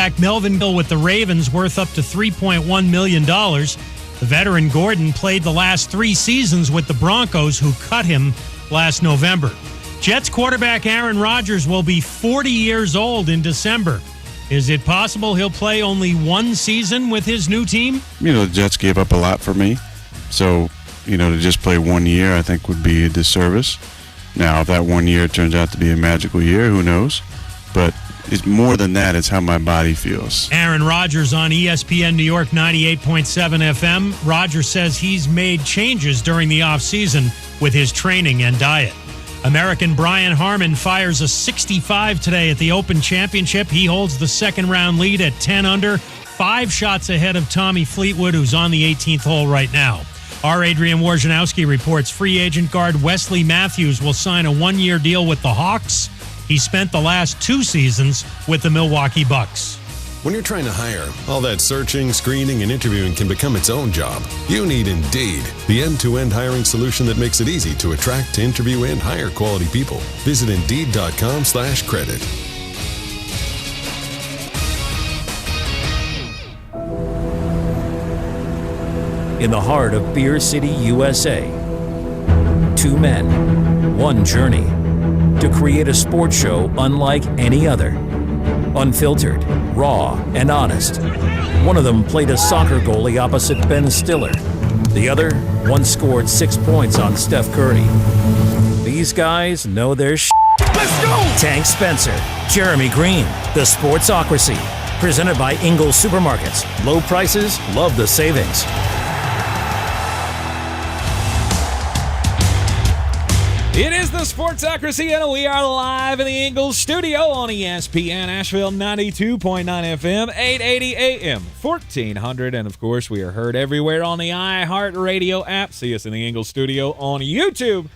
quarterback Melvin Gill with the Ravens, worth up to $3.1 million. The veteran Gordon played the last 3 seasons with the Broncos, who cut him last November. Jets quarterback Aaron Rodgers will be 40 years old in December. Is it possible he'll play only 1 season with his new team? The Jets gave up a lot for me. So, to just play 1 year, I think would be a disservice. Now, if that 1 year turns out to be a magical year, who knows? But it's more than that. It's how my body feels. Aaron Rodgers on ESPN New York 98.7 FM. Rodgers says he's made changes during the offseason with his training and diet. American Brian Harmon fires a 65 today at the Open Championship. He holds the second-round lead at 10 under, 5 shots ahead of Tommy Fleetwood, who's on the 18th hole right now. Our Adrian Wojnarowski reports free agent guard Wesley Matthews will sign a 1-year deal with the Hawks. He spent the last 2 seasons with the Milwaukee Bucks. When you're trying to hire, all that searching, screening, and interviewing can become its own job. You need Indeed, the end-to-end hiring solution that makes it easy to attract, interview, and hire quality people. Visit Indeed.com/credit. In the heart of Beer City, USA, 2 men, 1 journey to create a sports show unlike any other. Unfiltered, raw, and honest. One of them played a soccer goalie opposite Ben Stiller. The other once scored 6 points on Steph Curry. These guys know their shit. Let's go! Tank Spencer, Jeremy Green, The Sportsocracy. Presented by Ingles Supermarkets. Low prices, love the savings. It is the Sportsocracy, and we are live in the Ingles studio on ESPN Asheville 92.9 FM, 880 AM, 1400. And, of course, we are heard everywhere on the iHeartRadio app. See us in the Ingles studio on YouTube.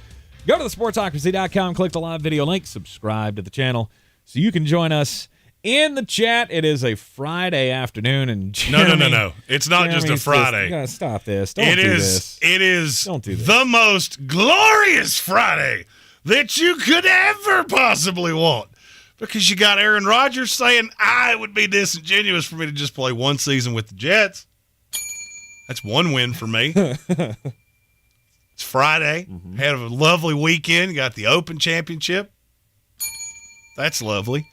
Go to thesportsocracy.com, click the live video link, subscribe to the channel so you can join us in the chat. It is a Friday afternoon, and Jeremy, No. It's not just a Friday. You gotta stop this. Don't do this. It is Don't do this. the most glorious Friday that you could ever possibly want, because you got Aaron Rodgers saying, it would be disingenuous for me to just play 1 season with the Jets. That's 1 win for me. It's Friday. Had a lovely weekend. Got the Open Championship. That's lovely.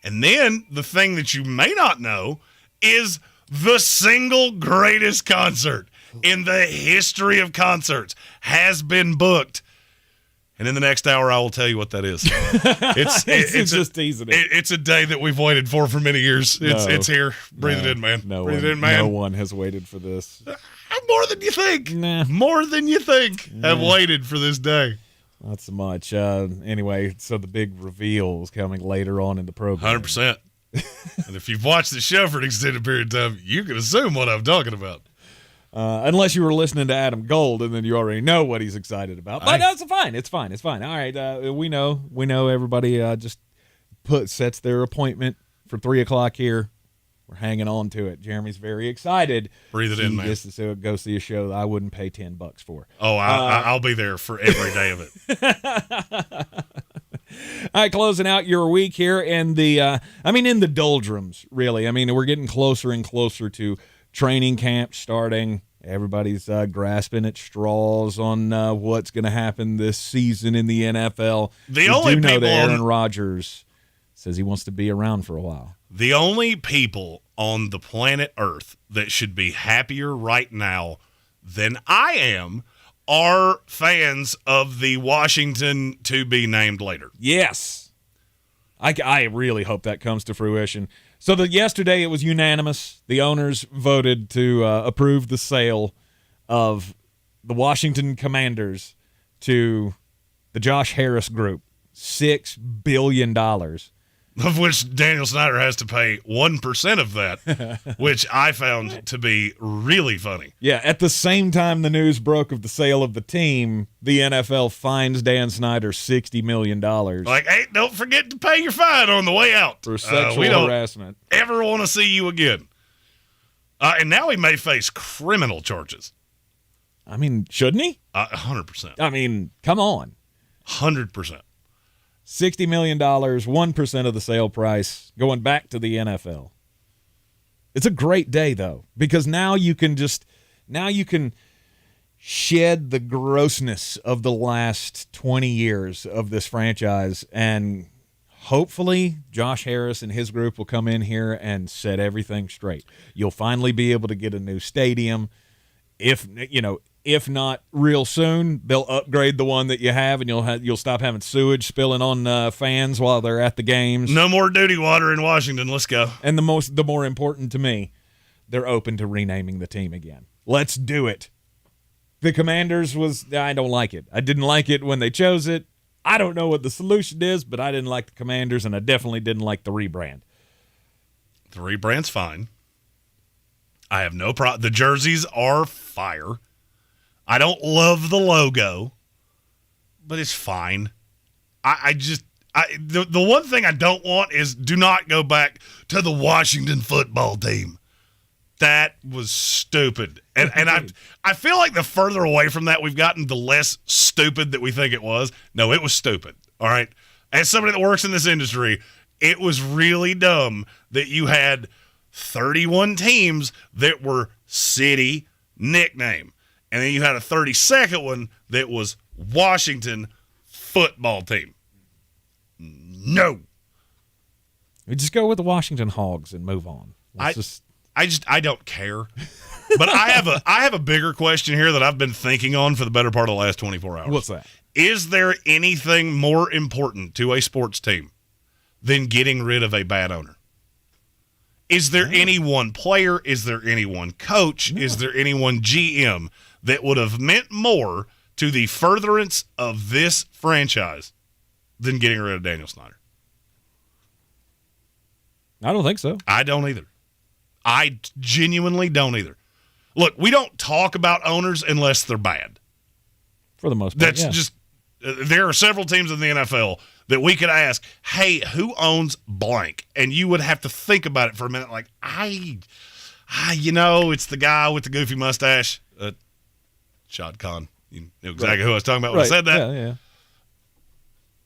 And then the thing that you may not know is the single greatest concert in the history of concerts has been booked. And in the next hour, I will tell you what that is. It's just teasing it. It's a day that we've waited for many years. It's here. Breathe it in, man. Breathe it in, man. No one has waited for this. More than you think. Nah. More than you think have waited for this day. Not so much. Anyway, so the big reveal is coming later on in the program. 100%. And if you've watched the show for an extended period of time, you can assume what I'm talking about. Unless you were listening to Adam Gold, and then you already know what he's excited about. But that's fine. It's fine. All right. We know everybody just sets their appointment for 3 o'clock here. We're hanging on to it. Jeremy's very excited. Breathe it in, man. Just to go see a show that I wouldn't pay $10 for. Oh, I'll be there for every day of it. All right, closing out your week here in the, in the doldrums, really. We're getting closer and closer to training camp starting. Everybody's grasping at straws on what's going to happen this season in the NFL. The only know people that Aaron Rodgers says he wants to be around for a while. The only people on the planet Earth that should be happier right now than I am are fans of the Washington to be named later. Yes. I really hope that comes to fruition. So yesterday it was unanimous. The owners voted to approve the sale of the Washington Commanders to the Josh Harris Group, $6 billion. Of which Daniel Snyder has to pay 1% of that, which I found to be really funny. Yeah, at the same time the news broke of the sale of the team, the NFL fines Dan Snyder $60 million. Like, hey, don't forget to pay your fine on the way out. For sexual harassment. Ever want to see you again. And now he may face criminal charges. Shouldn't he? 100%. Come on. 100%. $60 million, 1% of the sale price, going back to the NFL. It's a great day, though, because now you can shed the grossness of the last 20 years of this franchise, and hopefully Josh Harris and his group will come in here and set everything straight. You'll finally be able to get a new stadium. If not real soon, they'll upgrade the one that you have, and you'll stop having sewage spilling on fans while they're at the games. No more dirty water in Washington. Let's go. And the more important to me, they're open to renaming the team again. Let's do it. The Commanders I don't like it. I didn't like it when they chose it. I don't know what the solution is, but I didn't like the Commanders, and I definitely didn't like the rebrand. The rebrand's fine. I have no problem. The jerseys are fire. I don't love the logo, but it's fine. The one thing I don't want is do not go back to the Washington football team. That was stupid. And I feel like the further away from that we've gotten, the less stupid that we think it was. No, it was stupid. All right. As somebody that works in this industry, it was really dumb that you had 31 teams that were city nickname. And then you had a 32nd one that was Washington football team. No. We just go with the Washington Hogs and move on. I don't care. But I have a bigger question here that I've been thinking on for the better part of the last 24 hours. What's that? Is there anything more important to a sports team than getting rid of a bad owner? Is there any one player? Is there any one coach? No. Is there any one GM that would have meant more to the furtherance of this franchise than getting rid of Daniel Snyder? I don't think so. I don't either. I genuinely don't either. Look, we don't talk about owners unless they're bad. For the most part, That's just there are several teams in the NFL that we could ask, hey, who owns blank? And you would have to think about it for a minute like, it's the guy with the goofy mustache. Shad Khan. You knew exactly who I was talking about when I said that. Yeah.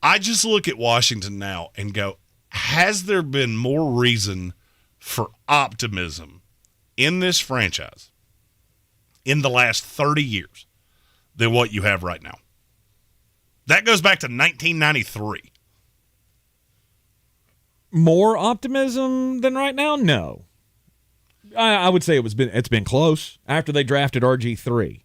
I just look at Washington now and go, has there been more reason for optimism in this franchise in the last 30 years than what you have right now? That goes back to 1993. More optimism than right now? No. I would say it's been close. After they drafted RG3.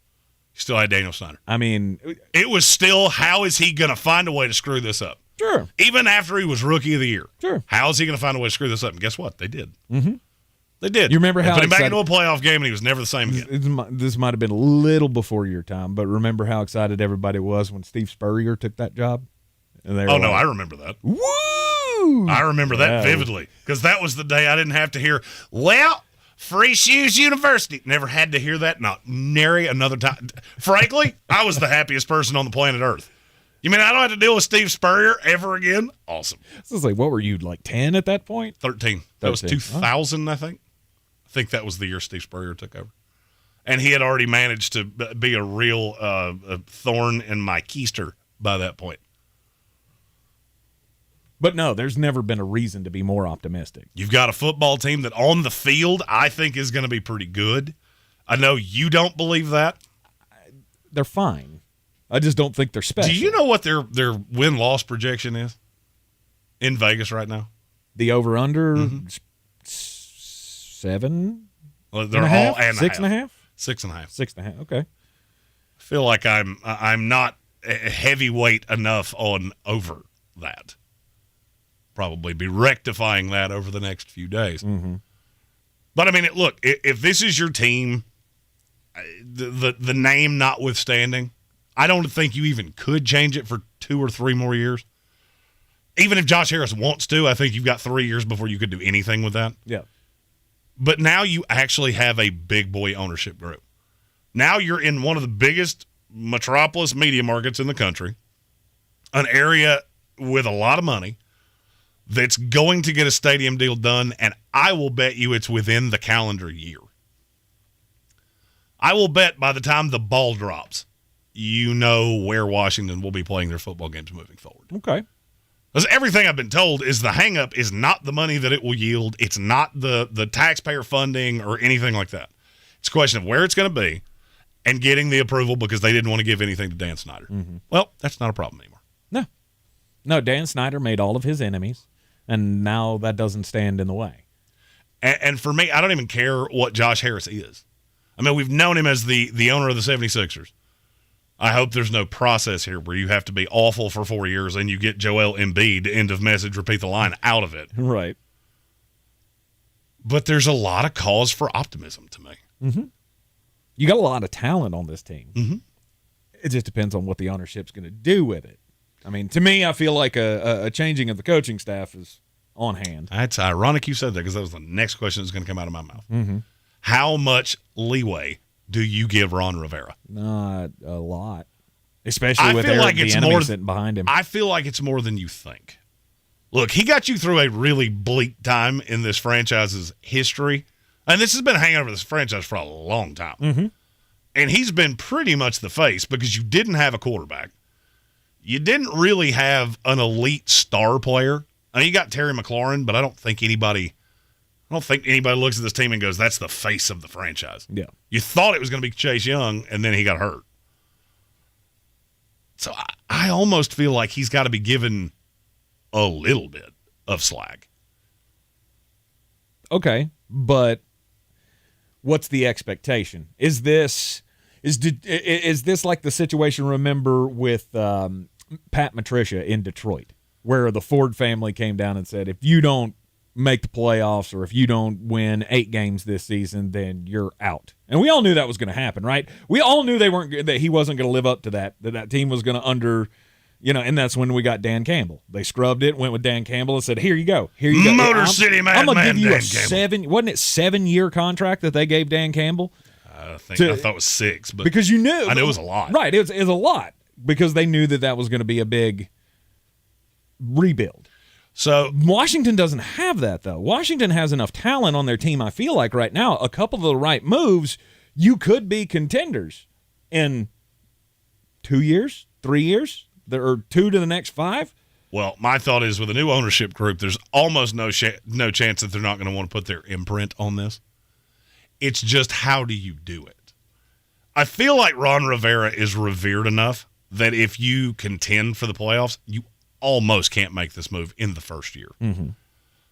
Still had Daniel Snyder. I mean, it was still, how is he going to find a way to screw this up? Sure. Even after he was Rookie of the Year. Sure. How is he going to find a way to screw this up? And guess what? They did. Mm-hmm. They did. You remember how put him back into a playoff game, and he was never the same again. This might have been a little before your time, but remember how excited everybody was when Steve Spurrier took that job? And they were no, I remember that. Woo! I remember that vividly, because that was the day I didn't have to hear, well, Free Shoes University. Never had to hear that, not nary another time. Frankly, I was the happiest person on the planet Earth. You mean I don't have to deal with Steve Spurrier ever again? Awesome. This is like, what were you, like 10 at that point? 13. That was 2000, I think. I think that was the year Steve Spurrier took over. And he had already managed to be a real thorn in my keister by that point. But no, there's never been a reason to be more optimistic. You've got a football team that on the field I think is going to be pretty good. I know you don't believe that. They're fine. I just don't think they're special. Do you know what their win-loss projection is in Vegas right now? The over-under 7? Well, they're all and 6.5? 6.5. 6.5. Okay. I feel like I'm not heavyweight enough on over that. Probably be rectifying that over the next few days. Mm-hmm. But I mean, look, if this is your team, the name notwithstanding, I don't think you even could change it for 2 or 3 more years. Even if Josh Harris wants to, I think you've got 3 years before you could do anything with that. Yeah. But now you actually have a big boy ownership group. Now you're in one of the biggest metropolis media markets in the country, an area with a lot of money that's going to get a stadium deal done, and I will bet you it's within the calendar year. I will bet by the time the ball drops, you know where Washington will be playing their football games moving forward. Okay. Because everything I've been told is the hang-up is not the money that it will yield. It's not the taxpayer funding or anything like that. It's a question of where it's going to be and getting the approval because they didn't want to give anything to Dan Snyder. Mm-hmm. Well, that's not a problem anymore. No, Dan Snyder made all of his enemies, and now that doesn't stand in the way. And for me, I don't even care what Josh Harris is. I mean, we've known him as the owner of the 76ers. I hope there's no process here where you have to be awful for 4 years and you get Joel Embiid, end of message, repeat the line, out of it. Right. But there's a lot of cause for optimism to me. Mm-hmm. You got a lot of talent on this team. Mm-hmm. It just depends on what the ownership's going to do with it. I mean, to me, I feel like a changing of the coaching staff is on hand. It's ironic you said that because that was the next question that's going to come out of my mouth. Mm-hmm. How much leeway do you give Ron Rivera? Not a lot, especially with Eric Bieniemy sitting behind him. I feel like it's more than you think. Look, he got you through a really bleak time in this franchise's history, and this has been hanging over this franchise for a long time. Mm-hmm. And he's been pretty much the face because you didn't have a quarterback. You didn't really have an elite star player. I mean, you got Terry McLaurin, but I don't think anybody looks at this team and goes, that's the face of the franchise. Yeah. You thought it was going to be Chase Young, and then he got hurt. So I almost feel like he's got to be given a little bit of slack. Okay, but what's the expectation? Is this like the situation, remember, with Pat Matricia in Detroit, where the Ford family came down and said, if you don't make the playoffs or if you don't win 8 games this season, then you're out. And we all knew that was going to happen, right? We all knew that he wasn't going to live up to that team was going to and that's when we got Dan Campbell. They scrubbed it, went with Dan Campbell and said, here you go. Motor City Man. I'm going to give you Dan a Campbell. wasn't it 7-year contract that they gave Dan Campbell? I thought it was 6, but because you knew. I knew it was a lot. Right, it was a lot because they knew that was going to be a big rebuild. So Washington doesn't have that, though. Washington has enough talent on their team, I feel like, right now. A couple of the right moves, you could be contenders in 2 years, 3 years, or 2 to the next 5. Well, my thought is with a new ownership group, there's almost no chance that they're not going to want to put their imprint on this. It's just how do you do it? I feel like Ron Rivera is revered enough that if you contend for the playoffs, you almost can't make this move in the first year. Mm-hmm.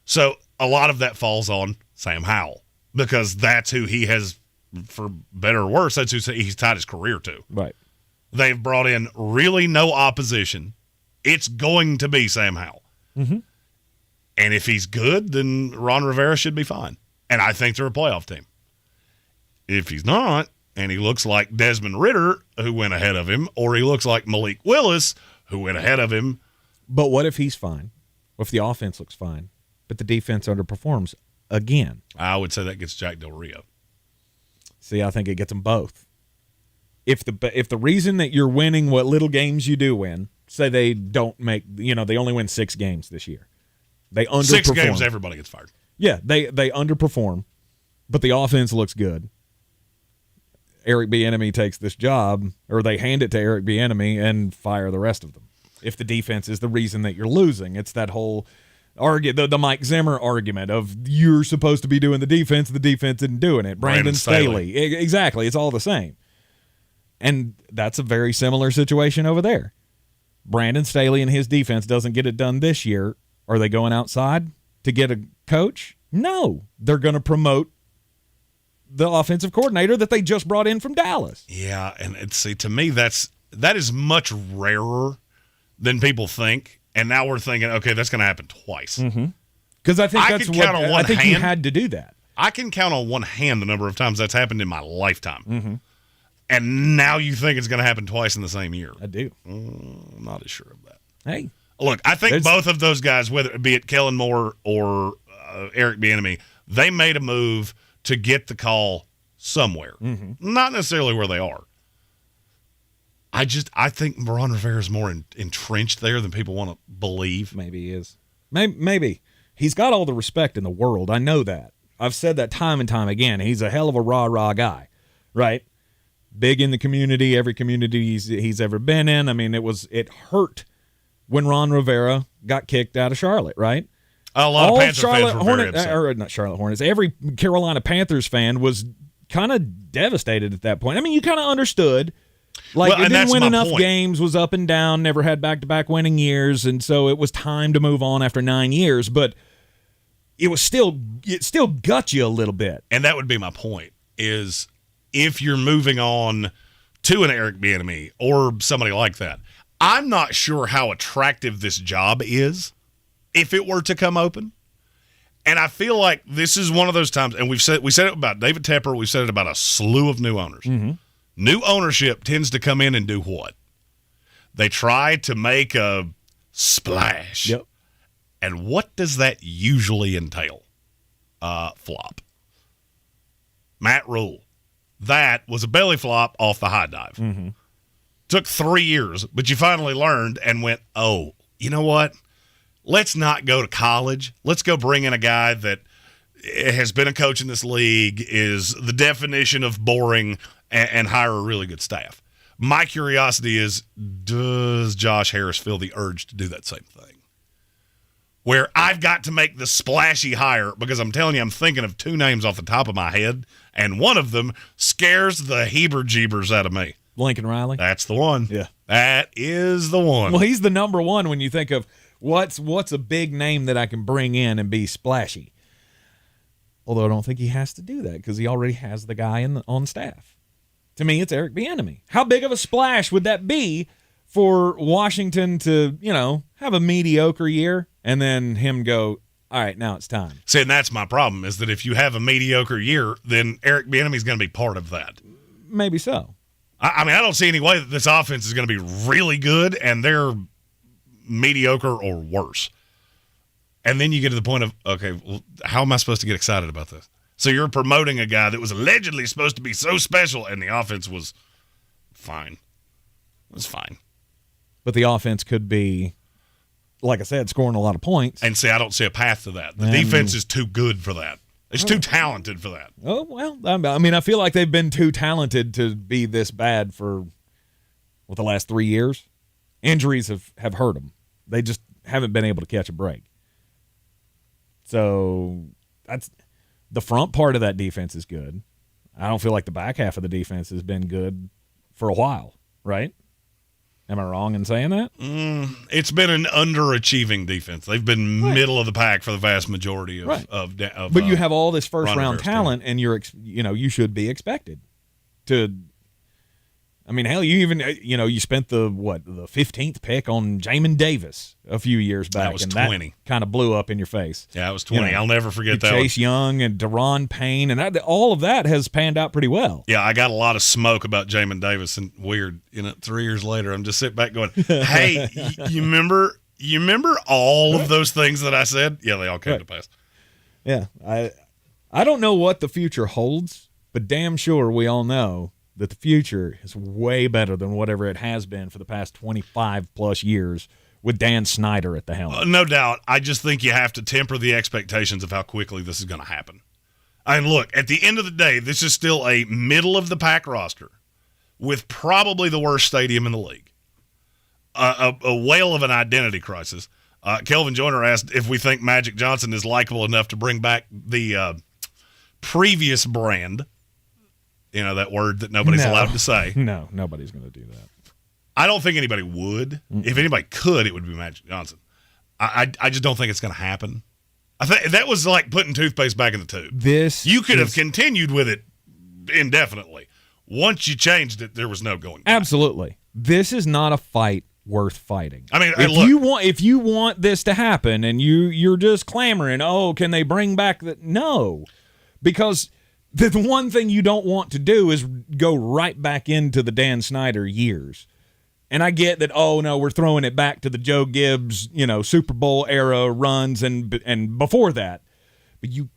So a lot of that falls on Sam Howell because that's who he has, for better or worse, that's who he's tied his career to. Right. They've brought in really no opposition. It's going to be Sam Howell. Mm-hmm. And if he's good, then Ron Rivera should be fine. And I think they're a playoff team. If he's not, and he looks like Desmond Ridder, who went ahead of him, or he looks like Malik Willis, who went ahead of him. But what if he's fine? What if the offense looks fine, but the defense underperforms again? I would say that gets Jack Del Rio. See, I think it gets them both. If the reason that you're winning what little games you do win, say they don't make, they only win 6 games this year. They underperform. 6 games, everybody gets fired. Yeah, they underperform, but the offense looks good. Eric Bieniemy takes this job, or they hand it to Eric Bieniemy and fire the rest of them. If the defense is the reason that you're losing, it's that whole the Mike Zimmer argument of you're supposed to be doing the defense isn't doing it. Brandon Staley. Exactly, it's all the same. And that's a very similar situation over there. Brandon Staley and his defense doesn't get it done this year. Are they going outside to get a coach? No. They're going to promote the offensive coordinator that they just brought in from Dallas. Yeah, and to me, that is much rarer than people think. And now we're thinking, okay, that's going to happen twice. Because I think you had to do that. I can count on one hand the number of times that's happened in my lifetime. And now you think it's going to happen twice in the same year. I do. I'm not as sure of that. Hey. Look, I think both of those guys, whether it be it Kellen Moore or Eric Bieniemy, they made a move to get the call somewhere. Not necessarily where they are. I think Ron Rivera is more entrenched there than people want to believe. Maybe he is. Maybe. He's got all the respect in the world. I know that. I've said that time and time again. He's a hell of a rah-rah guy, right? Big in the community, every community he's ever been in. I mean, it hurt when Ron Rivera got kicked out of Charlotte, right? A lot of Panther fans were very upset. Or not Charlotte Hornets. Every Carolina Panthers fan was kind of devastated at that point. I mean, you kind of understood. Like, Well, it and didn't that's win my enough point. games, was up and down, never had back-to-back winning years, and so it was time to move on after 9 years. But it still got you a little bit. And that would be my point, is if you're moving on to an Eric Bieniemy or somebody like that, I'm not sure how attractive this job is if it were to come open. And I feel like this is one of those times, and we said it about David Tepper, we've said it about a slew of new owners. Mm-hmm. New ownership tends to come in and do what? They try to make a splash. Yep. And what does that usually entail? Flop. Matt Rule. That was a belly flop off the high dive. Mm-hmm. Took 3 years, but you finally learned and went, oh, you know what? Let's not go to college. Let's go bring in a guy that has been a coach in this league, is the definition of boring, and hire a really good staff. My curiosity is, does Josh Harris feel the urge to do that same thing? Where I've got to make the splashy hire, because I'm telling you, I'm thinking of 2 names off the top of my head, and one of them scares the heber-jeebers out of me. Lincoln Riley? That's the one. Yeah. That is the one. Well, he's the number one when you think of what's a big name that I can bring in and be splashy. Although I don't think he has to do that because he already has the guy on staff. To me, it's Eric Bieniemy. How big of a splash would that be for Washington to, have a mediocre year and then him go, all right, now it's time? See, and that's my problem, is that if you have a mediocre year, then Eric Bieniemy's going to be part of that. Maybe so. I mean, I don't see any way that this offense is going to be really good and they're mediocre or worse. And then you get to the point of, okay, well, how am I supposed to get excited about this? So you're promoting a guy that was allegedly supposed to be so special, and the offense was fine. It was fine. But the offense could be, like I said, scoring a lot of points. And see, I don't see a path to that. The defense is too good for that. It's too talented for that. Oh, well, I mean, I feel like they've been too talented to be this bad for, the last 3 years. Injuries have hurt them. They just haven't been able to catch a break. So that's the front part of that defense is good. I don't feel like the back half of the defense has been good for a while, right? Am I wrong in saying that? It's been an underachieving defense. They've been middle of the pack for the vast majority of But you have all this first round Rivera's talent, and you should be expected to. I mean, hell, you even you spent the 15th pick on Jamin Davis a few years back. That was and 20. That kind of blew up in your face. Yeah, it was 20. I'll never forget that. Chase Young and Deron Payne, and all of that has panned out pretty well. Yeah, I got a lot of smoke about Jamin Davis, and weird, 3 years later, I'm just sitting back going, hey, you remember all of those things that I said? Yeah, they all came to pass. Yeah, I don't know what the future holds, but damn sure we all know that the future is way better than whatever it has been for the past 25-plus years with Dan Snyder at the helm. No doubt. I just think you have to temper the expectations of how quickly this is going to happen. And look, at the end of the day, this is still a middle-of-the-pack roster with probably the worst stadium in the league. A whale of an identity crisis. Kelvin Joyner asked if we think Magic Johnson is likable enough to bring back the previous brand. That word that nobody's allowed to say. No, nobody's going to do that. I don't think anybody would. Mm-mm. If anybody could, it would be Magic Johnson. I just don't think it's going to happen. I think that was like putting toothpaste back in the tube. You could have continued with it indefinitely. Once you changed it, there was no going back. Absolutely. This is not a fight worth fighting. I mean, if you want this to happen and you're just clamoring, can they bring back that? No, because the one thing you don't want to do is go right back into the Dan Snyder years. And I get that, we're throwing it back to the Joe Gibbs, Super Bowl era runs and before that. But you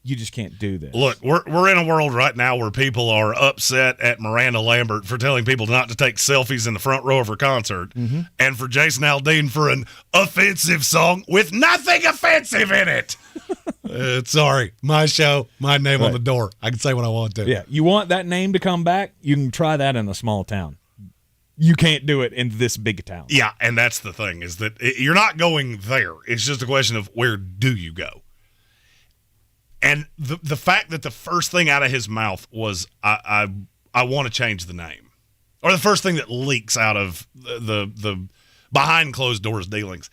just can't do this. Look, we're in a world right now where people are upset at Miranda Lambert for telling people not to take selfies in the front row of her concert, and for Jason Aldean for an offensive song with nothing offensive in it. Sorry, my show, my name on the door. I can say what I want to. Yeah, you want that name to come back? You can try that in a small town. you can't do it in this big town. Yeah, and that's the thing, is that you're not going there. It's just a question of where do you go? And the fact that the first thing out of his mouth was, I want to change the name. Or the first thing that leaks out of the behind closed doors dealings.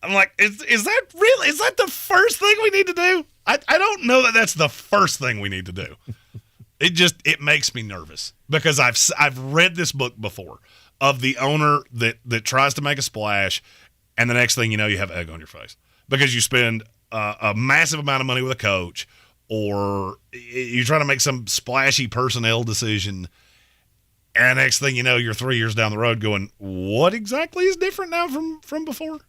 I'm like, is that the first thing we need to do? I don't know that that's the first thing we need to do. It makes me nervous because I've read this book before of the owner that tries to make a splash, and the next thing you know, you have egg on your face because you spend a massive amount of money with a coach, or you're trying to make some splashy personnel decision, and next thing you know, you're 3 years down the road going, what exactly is different now from before?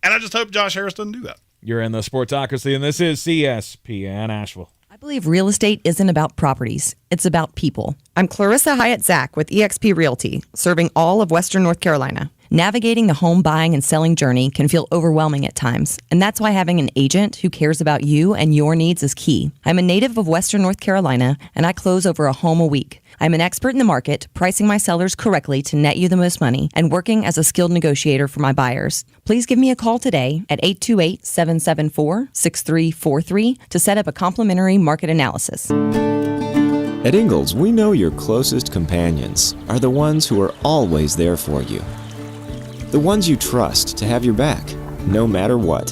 And I just hope Josh Harris doesn't do that. You're in the Sportsocracy, and this is ESPN Asheville. I believe real estate isn't about properties. It's about people. I'm Clarissa Hyatt-Zach with eXp Realty, serving all of Western North Carolina. Navigating the home buying and selling journey can feel overwhelming at times, and that's why having an agent who cares about you and your needs is key. I'm a native of Western North Carolina, and I close over a home a week. I'm an expert in the market, pricing my sellers correctly to net you the most money, and working as a skilled negotiator for my buyers. Please give me a call today at 828-774-6343 to set up a complimentary market analysis. At Ingalls, we know your closest companions are the ones who are always there for you. The ones you trust to have your back, no matter what.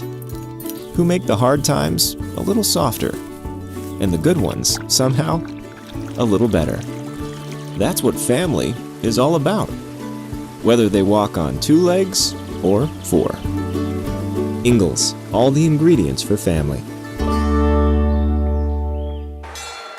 Who make the hard times a little softer. And the good ones, somehow, a little better. That's what family is all about. Whether they walk on 2 legs or 4. Ingalls, all the ingredients for family.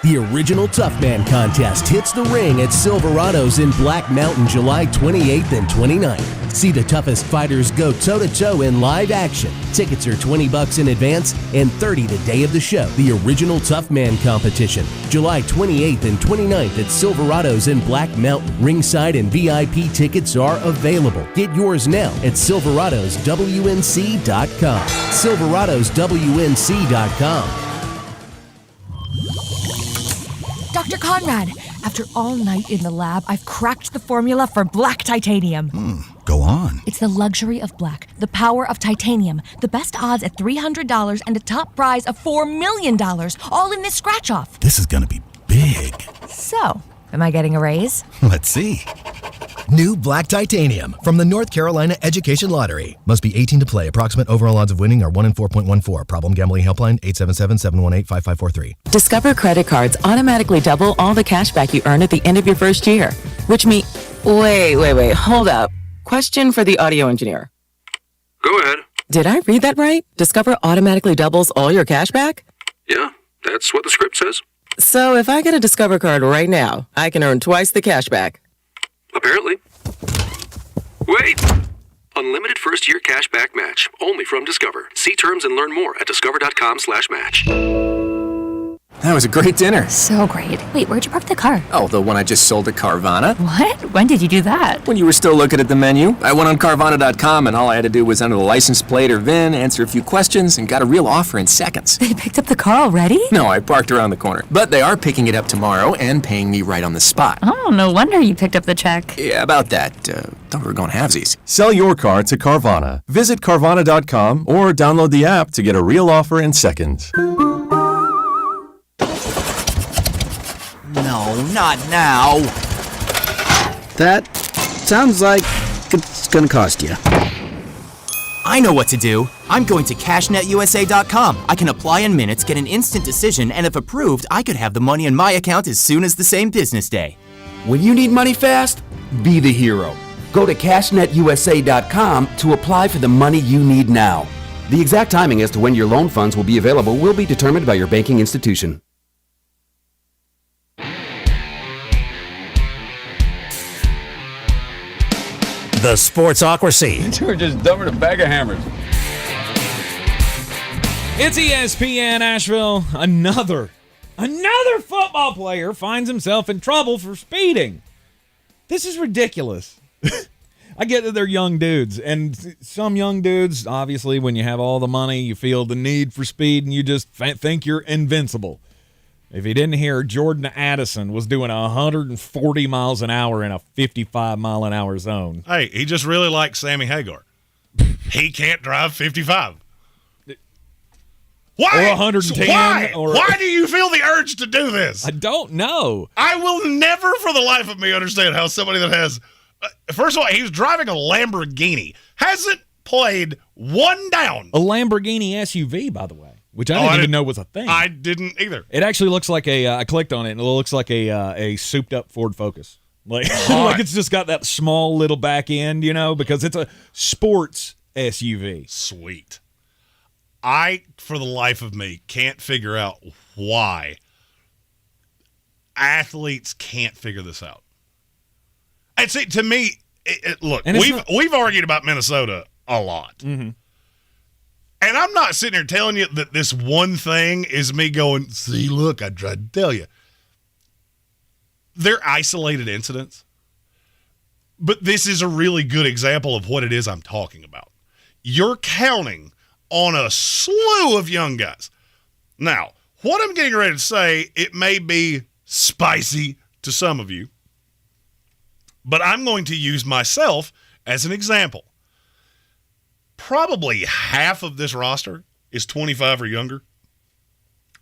The original Tough Man contest hits the ring at Silverado's in Black Mountain July 28th and 29th. See the toughest fighters go toe-to-toe in live action. Tickets are $20 in advance and $30 the day of the show. The original Tough Man competition, July 28th and 29th at Silverado's in Black Mountain. Ringside and VIP tickets are available. Get yours now at silveradoswnc.com. silveradoswnc.com. Dr. Conrad, after all night in the lab, I've cracked the formula for black titanium. Go on. It's the luxury of black, the power of titanium, the best odds at $300 and a top prize of $4 million, all in this scratch-off. This is gonna be big. So, am I getting a raise? Let's see. New Black Titanium from the North Carolina Education Lottery. Must be 18 to play. Approximate overall odds of winning are 1 in 4.14. Problem gambling helpline 877-718-5543. Discover credit cards automatically double all the cash back you earn at the end of your first year. Which means... Wait, hold up. Question for the audio engineer. Go ahead. Did I read that right? Discover automatically doubles all your cash back? Yeah, that's what the script says. So if I get a Discover card right now, I can earn twice the cash back. Apparently. Wait! Unlimited first-year cash back match. Only from Discover. See terms and learn more at discover.com/match. That was a great dinner. So great. Wait, where'd you park the car? Oh, the one I just sold to Carvana. What? When did you do that? When you were still looking at the menu. I went on Carvana.com and all I had to do was enter the license plate or VIN, answer a few questions, and got a real offer in seconds. They picked up the car already? No, I parked around the corner. But they are picking it up tomorrow and paying me right on the spot. Oh, no wonder you picked up the check. Yeah, about that. Thought we were going halvesies. Sell your car to Carvana. Visit Carvana.com or download the app to get a real offer in seconds. No, not now. That sounds like it's gonna cost you. I know what to do. I'm going to CashNetUSA.com. I can apply in minutes, get an instant decision, and if approved, I could have the money in my account as soon as the same business day. When you need money fast, be the hero. Go to CashNetUSA.com to apply for the money you need now. The exact timing as to when your loan funds will be available will be determined by your banking institution. The Sportsocracy. You were just dumber than a bag of hammers. It's ESPN Asheville. Another football player finds himself in trouble for speeding. This is ridiculous. I get that they're young dudes, and some young dudes, obviously, when you have all the money, you feel the need for speed, and you just think you're invincible. If you didn't hear, Jordan Addison was doing 140 miles an hour in a 55-mile-an-hour zone. Hey, he just really likes Sammy Hagar. He can't drive 55. Why? Or 110. Why? Why do you feel the urge to do this? I don't know. I will never for the life of me understand how somebody that has first of all, he was driving a Lamborghini. Hasn't played one down. A Lamborghini SUV, by the way, which I didn't even know was a thing. I didn't either. It actually looks like I clicked on it, and it looks like a souped-up Ford Focus. Like it's just got that small little back end, because it's a sports SUV. Sweet. I, for the life of me, can't figure out why athletes can't figure this out. And see, to me, look, we've argued about Minnesota a lot. Mm-hmm. And I'm not sitting here telling you that this one thing is me going, see, look, I tried to tell you. They're isolated incidents. But this is a really good example of what it is I'm talking about. You're counting on a slew of young guys. Now, what I'm getting ready to say, it may be spicy to some of you, but I'm going to use myself as an example. Probably half of this roster is 25 or younger.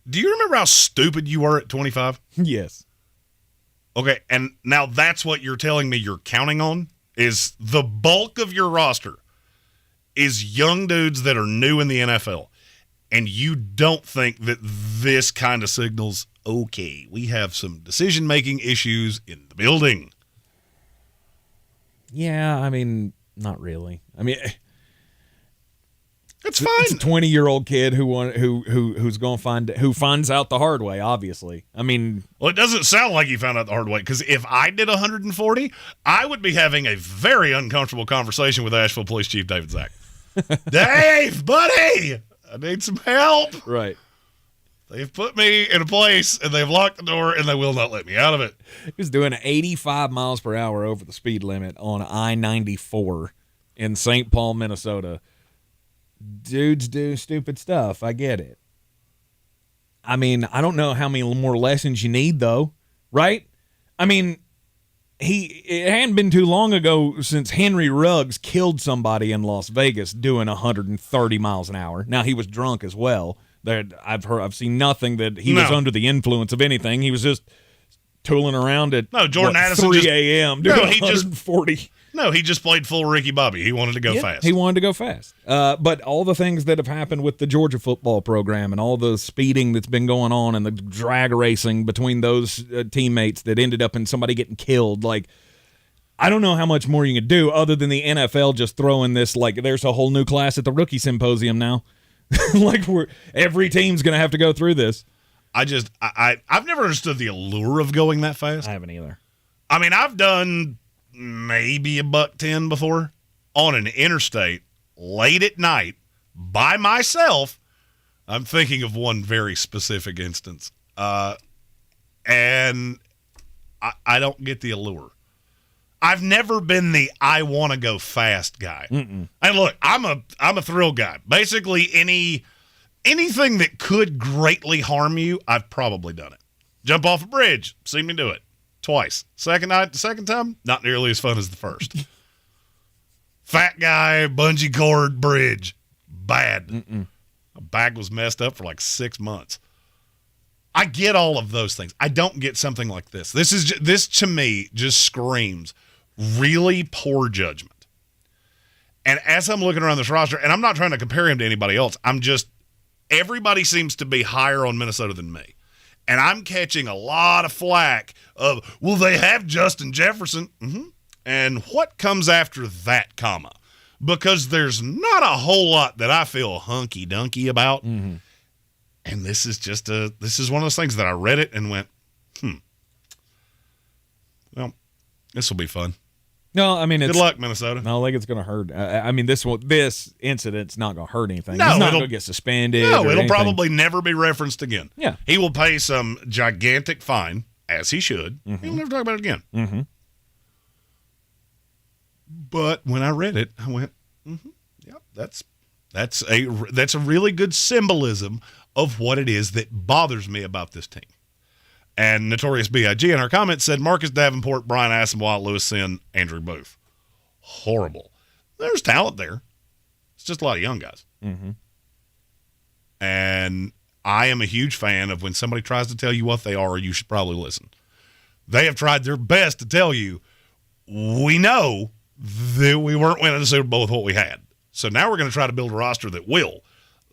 Do you remember how stupid you were at 25? Yes. Okay, and now that's what you're telling me you're counting on? Is the bulk of your roster is young dudes that are new in the NFL, and you don't think that this kind of signals, okay, we have some decision-making issues in the building? Yeah, I mean, not really. I mean, it's fine. It's a 20-year-old kid who finds out the hard way. Obviously, I mean, well, it doesn't sound like he found out the hard way, because if I did 140, I would be having a very uncomfortable conversation with Asheville Police Chief David Zach. Dave, buddy, I need some help. Right. They've put me in a place, and they've locked the door, and they will not let me out of it. He was doing 85 miles per hour over the speed limit on I-94 in St. Paul, Minnesota. Dudes do stupid stuff. I get it. I mean, I don't know how many more lessons you need, though, right? I mean, it hadn't been too long ago since Henry Ruggs killed somebody in Las Vegas doing 130 miles an hour. Now, he was drunk as well. I've seen nothing that he was under the influence of anything. He was just tooling around at Jordan Addison 3 a.m. doing 140. He just played full Ricky Bobby. He wanted to go fast. He wanted to go fast. But all the things that have happened with the Georgia football program and all the speeding that's been going on and the drag racing between those teammates that ended up in somebody getting killed, like, I don't know how much more you can do other than the NFL just throwing this, like, there's a whole new class at the rookie symposium now. Like, every team's going to have to go through this. I've never understood the allure of going that fast. I haven't either. I mean, I've done maybe $110 before on an interstate late at night by myself. I'm thinking of one very specific instance. And I don't get the allure. I've never been the I want to go fast guy. Mm-mm. And look, I'm a thrill guy. Basically, anything that could greatly harm you, I've probably done it. Jump off a bridge, seen me do it twice. Second time, not nearly as fun as the first. Fat guy, bungee cord, bridge, bad. Mm-mm. My back was messed up for like 6 months. I get all of those things. I don't get something like this. This to me just screams really poor judgment. And as I'm looking around this roster, and I'm not trying to compare him to anybody else, everybody seems to be higher on Minnesota than me. And I'm catching a lot of flack of, well, they have Justin Jefferson. Mm-hmm. And what comes after that comma? Because there's not a whole lot that I feel hunky-dunky about. Mm-hmm. And this is one of those things that I read it and went, well, this will be fun. No, I mean, good luck, Minnesota. I don't think it's going to hurt. I mean, this incident's not going to hurt anything. No, He's not going to get suspended. No, it'll anything. Probably never be referenced again. Yeah. He will pay some gigantic fine, as he should. Mm-hmm. He'll never talk about it again. Mm-hmm. But when I read it, I went, yep, that's a really good symbolism of what it is that bothers me about this team. And Notorious B.I.G. in our comments said Marcus Davenport, Brian Asamoah, Lewis Sin, Andrew Booth. Horrible. There's talent there. It's just a lot of young guys. Mm-hmm. And I am a huge fan of when somebody tries to tell you what they are, you should probably listen. They have tried their best to tell you, we know that we weren't winning the Super Bowl with what we had. So now we're going to try to build a roster that will.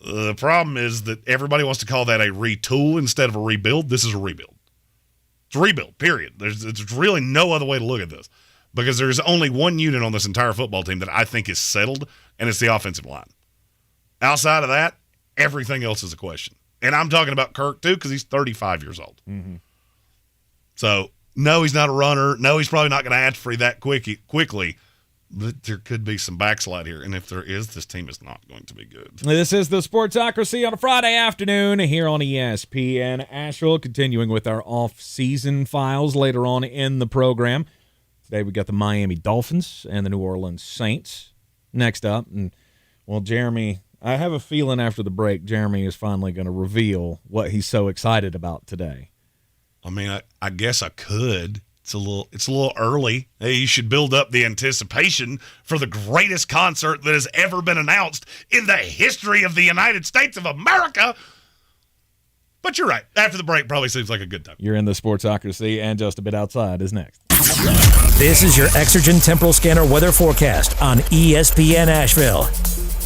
The problem is that everybody wants to call that a retool instead of a rebuild. This is a rebuild. It's a rebuild, period. There's really no other way to look at this because there's only one unit on this entire football team that I think is settled, and it's the offensive line. Outside of that, everything else is a question. And I'm talking about Kirk, too, because he's 35 years old. Mm-hmm. So, no, he's not a runner. No, he's probably not going to atrophy that quickly. But there could be some backslide here. And if there is, this team is not going to be good. This is the Sportsocracy on a Friday afternoon here on ESPN Asheville, continuing with our off-season files later on in the program. Today we got the Miami Dolphins and the New Orleans Saints next up. And, well, Jeremy, I have a feeling after the break, Jeremy is finally going to reveal what he's so excited about today. I mean, I guess I could. It's a little early. Hey, you should build up the anticipation for the greatest concert that has ever been announced in the history of the United States of America. But you're right. After the break probably seems like a good time. You're in the Sportsocracy, and Just a Bit Outside is next. This is your Exergen Temporal Scanner weather forecast on ESPN Asheville.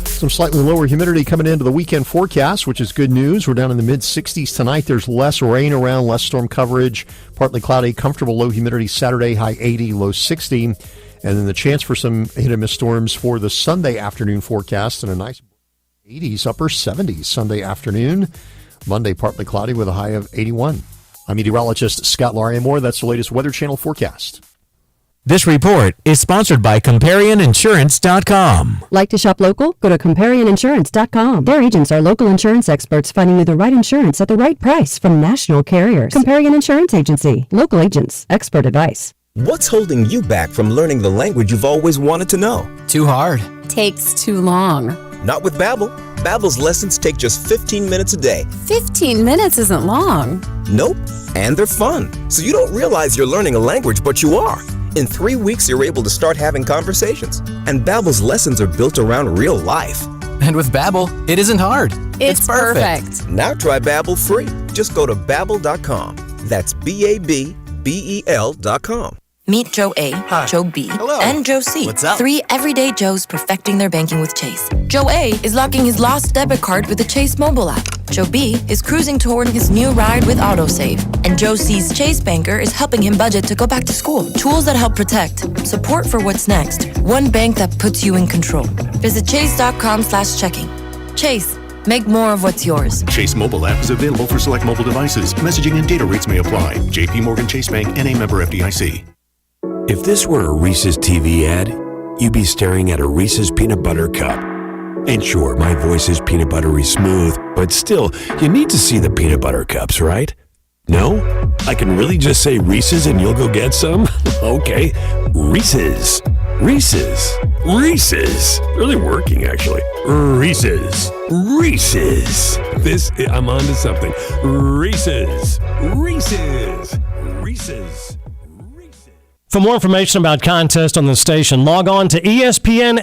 Some slightly lower humidity coming into the weekend forecast, which is good news. We're down in the mid-60s tonight. There's less rain around, less storm coverage, partly cloudy, comfortable low humidity Saturday, high 80, low 60. And then the chance for some hit-and-miss storms for the Sunday afternoon forecast and a nice 80s, upper 70s Sunday afternoon. Monday, partly cloudy with a high of 81. I'm meteorologist Scott Lariamore. That's the latest Weather Channel forecast. This report is sponsored by ComparionInsurance.com. Like to shop local? Go to ComparionInsurance.com. Their agents are local insurance experts finding you the right insurance at the right price from national carriers. Comparion Insurance Agency. Local agents. Expert advice. What's holding you back from learning the language you've always wanted to know? Too hard. Takes too long. Not with Babbel. Babbel's lessons take just 15 minutes a day. 15 minutes isn't long. Nope. And they're fun. So you don't realize you're learning a language, but you are. In 3 weeks, you're able to start having conversations. And Babbel's lessons are built around real life. And with Babbel, it isn't hard. It's perfect. Now try Babbel free. Just go to Babbel.com. That's Babbel.com. Meet Joe A, Joe B, and Joe C. What's up? 3 everyday Joes perfecting their banking with Chase. Joe A is locking his lost debit card with the Chase mobile app. Joe B is cruising toward his new ride with AutoSave. And Joe C's Chase banker is helping him budget to go back to school. Tools that help protect. Support for what's next. One bank that puts you in control. Visit chase.com/checking. Chase. Make more of what's yours. Chase mobile app is available for select mobile devices. Messaging and data rates may apply. J.P. Morgan Chase Bank, N.A. member FDIC. If this were a Reese's TV ad, you'd be staring at a Reese's peanut butter cup. And sure, my voice is peanut buttery smooth, but still, you need to see the peanut butter cups, right? No? I can really just say Reese's and you'll go get some? Okay, Reese's. Reese's. Reese's. Really working, actually. Reese's. Reese's. I'm on to something. Reese's. Reese's. Reese's. For more information about contests on the station, log on to ESPNAVL.com.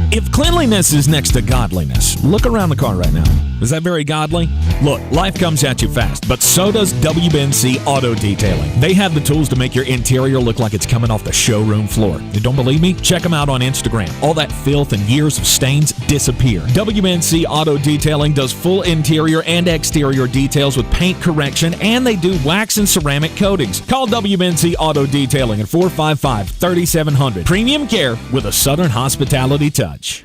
If cleanliness is next to godliness, look around the car right now. Is that very godly? Look, life comes at you fast, but so does WBNC Auto Detailing. They have the tools to make your interior look like it's coming off the showroom floor. You don't believe me? Check them out on Instagram. All that filth and years of stains disappear. WBNC Auto Detailing does full interior and exterior details with paint correction, and they do wax and ceramic coatings. Call WBNC Auto Detailing at 455-3700. Premium care with a Southern hospitality touch.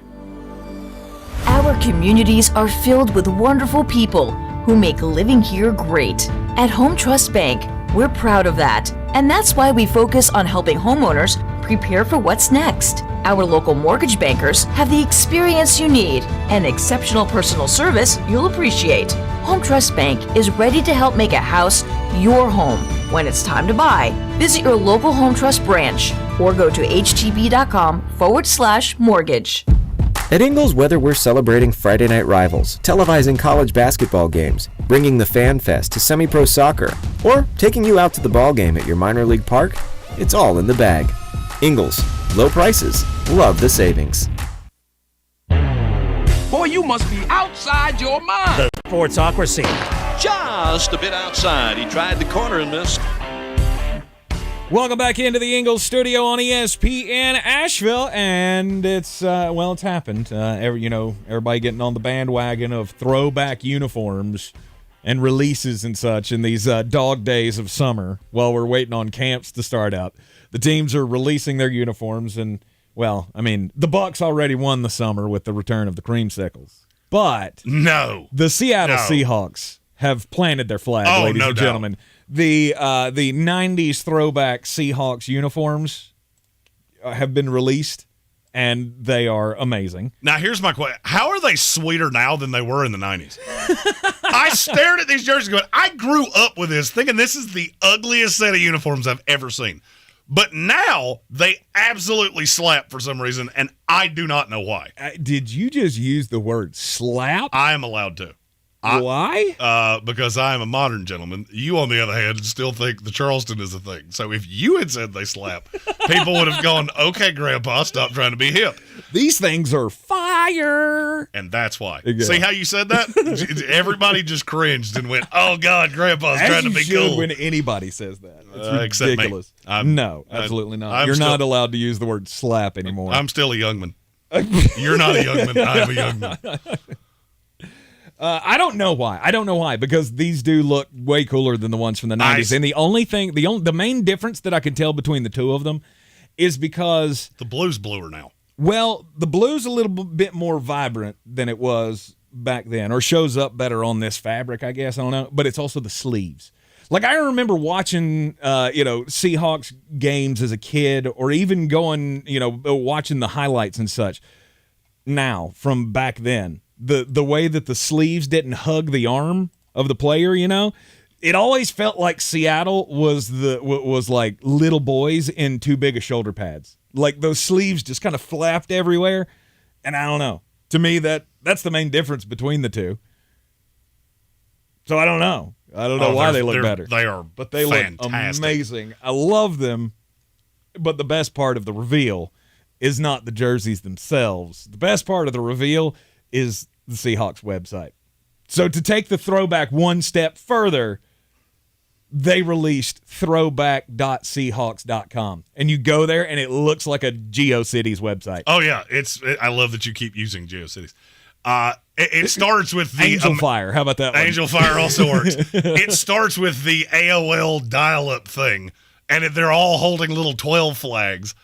Our communities are filled with wonderful people who make living here great. At Home Trust Bank, we're proud of that. And that's why we focus on helping homeowners prepare for what's next. Our local mortgage bankers have the experience you need and exceptional personal service you'll appreciate. Home Trust Bank is ready to help make a house your home. When it's time to buy, visit your local Home Trust branch or go to htb.com/mortgage. At Ingles, whether we're celebrating Friday night rivals, televising college basketball games, bringing the Fan Fest to semi-pro soccer, or taking you out to the ball game at your minor league park, it's all in the bag. Ingles, low prices, love the savings. Boy, you must be outside your mind. The Sportsocracy. Just a bit outside. He tried the corner and missed. Welcome back into the Ingles studio on ESPN Asheville, and it's happened. Everybody getting on the bandwagon of throwback uniforms and releases and such in these dog days of summer while we're waiting on camps to start out. The teams are releasing their uniforms, and the Bucks already won the summer with the return of the creamsicles, but the Seattle Seahawks have planted their flag, ladies and gentlemen. The 90s throwback Seahawks uniforms have been released, and they are amazing. Now, here's my question. How are they sweeter now than they were in the 90s? I stared at these jerseys going, I grew up with this, thinking this is the ugliest set of uniforms I've ever seen. But now they absolutely slap for some reason, and I do not know why. Did you just use the word slap? I am allowed to. Why? Because I am a modern gentleman. You, on the other hand, still think the Charleston is a thing. So if you had said they slap, people would have gone, okay, Grandpa, stop trying to be hip. These things are fire. And that's why. Yeah. See how you said that? Everybody just cringed and went, oh, God, Grandpa's trying to be cool. When anybody says that. It's ridiculous. Except me. No, absolutely not. You're not allowed to use the word slap anymore. I'm still a young man. You're not a young man. I'm a young man. I don't know why. Because these do look way cooler than the ones from the 90s. And the main difference that I can tell between the two of them is because the blue's bluer now. Well, the blue's a little bit more vibrant than it was back then, or shows up better on this fabric, I guess. I don't know. But it's also the sleeves. Like, I remember watching, Seahawks games as a kid, or even going, watching the highlights and such. Now, from back then. The way that the sleeves didn't hug the arm of the player, it always felt like Seattle was like little boys in too big of shoulder pads. Like those sleeves just kind of flapped everywhere, and I don't know. To me, that's the main difference between the two. So I don't know. I don't know why they look better. They are, but they fantastic. Look amazing. I love them, but the best part of the reveal is not the jerseys themselves. The best part of the reveal is the Seahawks website. So to take the throwback one step further, they released throwback.seahawks.com. And you go there, and it looks like a GeoCities website. Oh, yeah. I love that you keep using GeoCities. It starts with the Angel Fire. How about that one? Angel Fire also works. It starts with the AOL dial-up thing, and they're all holding little 12 flags.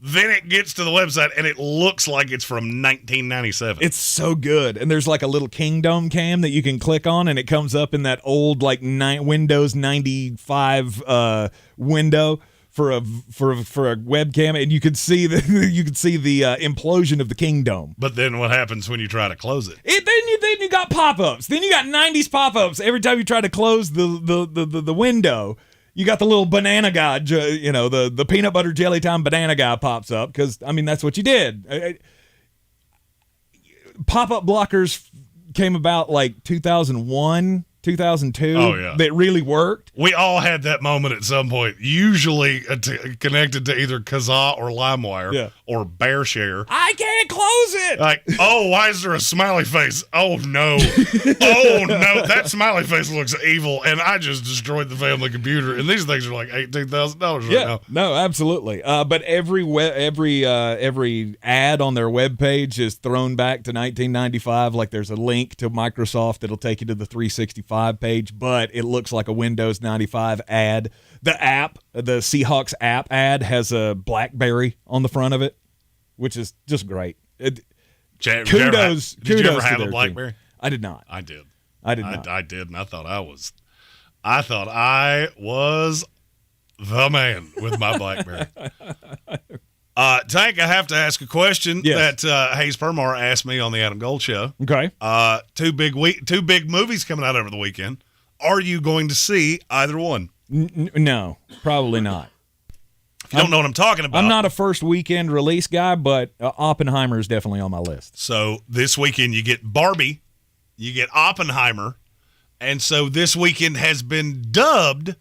Then it gets to the website, and it looks like it's from 1997. It's so good. And there's like a little Kingdom cam that you can click on, and it comes up in that old Windows 95 window for a webcam, and you could see the implosion of the Kingdom. But then what happens when you try to close it? Then you got pop-ups. Then you got 90s pop-ups every time you try to close the window. You got the little banana guy, the peanut butter jelly time banana guy pops up because, that's what you did. Pop-up blockers came about like 2001, 2002. Oh, yeah. That really worked. We all had that moment at some point, usually connected to either Kazaa or LimeWire or BearShare. I can't close it. Like, why is there a smiley face? Oh, no. Oh, no. That smiley face looks evil, and I just destroyed the family computer. And these things are like $18,000 right now. No, absolutely. But every ad on their webpage is thrown back to 1995. Like there's a link to Microsoft that'll take you to the 365 page, but it looks like a Windows 95 ad. The app, the Seahawks app ad, has a BlackBerry on the front of it, which is just great. Kudos. Did you ever have a BlackBerry? I did not. I did. I did not. I did, and I thought I was the man with my BlackBerry. Tank, I have to ask a question that Hayes Permar asked me on the Adam Gold Show. Okay. Two big movies coming out over the weekend. Are you going to see either one? No, probably not. If you don't know what I'm talking about. I'm not a first weekend release guy, but Oppenheimer is definitely on my list. So this weekend you get Barbie, you get Oppenheimer, and so this weekend has been dubbed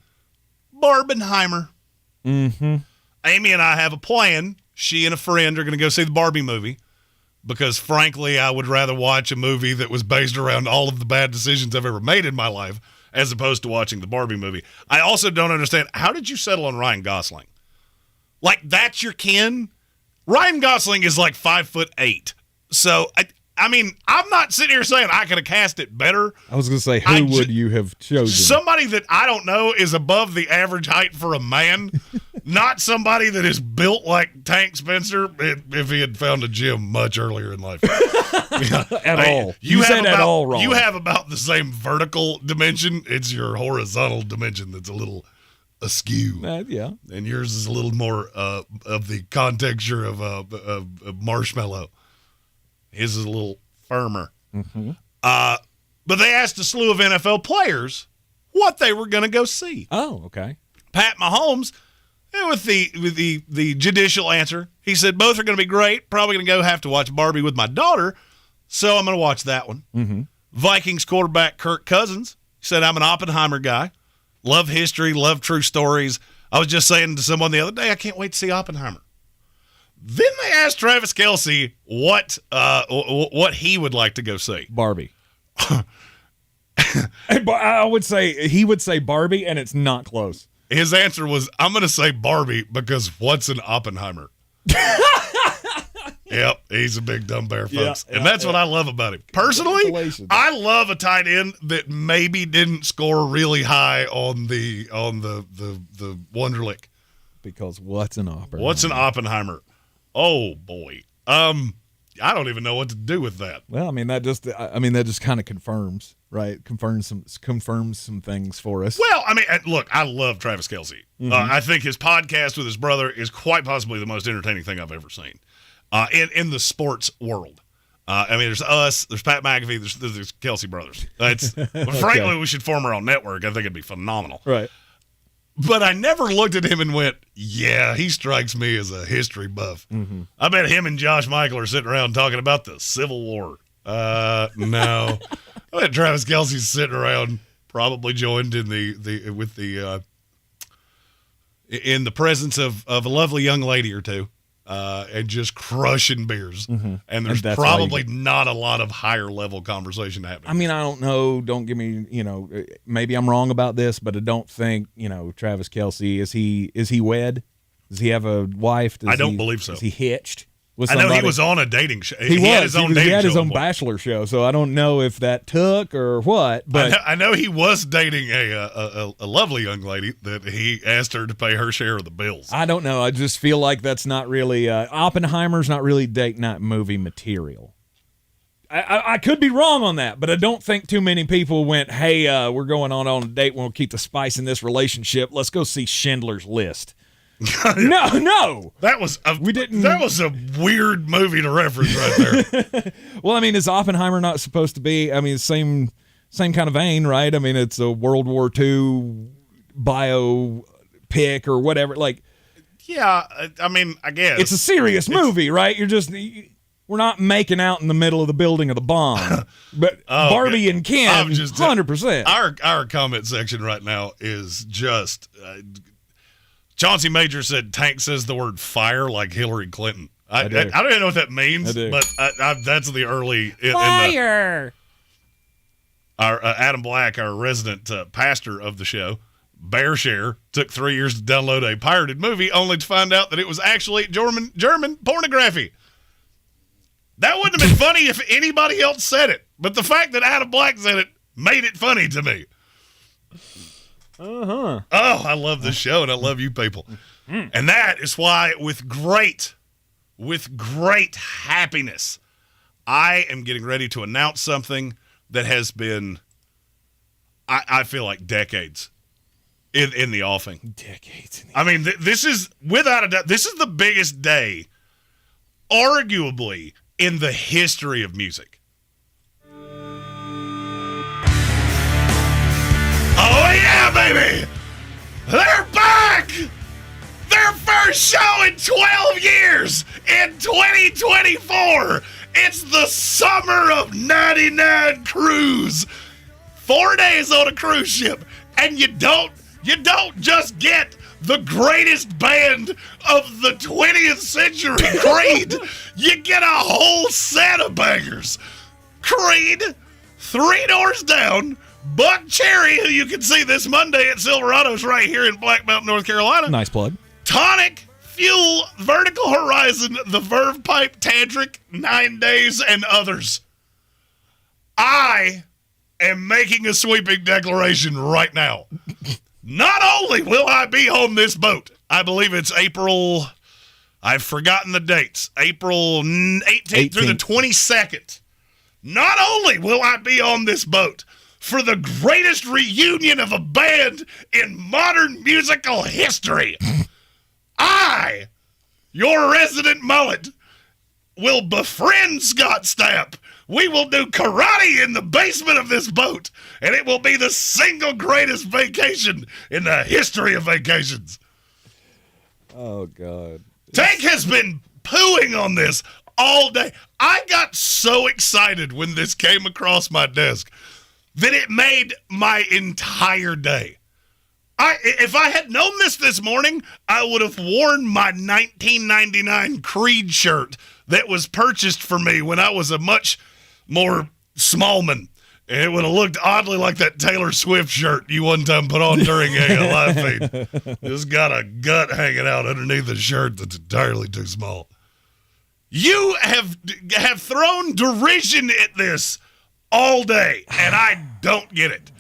Barbenheimer. Mm-hmm. Amy and I have a plan. She and a friend are going to go see the Barbie movie because, frankly, I would rather watch a movie that was based around all of the bad decisions I've ever made in my life as opposed to watching the Barbie movie. I also don't understand, how did you settle on Ryan Gosling? Like, that's your kin? Ryan Gosling is like 5'8". So, I mean, I'm not sitting here saying I could have cast it better. I was going to say, who would you have chosen? Somebody that I don't know is above the average height for a man, not somebody that is built like Tank Spencer if he had found a gym much earlier in life. At all. You said at all wrong. You have about the same vertical dimension. It's your horizontal dimension that's a little askew. Yeah. And yours is a little more of the contexture of marshmallow. His is a little firmer. Mm-hmm. But they asked a slew of NFL players what they were going to go see. Oh, okay. Pat Mahomes, with the judicial answer, he said both are going to be great. Probably going to go have to watch Barbie with my daughter, so I'm going to watch that one. Mm-hmm. Vikings quarterback Kirk Cousins said, I'm an Oppenheimer guy. Love history, love true stories. I was just saying to someone the other day, I can't wait to see Oppenheimer. Then they asked Travis Kelce what he would like to go see. Barbie. I would say he would say Barbie, and it's not close. His answer was, I'm going to say Barbie because what's an Oppenheimer? Yep, he's a big dumb bear, folks. And that's what I love about him. Personally, I love a tight end that maybe didn't score really high on the Wonderlic. Because what's an Oppenheimer? What's an Oppenheimer? Oh boy. I don't even know what to do with that. Well, I mean that just kind of confirms, right? Confirms some things for us. Well, I mean, look, I love Travis Kelce. Mm-hmm. I think his podcast with his brother is quite possibly the most entertaining thing I've ever seen in the sports world. I mean, there's us, there's Pat McAfee, there's Kelce brothers. Frankly, we should form our own network. I think it'd be phenomenal. Right. But I never looked at him and went, yeah, he strikes me as a history buff. Mm-hmm. I bet him and Josh Michael are sitting around talking about the Civil War. No. I bet Travis Kelce's sitting around, probably joined in the presence of a lovely young lady or two, and just crushing beers. Mm-hmm. And there's probably not a lot of higher level conversation happening. I mean, I don't know. Don't give me, maybe I'm wrong about this, but I don't think, Travis Kelce, is he wed? Does he have a wife? I don't believe so. Is he hitched? I know he was on a dating show. He had his own dating bachelor show, so I don't know if that took or what. But I know he was dating a lovely young lady that he asked her to pay her share of the bills. I don't know. I just feel like that's not really Oppenheimer's not really date night movie material. I could be wrong on that, but I don't think too many people went, hey, we're going on a date. We'll keep the spice in this relationship. Let's go see Schindler's List. No. That was a weird movie to reference right there. Well, I mean, is Oppenheimer not supposed to be? I mean, same kind of vein, right? I mean, it's a World War II biopic or whatever. Like, yeah, I mean, I guess it's a serious movie, right? We're not making out in the middle of the building of the bomb, but Barbie and Ken, 100%. Our comment section right now is just. Chauncey Major said Tank says the word fire like Hillary Clinton. I don't even know what that means, but that's the early fire. Our Adam Black, our resident pastor of the show, Bearshare, took 3 years to download a pirated movie only to find out that it was actually German pornography. That wouldn't have been funny if anybody else said it, but the fact that Adam Black said it made it funny to me. Uh-huh. Oh, I love this show, and I love you people. And that is why, with great happiness, I am getting ready to announce something that has been, I feel like, decades in the offing. Decades. I mean, this is, without a doubt, this is the biggest day, arguably, in the history of music. Oh, yeah, baby! They're back! Their First show in 12 years in 2024. It's the summer of 99 cruise. 4 days on a cruise ship, and you don't just get the greatest band of the 20th century, Creed. You get a whole set of bangers. Creed, Three Doors Down, Buck Cherry, who you can see this Monday at Silverado's right here in Black Mountain, North Carolina. Nice plug. Tonic, Fuel, Vertical Horizon, The Verve Pipe, Tantric, 9 Days, and others. I am making a sweeping declaration right now. Not only will I be on this boat, I believe it's April, I've forgotten the dates, April 18th through the 22nd. Not only will I be on this boat for the greatest reunion of a band in modern musical history, I, your resident mullet, will befriend Scott Stapp. We will do karate in the basement of this boat, and it will be the single greatest vacation in the history of vacations. Oh, God. Tank has been pooing on this all day. I got so excited when this came across my desk that it made my entire day. If I had known this morning, I would have worn my 1999 Creed shirt that was purchased for me when I was a much more smallman. And it would have looked oddly like that Taylor Swift shirt you one time put on during a live feed. It's got a gut hanging out underneath the shirt that's entirely too small. You have thrown derision at this all day, and I don't get it.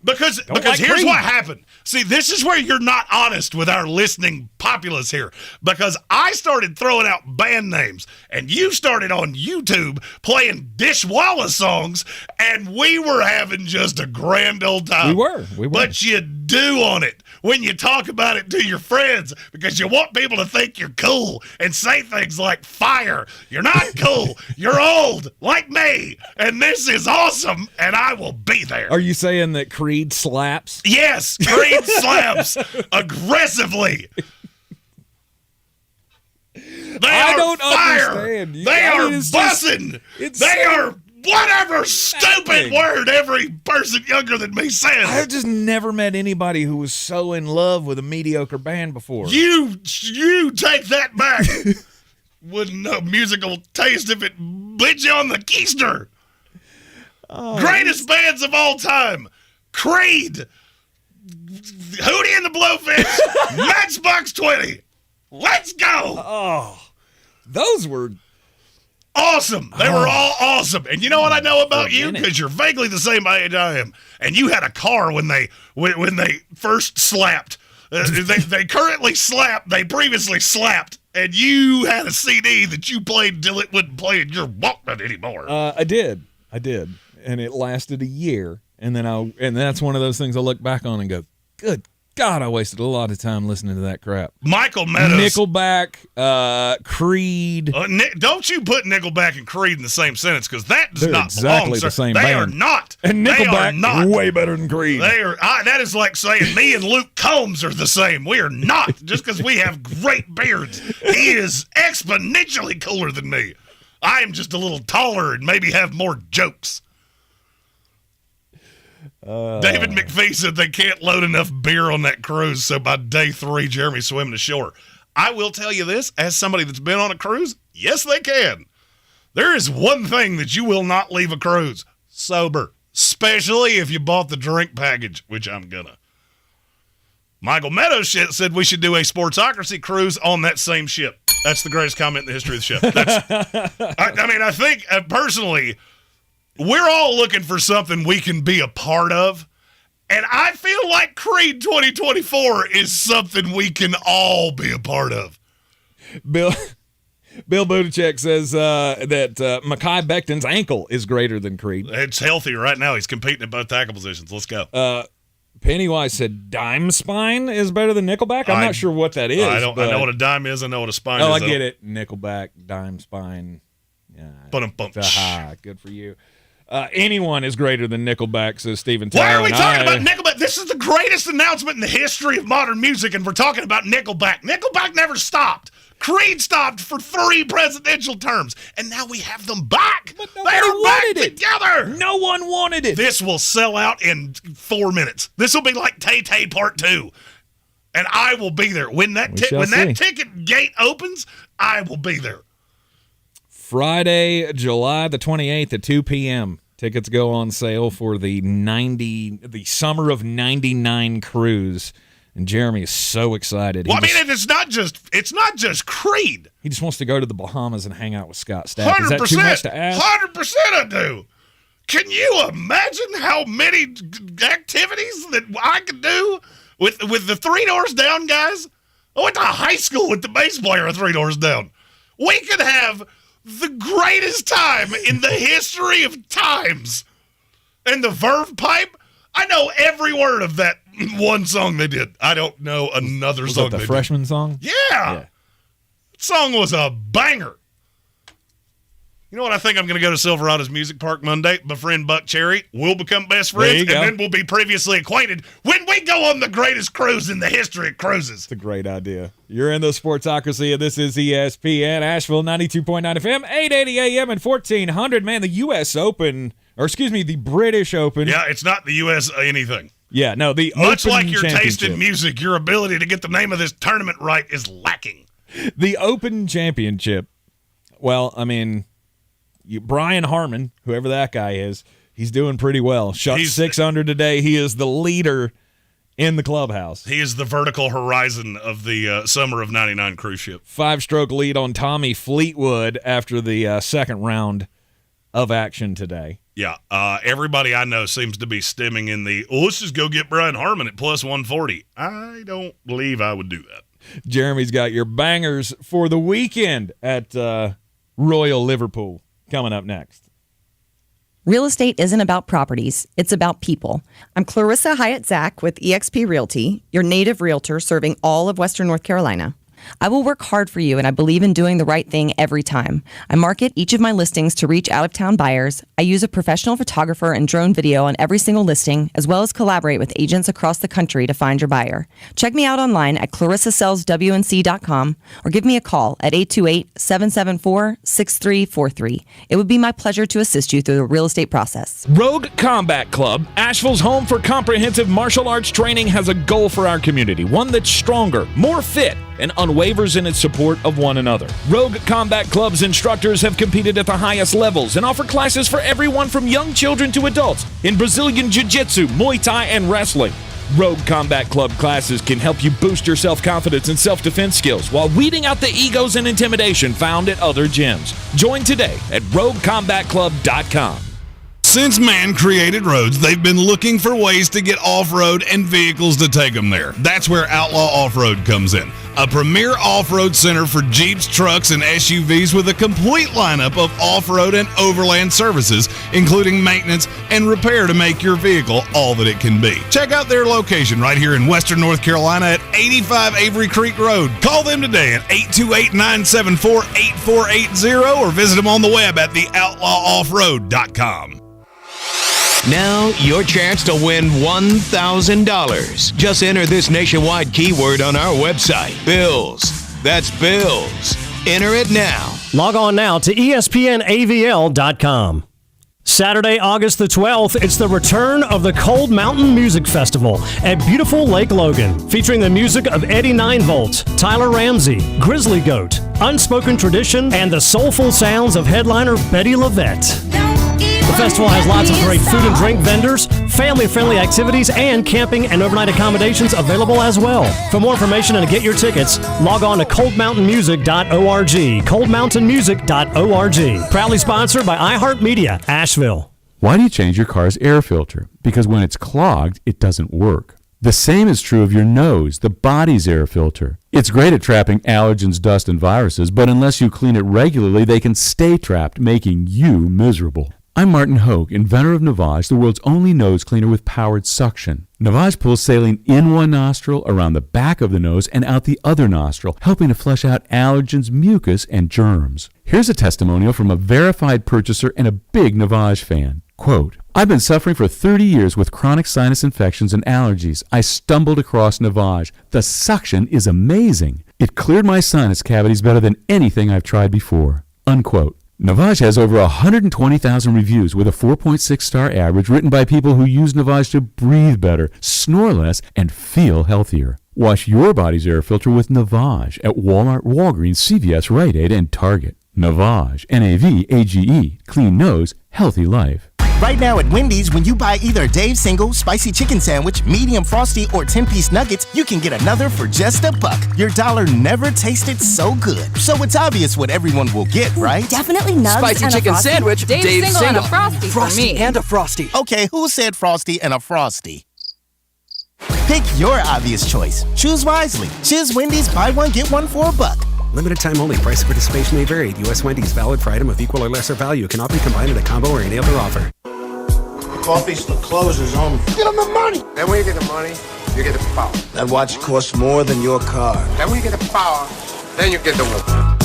Because here's what happened. See, this is where you're not honest with our listening populace here. Because I started throwing out band names, and you started on YouTube playing Dishwalla songs, and we were having just a grand old time. We were. But you do on it when you talk about it to your friends because you want people to think you're cool and say things like fire. You're not cool. You're old, like me, and this is awesome, and I will be there. Are you saying that Creed slaps? Yes, Creed slaps aggressively. I don't understand. They are bussing. They are whatever stupid word every person younger than me says. I've just never met anybody who was so in love with a mediocre band before. You take that back. Wouldn't know musical taste if it bit you on the keister. Greatest bands of all time. Creed. Hootie and the Blowfish. Matchbox 20. Let's go. Oh, those were awesome. They were all awesome. And you know what I know about you? Because you're vaguely the same age I am. And you had a car when they first slapped. They currently slapped. They previously slapped. And you had a CD that you played until it wouldn't play in your Walkman anymore. I did. And it lasted a year. And then that's one of those things I look back on and go, good God, I wasted a lot of time listening to that crap. Michael Meadows. Nickelback, Creed. Don't you put Nickelback and Creed in the same sentence because that does not exactly belong, sir. the same They band. are not. And Nickelback, they are not. way better than Creed. They are. That is like saying me and Luke Combs are the same. We are not. Just because we have great beards. He is exponentially cooler than me. I am just a little taller and maybe have more jokes. David McPhee said they can't load enough beer on that cruise, so by day 3, Jeremy's swimming ashore. I will tell you this, as somebody that's been on a cruise, yes, they can. There is one thing that you will not leave a cruise, sober, especially if you bought the drink package, which I'm gonna. Michael Meadows said we should do a Sportsocracy cruise on that same ship. That's the greatest comment in the history of the ship. I think, personally, we're all looking for something we can be a part of, and I feel like Creed 2024 is something we can all be a part of. Bill Buttigieg says that Mekhi Becton's ankle is greater than Creed. It's healthy right now. He's competing at both tackle positions. Let's go. Pennywise said Dime Spine is better than Nickelback. I'm not sure what that is. I know what a dime is. I know what a spine is. I get it. Nickelback, Dime Spine. Yeah. Good for you. Anyone is greater than Nickelback, says Steven Why Tyler. are we talking about Nickelback? This is the greatest announcement in the history of modern music, and we're talking about Nickelback. Nickelback never stopped. Creed stopped for 3 presidential terms, and now we have them back. They're back together. No one wanted it. This will sell out in 4 minutes. This will be like Tay-Tay Part 2, and I will be there. When that ticket gate opens, I will be there. Friday, July the 28th at 2 p.m. Tickets go on sale for the Summer of 99 cruise. And Jeremy is so excited. Well, it's not just Creed. He just wants to go to the Bahamas and hang out with Scott Stapp. Is that too much to ask? 100% I do. Can you imagine how many activities that I could do with the Three Doors Down guys? I went to high school with the bass player of Three Doors Down. We could have the greatest time in the history of times. And the Verve Pipe, I know every word of that one song they did. I don't know another song. Was that the freshman song? Yeah. That song was a banger. You know what? I think I'm going to go to Silverado's Music Park Monday. My friend Buck Cherry. We'll become best friends, and then we'll be previously acquainted when we go on the greatest cruise in the history of cruises. It's a great idea. You're in the Sportsocracy, and this is ESPN, Asheville 92.9 FM, 880 AM, and 1400. Man, the U.S. Open, or excuse me, the British Open. Yeah, it's not the U.S. anything. Yeah, no, the Much Open like your taste in Championship. music, your ability to get the name of this tournament right is lacking. The Open Championship, well, I mean, Brian Harmon, whoever that guy is, he's doing pretty well. Shot 6 under today. He is the leader in the clubhouse. He is the vertical horizon of the Summer of 99 cruise ship. 5-stroke lead on Tommy Fleetwood after the second round of action today. Yeah, everybody I know seems to be stemming in let's just go get Brian Harmon at plus 140. I don't believe I would do that. Jeremy's got your bangers for the weekend at Royal Liverpool coming up next. Real estate isn't about properties, it's about people. I'm Clarissa Hyatt-Zack with eXp Realty, your native realtor serving all of Western North Carolina. I will work hard for you, and I believe in doing the right thing every time. I market each of my listings to reach out-of-town buyers. I use a professional photographer and drone video on every single listing, as well as collaborate with agents across the country to find your buyer. Check me out online at clarissasellswnc.com or give me a call at 828-774-6343. It would be my pleasure to assist you through the real estate process. Rogue Combat Club, Asheville's home for comprehensive martial arts training, has a goal for our community, one that's stronger, more fit, and unwavers in its support of one another. Rogue Combat Club's instructors have competed at the highest levels and offer classes for everyone from young children to adults in Brazilian Jiu-Jitsu, Muay Thai, and wrestling. Rogue Combat Club classes can help you boost your self-confidence and self-defense skills while weeding out the egos and intimidation found at other gyms. Join today at roguecombatclub.com. Since man created roads, they've been looking for ways to get off-road and vehicles to take them there. That's where Outlaw Off-Road comes in. A premier off-road center for Jeeps, trucks, and SUVs with a complete lineup of off-road and overland services, including maintenance and repair to make your vehicle all that it can be. Check out their location right here in Western North Carolina at 85 Avery Creek Road. Call them today at 828-974-8480 or visit them on the web at theoutlawoffroad.com. Now, your chance to win $1,000. Just enter this nationwide keyword on our website, Bills. That's Bills. Enter it now. Log on now to ESPNAVL.com. Saturday, August the 12th, it's the return of the Cold Mountain Music Festival at beautiful Lake Logan, featuring the music of Eddie 9-Volt, Tyler Ramsey, Grizzly Goat, Unspoken Tradition, and the soulful sounds of headliner Betty LaVette. The festival has lots of great food and drink vendors, family-friendly activities, and camping and overnight accommodations available as well. For more information and to get your tickets, log on to coldmountainmusic.org, coldmountainmusic.org. Proudly sponsored by iHeartMedia, Asheville. Why do you change your car's air filter? Because when it's clogged, it doesn't work. The same is true of your nose, the body's air filter. It's great at trapping allergens, dust, and viruses, but unless you clean it regularly, they can stay trapped, making you miserable. I'm Martin Hogue, inventor of Navage, the world's only nose cleaner with powered suction. Navage pulls saline in one nostril, around the back of the nose, and out the other nostril, helping to flush out allergens, mucus, and germs. Here's a testimonial from a verified purchaser and a big Navage fan. Quote, I've been suffering for 30 years with chronic sinus infections and allergies. I stumbled across Navage. The suction is amazing. It cleared my sinus cavities better than anything I've tried before. Unquote. Navage has over 120,000 reviews with a 4.6-star average written by people who use Navage to breathe better, snore less, and feel healthier. Wash your body's air filter with Navage at Walmart, Walgreens, CVS, Rite Aid, and Target. Navage, N-A-V-A-G-E, clean nose, healthy life. Right now at Wendy's, when you buy either Dave's Single, Spicy Chicken Sandwich, Medium Frosty, or 10-piece nuggets, you can get another for just $1. Your dollar never tasted so good. So it's obvious what everyone will get, right? Definitely nugs Spicy and Chicken a Frosty. Sandwich, Dave's Single and a Frosty for me. and a Frosty. Okay, who said Frosty and a Frosty? Pick your obvious choice. Choose wisely. Choose Wendy's, buy one, get one for $1. Limited time only. Price of participation may vary. U.S. Wendy's, valid for item of equal or lesser value. Cannot be combined in a combo or any other offer. Coffee still closes on. Get them the money. Then when you get the money, you get the power. That watch costs more than your car. Then when you get the power, then you get the woman.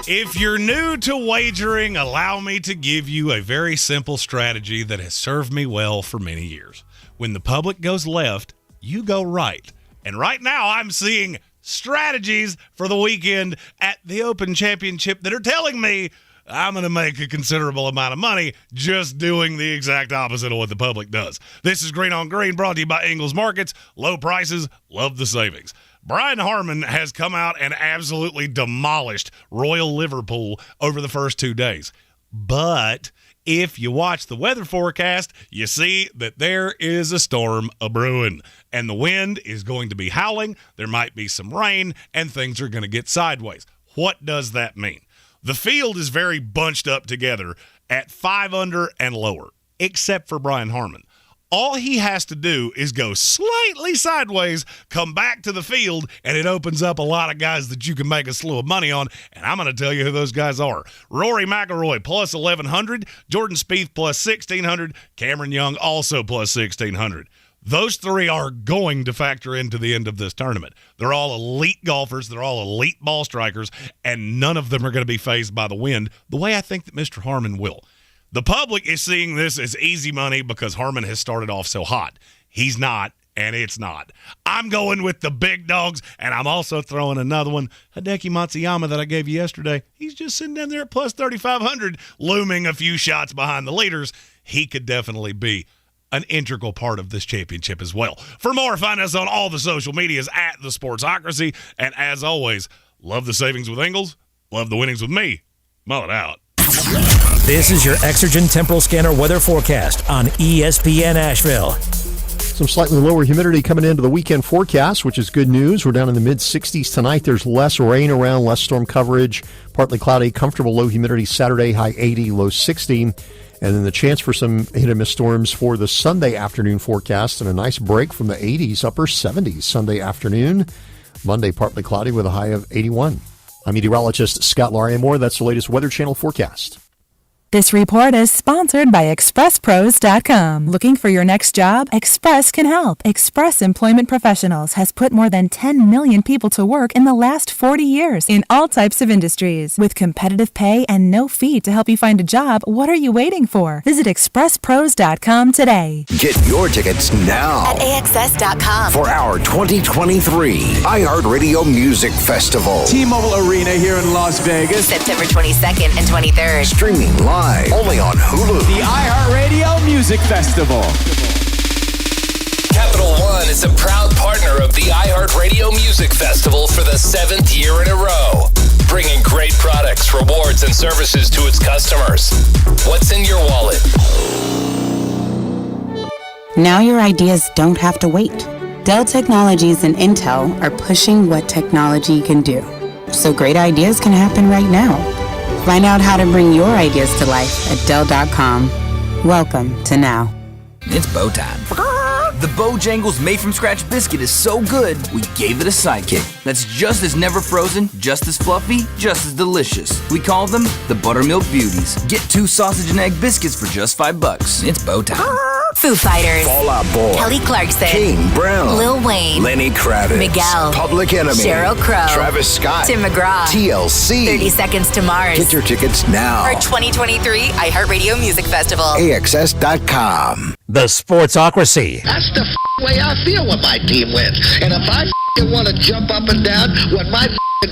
If you're new to wagering, allow me to give you a very simple strategy that has served me well for many years. When the public goes left, you go right. And right now I'm seeing strategies for the weekend at the Open Championship that are telling me I'm going to make a considerable amount of money just doing the exact opposite of what the public does. This is Green on Green, brought to you by Ingles Markets. Low prices, love the savings. Brian Harmon has come out and absolutely demolished Royal Liverpool over the first 2 days. But if you watch the weather forecast, you see that there is a storm a-brewing, and the wind is going to be howling. There might be some rain, and things are going to get sideways. What does that mean? The field is very bunched up together at 5 under and lower, except for Brian Harmon. All he has to do is go slightly sideways, come back to the field, and it opens up a lot of guys that you can make a slew of money on, and I'm going to tell you who those guys are. Rory McIlroy, plus 1,100. Jordan Spieth, plus 1,600. Cameron Young, also plus 1,600. Those three are going to factor into the end of this tournament. They're all elite golfers. They're all elite ball strikers, and none of them are going to be fazed by the wind the way I think that Mr. Harmon will. The public is seeing this as easy money because Harmon has started off so hot. He's not, and it's not. I'm going with the big dogs, and I'm also throwing another one, Hideki Matsuyama, that I gave you yesterday. He's just sitting down there at plus 3,500, looming a few shots behind the leaders. He could definitely be an integral part of this championship as well. For more, find us on all the social medias at The Sportsocracy. And as always, love the savings with Ingles, love the winnings with me. Mull it out. This is your Exergen Temporal Scanner weather forecast on ESPN Asheville. Some slightly lower humidity coming into the weekend forecast, which is good news. We're down in the mid-60s tonight. There's less rain around, less storm coverage, partly cloudy, comfortable low humidity Saturday, high 80, low 60. And then the chance for some hit-and-miss storms for the Sunday afternoon forecast, and a nice break from the 80s, upper 70s Sunday afternoon. Monday, partly cloudy with a high of 81. I'm meteorologist Scott Larimore. That's the latest Weather Channel forecast. This report is sponsored by ExpressPros.com. Looking for your next job? Express can help. Express Employment Professionals has put more than 10 million people to work in the last 40 years in all types of industries. With competitive pay and no fee to help you find a job, what are you waiting for? Visit ExpressPros.com today. Get your tickets now At AXS.com. for our 2023 iHeartRadio Music Festival. T-Mobile Arena here in Las Vegas. September 22nd and 23rd. Streaming live only on Hulu. The iHeartRadio Music Festival. Capital One is a proud partner of the iHeartRadio Music Festival for the 7th year in a row, bringing great products, rewards, and services to its customers. What's in your wallet? Now your ideas don't have to wait. Dell Technologies and Intel are pushing what technology can do, so great ideas can happen right now. Find out how to bring your ideas to life at Dell.com. Welcome to now. It's bow time. The Bojangles made-from-scratch biscuit is so good, we gave it a sidekick. That's just as never frozen, just as fluffy, just as delicious. We call them the Buttermilk Beauties. Get 2 sausage and egg biscuits for just $5. It's bow time. Foo Fighters. Fall Out Boy. Kelly Clarkson. Kane Brown. Lil Wayne. Wayne, Lenny Kravitz, Miguel, Public Enemy, Sheryl Crow, Travis Scott, Tim McGraw, TLC, 30 Seconds to Mars. Get your tickets now. For 2023 iHeartRadio Music Festival. AXS.com. The Sportsocracy. That's the way I feel when my team wins. And if I want to jump up and down when my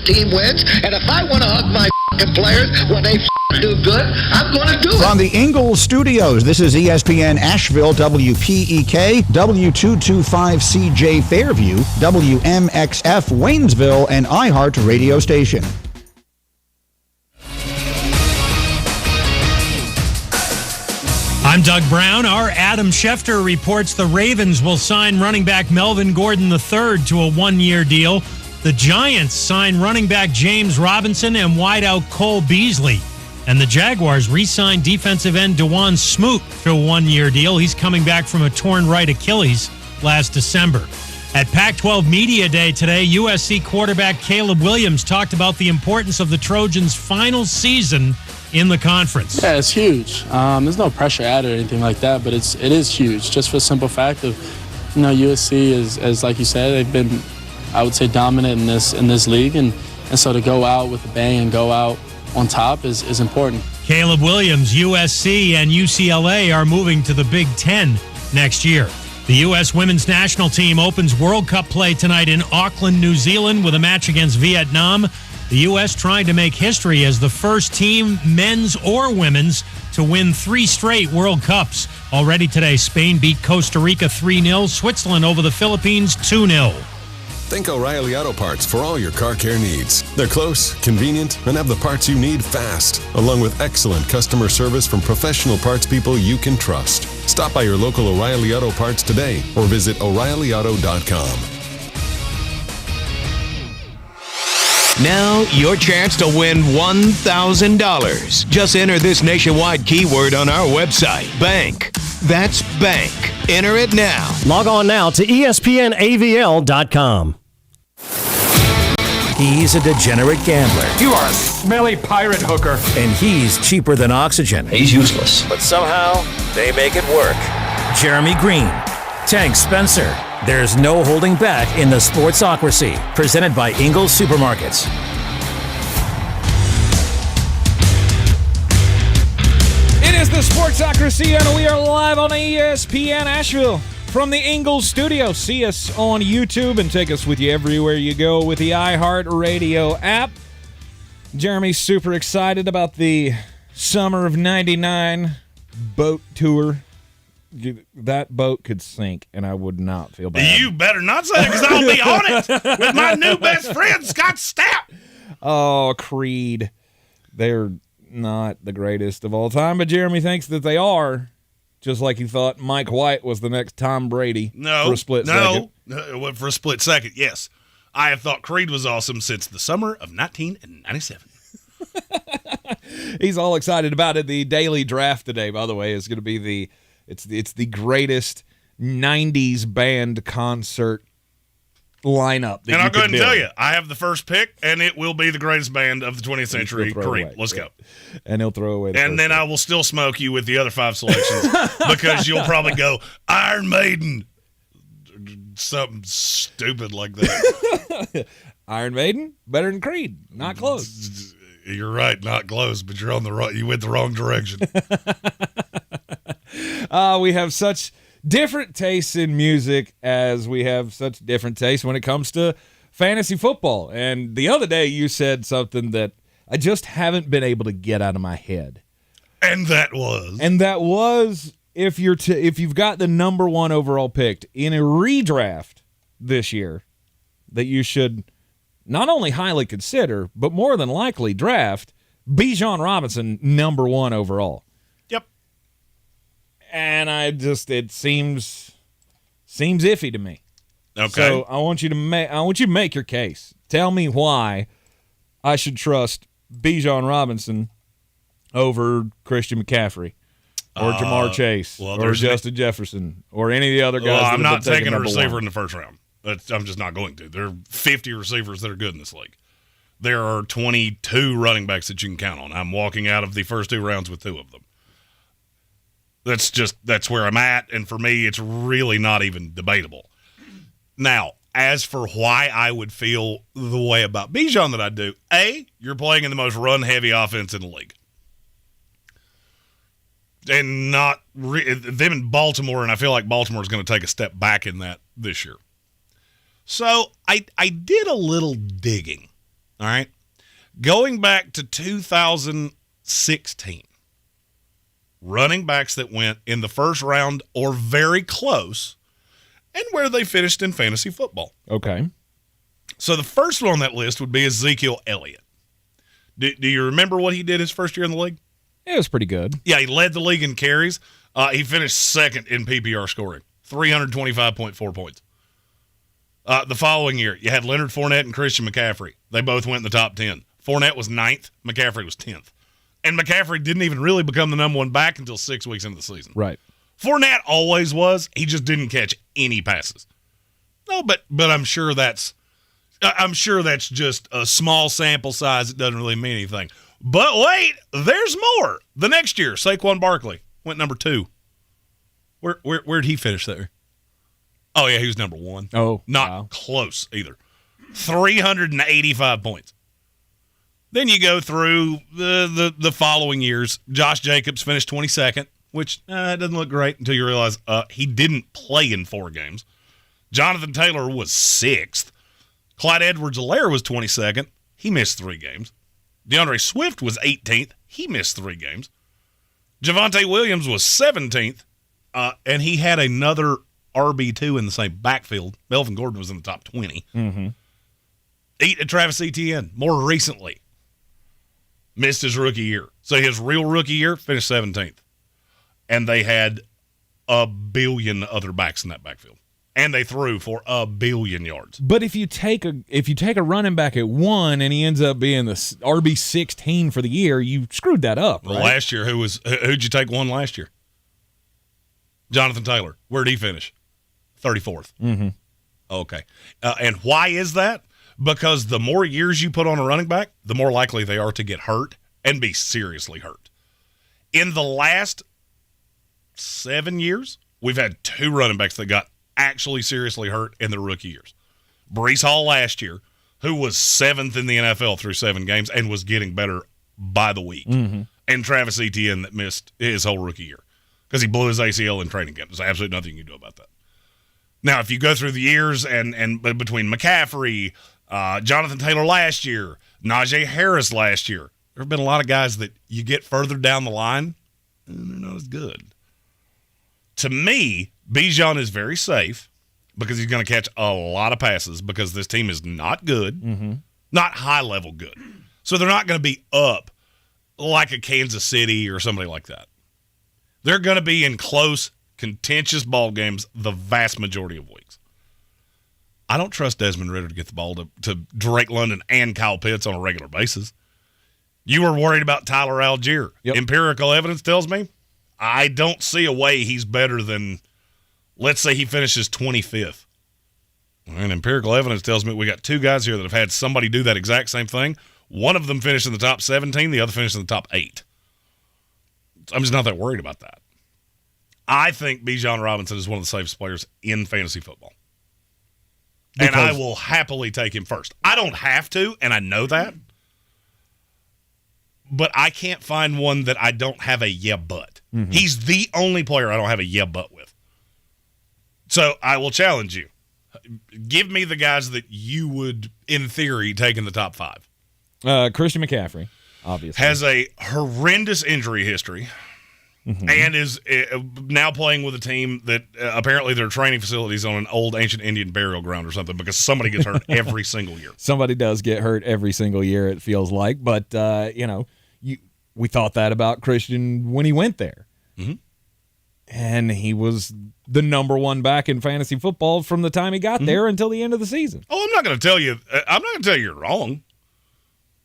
team wins, and if I want to hug my players when they do good, I'm going to do it. From the Ingalls Studios, this is ESPN Asheville, WPEK, W225CJ Fairview, WMXF Waynesville, and iHeart Radio Station. I'm Doug Brown. Our Adam Schefter reports the Ravens will sign running back Melvin Gordon III to a one-year deal. The Giants sign running back James Robinson and wideout Cole Beasley. And the Jaguars re-signed defensive end DeJuan Smoot to a one-year deal. He's coming back from a torn right Achilles last December. At Pac-12 Media Day today, USC quarterback Caleb Williams talked about the importance of the Trojans' final season in the conference. Yeah, it's huge. There's no pressure added or anything like that, but it is huge. Just for the simple fact of, USC is, as like you said, they've been, I would say, dominant in this league, and so to go out with a bang and go out on top is important. Caleb Williams, USC, and UCLA are moving to the Big Ten next year. The U.S. women's national team opens World Cup play tonight in Auckland, New Zealand, with a match against Vietnam. The U.S. trying to make history as the first team, men's or women's, to win 3 straight World Cups. Already today, Spain beat Costa Rica 3-0, Switzerland over the Philippines 2-0. Think O'Reilly Auto Parts for all your car care needs. They're close, convenient, and have the parts you need fast, along with excellent customer service from professional parts people you can trust. Stop by your local O'Reilly Auto Parts today or visit O'ReillyAuto.com. Now, your chance to win $1,000. Just enter this nationwide keyword on our website, bank. That's bank. Enter it now. Log on now to ESPNAVL.com. He's a degenerate gambler. You are a smelly pirate hooker. And he's cheaper than oxygen. He's useless. But somehow, they make it work. Jeremy Green, Tank Spencer. There's no holding back in the Sportsocracy. Presented by Ingalls Supermarkets. It is the Sportsocracy, and we are live on ESPN Asheville from the Ingalls studio. See us on YouTube and take us with you everywhere you go with the iHeart Radio app. Jeremy's super excited about the Summer of '99 boat tour. That boat could sink, and I would not feel bad. You better not say it, because I'll be on it with my new best friend, Scott Stapp. Oh, Creed. They're not the greatest of all time, but Jeremy thinks that they are, just like he thought Mike White was the next Tom Brady for a split second. No, for a split second, yes. I have thought Creed was awesome since the summer of 1997. He's all excited about it. The daily draft today, by the way, is going to be it's the greatest 90s band concert lineup. And I'll go ahead and tell you, I have the first pick, and it will be the greatest band of the 20th century, Creed. Let's go. And he'll throw away and then I will still smoke you with the other 5 selections because you'll probably go Iron Maiden. Something stupid like that. Iron Maiden? Better than Creed. Not close. You're right, not close, but you went the wrong direction. We have such different tastes in music as we have such different tastes when it comes to fantasy football. And the other day you said something that I just haven't been able to get out of my head. And that was if you've got the number 1 overall picked in a redraft this year, that you should not only highly consider, but more than likely draft Bijon Robinson number 1 overall. Yep. And it seems iffy to me. Okay. So I want you to make your case. Tell me why I should trust Bijon Robinson over Christian McCaffrey or Jamar Chase or Justin Jefferson or any of the other guys. Well, I'm not taking a receiver in the first round. I'm just not going to. There are 50 receivers that are good in this league. There are 22 running backs that you can count on. I'm walking out of the first 2 rounds with 2 of them. That's where I'm at, and for me, it's really not even debatable. Now, as for why I would feel the way about Bijon that I do, A, you're playing in the most run-heavy offense in the league. And not them in Baltimore, and I feel like Baltimore is going to take a step back in that this year. So I did a little digging, all right? Going back to 2016, running backs that went in the first round or very close and where they finished in fantasy football. Okay. So the first one on that list would be Ezekiel Elliott. Do you remember what he did his first year in the league? It was pretty good. Yeah, he led the league in carries. He finished second in PPR scoring, 325.4 points. The following year, you had Leonard Fournette and Christian McCaffrey. They both went in the top 10. Fournette was 9th. McCaffrey was 10th. And McCaffrey didn't even really become the number one back until 6 weeks into the season. Right. Fournette always was. He just didn't catch any passes. No, but I'm sure that's just a small sample size. It doesn't really mean anything. But wait, there's more. The next year, Saquon Barkley went number 2. Where'd he finish there? Oh, yeah, he was number 1. Oh, not close either. 385 points. Then you go through the following years. Josh Jacobs finished 22nd, which doesn't look great until you realize he didn't play in 4 games. Jonathan Taylor was 6th. Clyde Edwards-Helaire was 22nd. He missed 3 games. DeAndre Swift was 18th. He missed 3 games. Javonte Williams was 17th, and he had another RB2 in the same backfield. Melvin Gordon was in the top 20. Mm-hmm. Travis Etienne, more recently, missed his rookie year. So his real rookie year finished 17th. And they had a billion other backs in that backfield. And they threw for a billion yards. But if you take a running back at 1 and he ends up being the RB16 for the year, you screwed that up, right? Well, last year, who'd you take 1 last year? Jonathan Taylor. Where'd he finish? 34th. Mm-hmm. Okay. And why is that? Because the more years you put on a running back, the more likely they are to get hurt and be seriously hurt. In the last 7 years, we've had 2 running backs that got actually seriously hurt in their rookie years. Breece Hall last year, who was 7th in the NFL through 7 games and was getting better by the week. Mm-hmm. And Travis Etienne that missed his whole rookie year because he blew his ACL in training camp. There's absolutely nothing you can do about that. Now, if you go through the years and between McCaffrey, Jonathan Taylor last year, Najee Harris last year, there have been a lot of guys that you get further down the line and they're not as good. To me, Bijon is very safe because he's going to catch a lot of passes because this team is not good, not high-level good. So they're not going to be up like a Kansas City or somebody like that. They're going to be in close, contentious ball games the vast majority of weeks. I don't trust Desmond Ridder to get the ball to Drake London and Kyle Pitts on a regular basis. You were worried about Tyler Algier. Yep. Empirical evidence tells me I don't see a way he's better than, let's say he finishes 25th. And empirical evidence tells me we got 2 guys here that have had somebody do that exact same thing. One of them finished in the top 17, the other finished in the top 8. I'm just not that worried about that. I think Bijon Robinson is one of the safest players in fantasy football. And I will happily take him first. I don't have to, and I know that. But I can't find one that I don't have a yeah but. Mm-hmm. He's the only player I don't have a yeah but with. So I will challenge you. Give me the guys that you would, in theory, take in the top 5. Christian McCaffrey, obviously. Has a horrendous injury history. Mm-hmm. And is now playing with a team that apparently their training facilities on an old ancient Indian burial ground or something because somebody gets hurt every single year. Somebody does get hurt every single year, it feels like. But, we thought that about Christian when he went there. Mm-hmm. And he was the number 1 back in fantasy football from the time he got there until the end of the season. Oh, I'm not going to tell you you're wrong.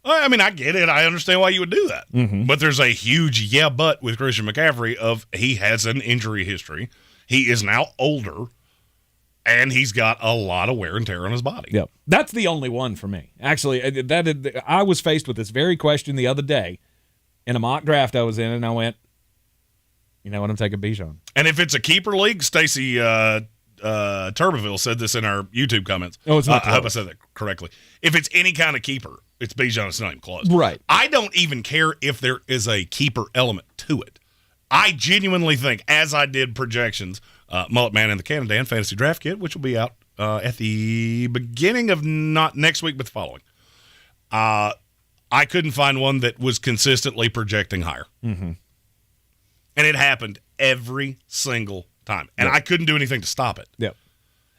I mean, I get it. I understand why you would do that. Mm-hmm. But there's a huge yeah but with Christian McCaffrey of he has an injury history. He is now older, and he's got a lot of wear and tear on his body. Yep. That's the only one for me. Actually, I was faced with this very question the other day in a mock draft I was in, and I went, you know what, I'm taking Bijon. And if it's a keeper league, Stacy Turbeville said this in our YouTube comments. Oh, it's not I hope I said that correctly. If it's any kind of keeper, it's Bijon. It's not even close. Right. I don't even care if there is a keeper element to it. I genuinely think, as I did projections, Mullet Man and the Canada and Fantasy Draft Kit, which will be out at the beginning of not next week, but the following. I couldn't find one that was consistently projecting higher. Mm-hmm. And it happened every single time. And I couldn't do anything to stop it. Yep.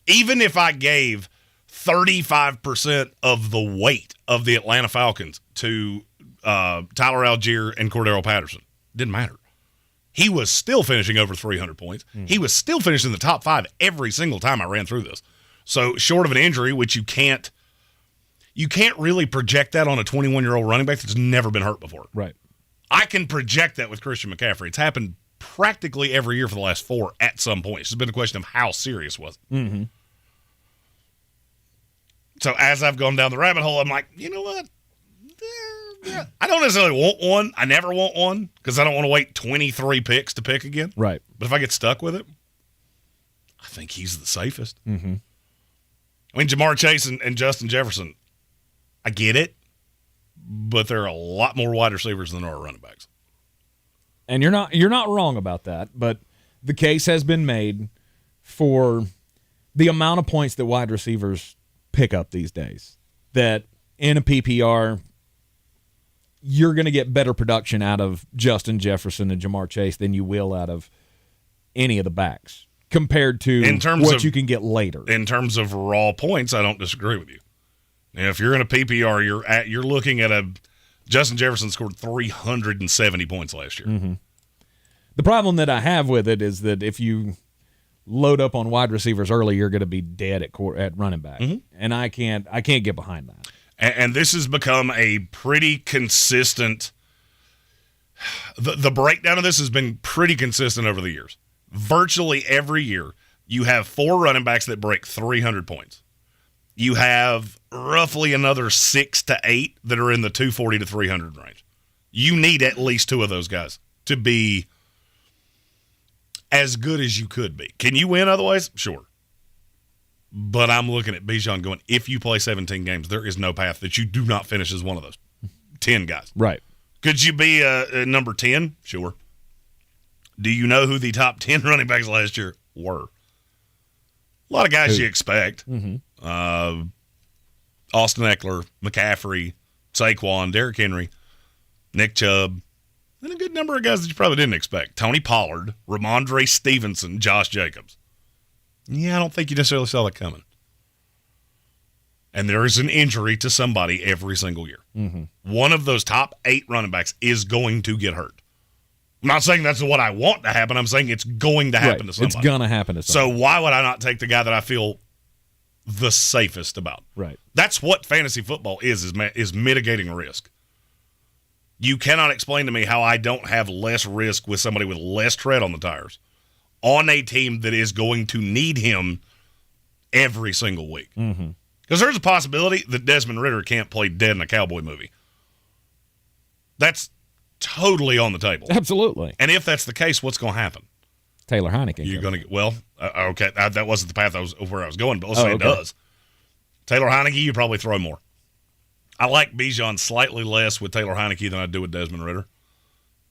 Even if I gave 35% of the weight of the Atlanta Falcons to Tyler Algier and Cordero Patterson, didn't matter. He was still finishing over 300 points. He was still finishing in the top 5 every single time I ran through this. So short of an injury, which you can't really project that on a 21-year-old running back that's never been hurt before. Right. I can project that with Christian McCaffrey. It's happened practically every year for the last 4 at some point. It's just been a question of how serious was it. Mm-hmm. So as I've gone down the rabbit hole, I'm like, you know what? I don't necessarily want one. I never want one because I don't want to wait 23 picks to pick again. Right. But if I get stuck with it, I think he's the safest. Mm-hmm. I mean, Jamar Chase and Justin Jefferson, I get it, but there are a lot more wide receivers than there are running backs. And you're not wrong about that, but the case has been made for the amount of points that wide receivers pick up these days. That in a PPR, you're going to get better production out of Justin Jefferson and Jamar Chase than you will out of any of the backs compared to what you can get later. In terms of raw points, I don't disagree with you. Now, if you're in a PPR, you're looking at Justin Jefferson scored 370 points last year. Mm-hmm. The problem that I have with it is that if you load up on wide receivers early, you're going to be dead at running back, and I can't get behind that. And this has become a pretty consistent. The breakdown of this has been pretty consistent over the years. Virtually every year, you have 4 running backs that break 300 points. You have roughly another 6 to 8 that are in the 240 to 300 range. You need at least 2 of those guys to be as good as you could be. Can you win otherwise? Sure. But I'm looking at Bijon going, if you play 17 games, there is no path that you do not finish as one of those 10 guys. Right. Could you be a number 10? Sure. Do you know who the top 10 running backs last year were? A lot of guys you expect. Mm-hmm. Austin Eckler, McCaffrey, Saquon, Derrick Henry, Nick Chubb, and a good number of guys that you probably didn't expect. Tony Pollard, Ramondre Stevenson, Josh Jacobs. Yeah, I don't think you necessarily saw that coming. And there is an injury to somebody every single year. Mm-hmm. One of those top 8 running backs is going to get hurt. I'm not saying that's what I want to happen. I'm saying it's going to happen to somebody. It's going to happen to somebody. So why would I not take the guy that I feel the safest about? Right. That's what fantasy football is mitigating risk. You cannot explain to me how I don't have less risk with somebody with less tread on the tires on a team that is going to need him every single week. Mm-hmm. Because there's a possibility that Desmond Ridder can't play dead in a cowboy movie. That's totally on the table. Absolutely. And if that's the case, what's going to happen? Taylor Heineke. You're going to get, okay, that wasn't the path where I was going, but let's say okay. It does. Taylor Heineke, you probably throw more. I like Bijon slightly less with Taylor Heineke than I do with Desmond Ridder,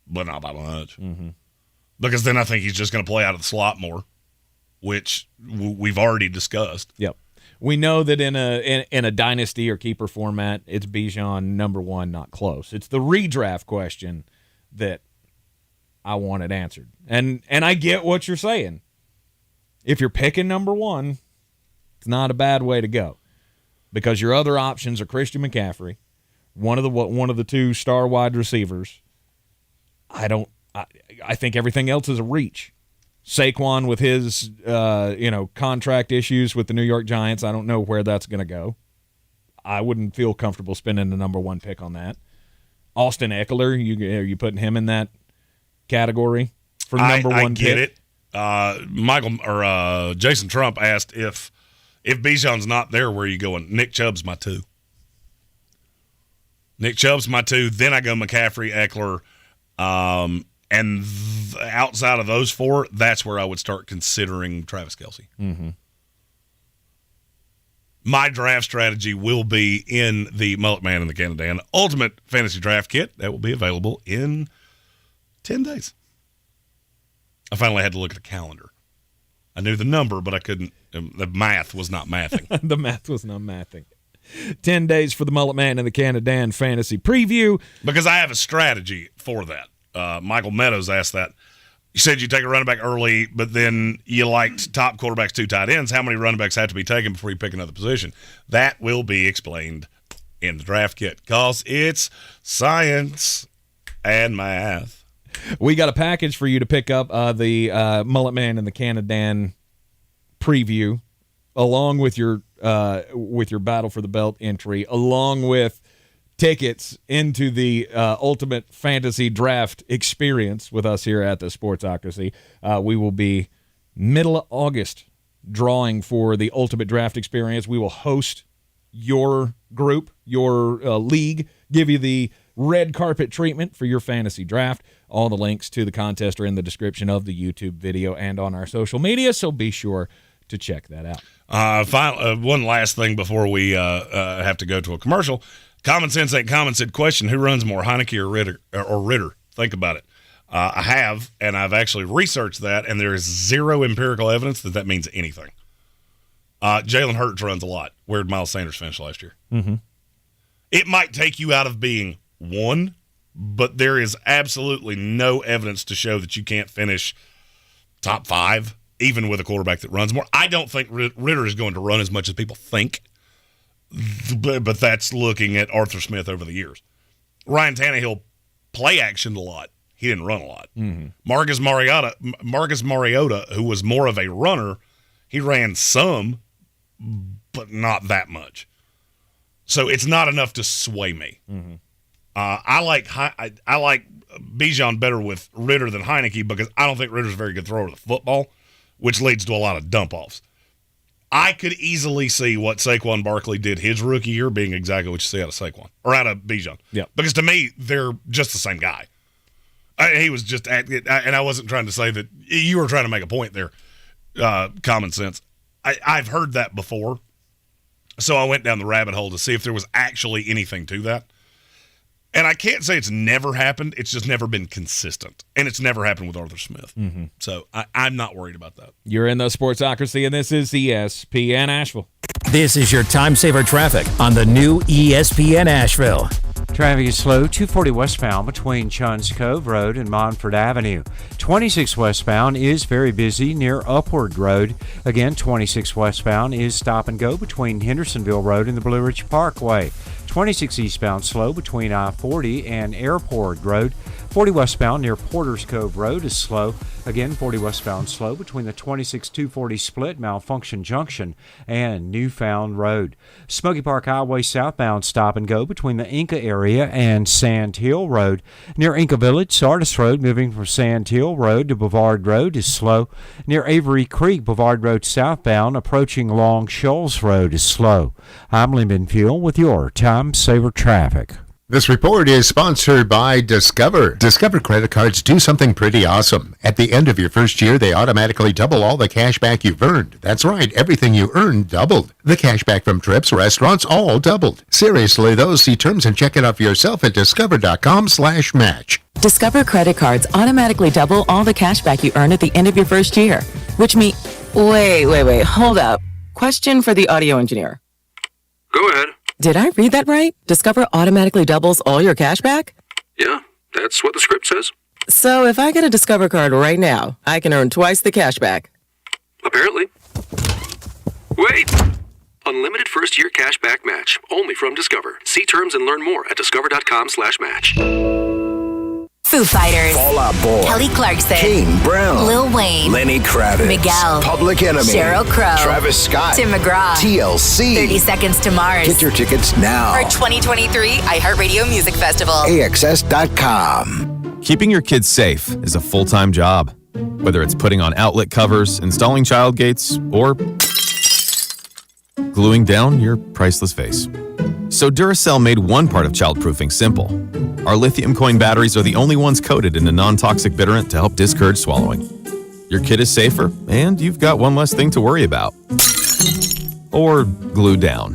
but not by much. Mm-hmm. Because then I think he's just going to play out of the slot more, which we've already discussed. Yep. We know that in a dynasty or keeper format, it's Bijon number 1, not close. It's the redraft question that I wanted answered. And I get what you're saying. If you're picking number 1, it's not a bad way to go. Because your other options are Christian McCaffrey, one of the 2 star wide receivers. I think everything else is a reach. Saquon with his contract issues with the New York Giants, I don't know where that's going to go. I wouldn't feel comfortable spending the number 1 pick on that. Austin Eckler, are you putting him in that category for number 1 pick? I get it. Jason Trump asked if Bijon's not there, where are you going? Nick Chubb's my 2. Nick Chubb's my 2. Then I go McCaffrey, Eckler, And outside of those 4, that's where I would start considering Travis Kelce. Mm-hmm. My draft strategy will be in the Mullet Man and the Canada Ultimate Fantasy Draft Kit. That will be available in 10 days. I finally had to look at the calendar. I knew the number, but I couldn't. The math was not mathing. The math was not mathing. 10 days for the Mullet Man and the Canada Fantasy Preview. Because I have a strategy for that. Michael Meadows asked that. You said you take a running back early, but then you liked top quarterbacks, 2 tight ends. How many running backs have to be taken before you pick another position? That will be explained in the draft kit because it's science and math. We got a package for you to pick up, the Mullet Man and the Canada preview, along with your Battle for the Belt entry, along with tickets into the Ultimate Fantasy Draft experience with us here at the Sportsocracy. We will be middle of August drawing for the Ultimate Draft experience. We will host your group, your league, give you the red carpet treatment for your fantasy draft. All the links to the contest are in the description of the YouTube video and on our social media, so be sure to check that out. One last thing before we have to go to a commercial. Common Sense Ain't Common said, question, who runs more, Heineke or Ritter? Think about it. I have, and I've actually researched that, and there is zero empirical evidence that means anything. Jalen Hurts runs a lot. Where did Miles Sanders finish last year? Mm-hmm. It might take you out of being 1, but there is absolutely no evidence to show that you can't finish top 5, even with a quarterback that runs more. I don't think Ritter is going to run as much as people think. But that's looking at Arthur Smith over the years. Ryan Tannehill play actioned a lot. He didn't run a lot. Mm-hmm. Marcus Mariota, who was more of a runner, he ran some, but not that much. So it's not enough to sway me. Mm-hmm. I like Bijan better with Ritter than Heineke because I don't think Ritter's a very good thrower of the football, which leads to a lot of dump-offs. I could easily see what Saquon Barkley did his rookie year being exactly what you see out of Saquon or out of Bijan. Yeah. Because to me, they're just the same guy. He was just, and I wasn't trying to say that you were trying to make a point there. Common Sense. I've heard that before, so I went down the rabbit hole to see if there was actually anything to that. And I can't say it's never happened. It's just never been consistent. And it's never happened with Arthur Smith. Mm-hmm. So I'm not worried about that. You're in the Sportsocracy, and this is ESPN Asheville. This is your time saver traffic on the new ESPN Asheville. Traffic is slow, 240 westbound between Chuns Cove Road and Montford Avenue. 26 westbound is very busy near Upward Road. Again, 26 westbound is stop and go between Hendersonville Road and the Blue Ridge Parkway. 26 eastbound slow between I-40 and Airport Road. 40 westbound near Porters Cove Road is slow. Again, 40 westbound slow between the 26-240 split, Malfunction Junction, and Newfound Road. Smoky Park Highway southbound stop and go between the Inca area and Sand Hill Road. Near Inca Village, Sardis Road moving from Sand Hill Road to Bouvard Road is slow. Near Avery Creek, Bouvard Road southbound approaching Long Shoals Road is slow. I'm Lyndon Fuel with your Time Saver Traffic. This report is sponsored by Discover. Discover credit cards do something pretty awesome. At the end of your first year, they automatically double all the cash back you've earned. That's right, everything you earned doubled. The cash back from trips, restaurants, all doubled. Seriously, though, see terms and check it out for yourself at discover.com/match. Discover credit cards automatically double all the cash back you earn at the end of your first year, which means... Wait, hold up. Question for the audio engineer. Go ahead. Did I read that right? Discover automatically doubles all your cash back? Yeah, that's what the script says. So if I get a Discover card right now, I can earn twice the cash back. Apparently. Wait! Unlimited first-year cash back match, only from Discover. See terms and learn more at discover.com/match. Foo Fighters, Fall Out Boy, Kelly Clarkson, Kane Brown, Lil Wayne, Lenny Kravitz, Miguel, Public Enemy, Sheryl Crow, Travis Scott, Tim McGraw, TLC, 30 Seconds to Mars. Get your tickets now. For 2023 iHeartRadio Music Festival. AXS.com. Keeping your kids safe is a full-time job. Whether it's putting on outlet covers, installing child gates, or gluing down your priceless face. So Duracell made one part of childproofing simple. Our lithium coin batteries are the only ones coated in a non-toxic bitterant to help discourage swallowing. Your kid is safer, and you've got one less thing to worry about. Or glue down.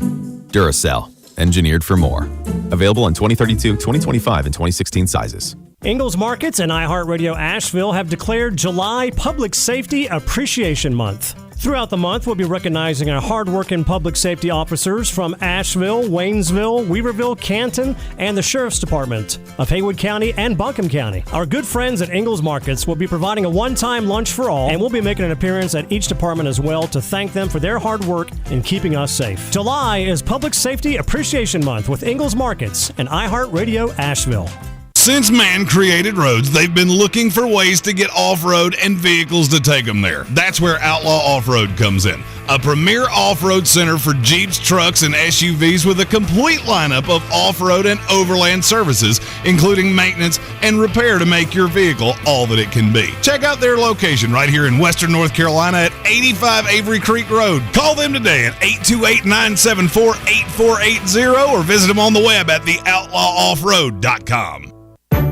Duracell, engineered for more. Available in 2032, 2025, and 2016 sizes. Ingalls Markets and iHeartRadio Asheville have declared July Public Safety Appreciation Month. Throughout the month, we'll be recognizing our hardworking public safety officers from Asheville, Waynesville, Weaverville, Canton, and the Sheriff's Department of Haywood County and Buncombe County. Our good friends at Ingalls Markets will be providing a one-time lunch for all, and we'll be making an appearance at each department as well to thank them for their hard work in keeping us safe. July is Public Safety Appreciation Month with Ingalls Markets and iHeartRadio Asheville. Since man created roads, they've been looking for ways to get off-road and vehicles to take them there. That's where Outlaw Off-Road comes in. A premier off-road center for Jeeps, trucks, and SUVs with a complete lineup of off-road and overland services, including maintenance and repair to make your vehicle all that it can be. Check out their location right here in Western North Carolina at 85 Avery Creek Road. Call them today at 828-974-8480 or visit them on the web at theoutlawoffroad.com.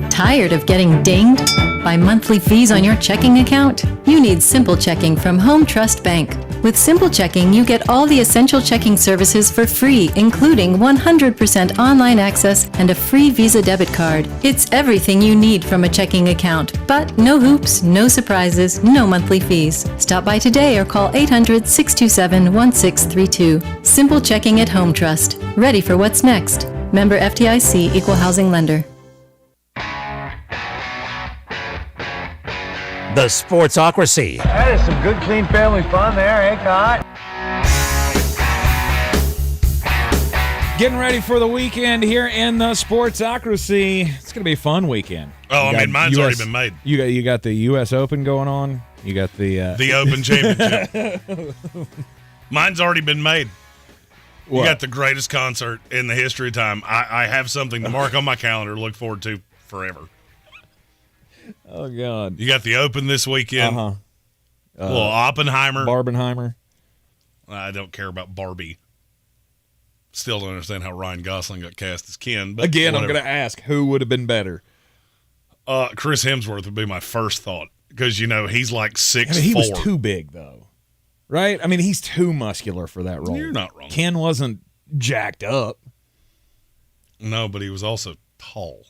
Tired of getting dinged by monthly fees on your checking account? You need Simple Checking from Home Trust Bank. With Simple Checking, you get all the essential checking services for free, including 100% online access and a free Visa debit card. It's everything you need from a checking account, but no hoops, no surprises, no monthly fees. Stop by today or call 800-627-1632. Simple Checking at Home Trust. Ready for what's next. Member FDIC, Equal Housing Lender. The Sportsocracy. That is some good, clean family fun there, eh, Cot? Getting ready for the weekend here in the Sportsocracy. It's going to be a fun weekend. Oh, mine's already been made. You got the U.S. Open going on. You got the Open Championship. Mine's already been made. What? You got the greatest concert in the history of time. I have something to mark on my calendar to look forward to forever. Oh, God. You got the Open this weekend. Little Oppenheimer. Barbenheimer. I don't care about Barbie. Still don't understand how Ryan Gosling got cast as Ken. But again, whatever. I'm going to ask, who would have been better? Chris Hemsworth would be my first thought because, he's like 6'4". He was too big, though. Right? I mean, he's too muscular for that role. You're not wrong. Ken wasn't jacked up. No, but he was also tall.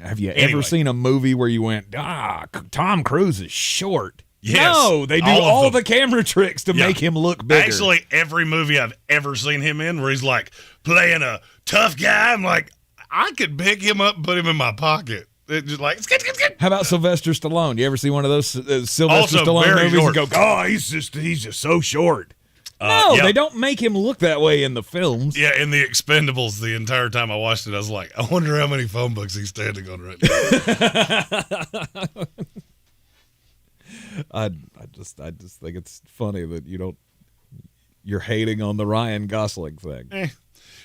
Have you ever seen a movie where you went, Tom Cruise is short? Yes. No, they do all the camera tricks to make him look bigger. Actually, every movie I've ever seen him in where he's like playing a tough guy, I'm like, I could pick him up and put him in my pocket. It's just like, How about Sylvester Stallone? You ever see one of those Sylvester Also Stallone very movies short. and go, he's just so short? No, they don't make him look that way in the films. Yeah, in The Expendables, the entire time I watched it, I was like, I wonder how many phone books he's standing on right now. I just think it's funny that you're hating on the Ryan Gosling thing.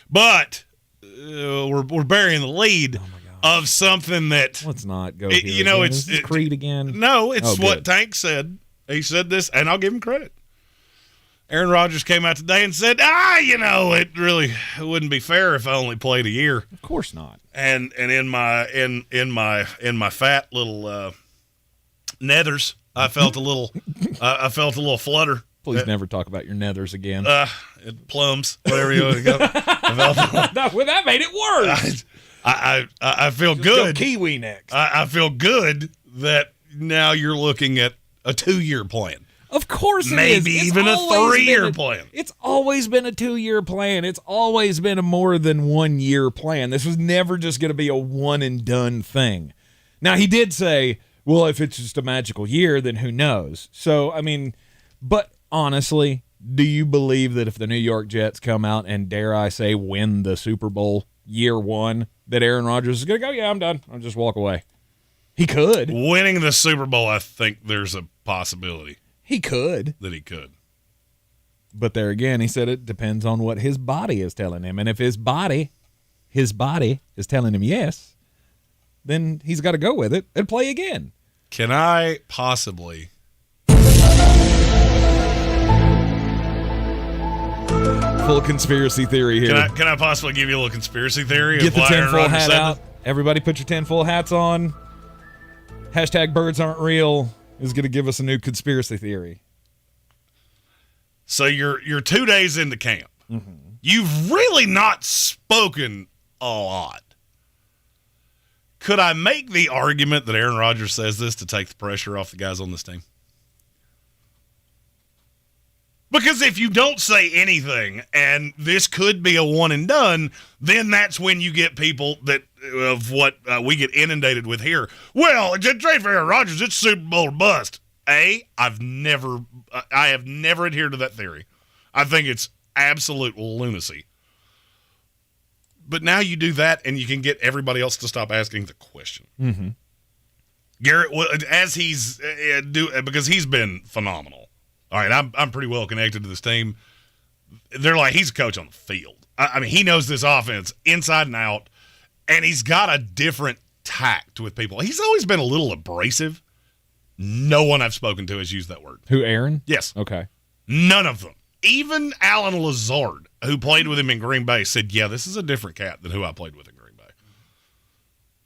But we're burying the lead of something that let's not go here. It's Creed again. No, it's what good. Tank said. He said this, and I'll give him credit. Aaron Rodgers came out today and said, it really wouldn't be fair if I only played a year. Of course not. And in my fat little nethers, I felt a little flutter. Please never talk about your nethers again. Plums, whatever you want to go. That made it worse. I feel Just good. Go Kiwi next. I feel good that now you're looking at a 2-year plan. Of course it Maybe is. even a 3-year plan. It's always been a 2-year plan. It's always been a more than 1 year plan. This was never just going to be a one and done thing. Now, he did say, well, if it's just a magical year, then who knows? So, but honestly, do you believe that if the New York Jets come out and, dare I say, win the Super Bowl year one, that Aaron Rodgers is going to go, yeah, I'm done. I'll just walk away? He could. Winning the Super Bowl, I think there's a possibility. He could. That he could. But there again, he said it depends on what his body is telling him. And if his body is telling him yes, then he's got to go with it and play again. Can I possibly... full conspiracy theory here. Can I possibly give you a little conspiracy theory? Get the why Aaron tinfoil Rodgers hat said out. that? Everybody put your tinfoil hats on. Hashtag birds aren't real is going to give us a new conspiracy theory. So you're 2 days into camp. Mm-hmm. You've really not spoken a lot. Could I make the argument that Aaron Rodgers says this to take the pressure off the guys on this team? Because if you don't say anything and this could be a one and done, then that's when you get people that of what we get inundated with here. Well, it's a trade for Aaron Rodgers. It's Super Bowl bust. I have never adhered to that theory. I think it's absolute lunacy. But now you do that, and you can get everybody else to stop asking the question. Mm-hmm. Garrett, as because he's been phenomenal. All right, I'm pretty well connected to this team. They're like, he's a coach on the field. I mean, he knows this offense inside and out, and he's got a different tact with people. He's always been a little abrasive. No one I've spoken to has used that word. Who, Aaron? Yes. Okay. None of them. Even Alan Lazard, who played with him in Green Bay, said, yeah, this is a different cat than who I played with in Green Bay.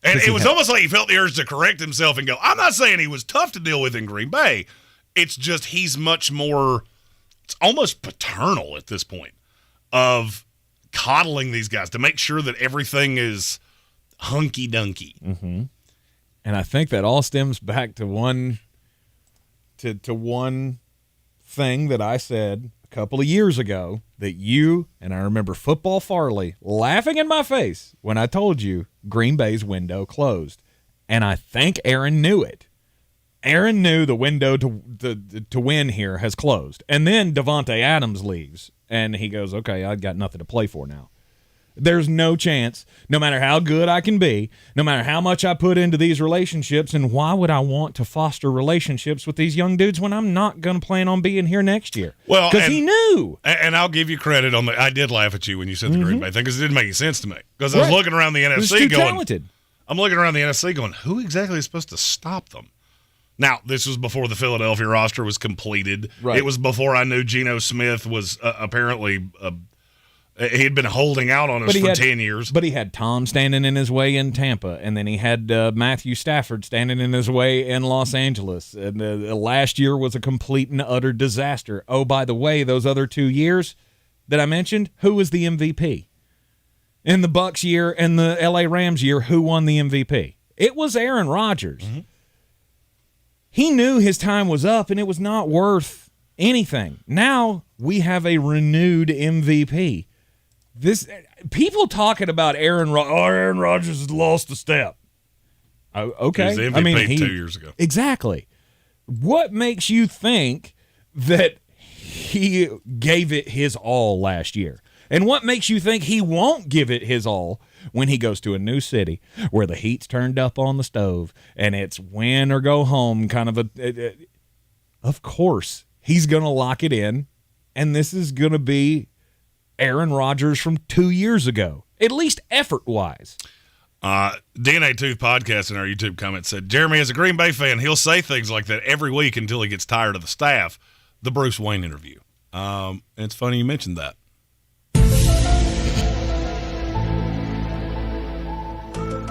And it was almost like he felt the urge to correct himself and go, I'm not saying he was tough to deal with in Green Bay. It's just he's much more, it's almost paternal at this point of coddling these guys to make sure that everything is hunky-dunky. Mm-hmm. And I think that all stems back to one thing that I said a couple of years ago that you, and I remember Football Farley laughing in my face when I told you Green Bay's window closed. And I think Aaron knew it. Aaron knew the window to win here has closed. And then Devontae Adams leaves, and he goes, okay, I've got nothing to play for now. There's no chance, no matter how good I can be, no matter how much I put into these relationships, and why would I want to foster relationships with these young dudes when I'm not going to plan on being here next year? Well, because he knew. And I'll give you credit on I did laugh at you when you said the Green Bay thing because it didn't make any sense to me. Because I was looking around the NFC talented. I'm looking around the NFC going, who exactly is supposed to stop them? Now, this was before the Philadelphia roster was completed. Right. It was before I knew Geno Smith was apparently he had been holding out on us for 10 years. But he had Tom standing in his way in Tampa, and then he had Matthew Stafford standing in his way in Los Angeles. And last year was a complete and utter disaster. Oh, by the way, those other 2 years that I mentioned, who was the MVP? In the Bucs year and the LA Rams year, who won the MVP? It was Aaron Rodgers. Mm-hmm. He knew his time was up, and it was not worth anything. Now we have a renewed MVP. This people talking about Aaron Rodgers has lost a step. Okay, He was the MVP 2 years ago. Exactly. What makes you think that he gave it his all last year? And what makes you think he won't give it his all when he goes to a new city where the heat's turned up on the stove and it's win or go home kind of of course, he's going to lock it in, and this is going to be Aaron Rodgers from 2 years ago, at least effort-wise. DNA Tooth Podcast in our YouTube comment said, Jeremy, as a Green Bay fan, he'll say things like that every week until he gets tired of the staff. The Bruce Wayne interview. And it's funny you mentioned that.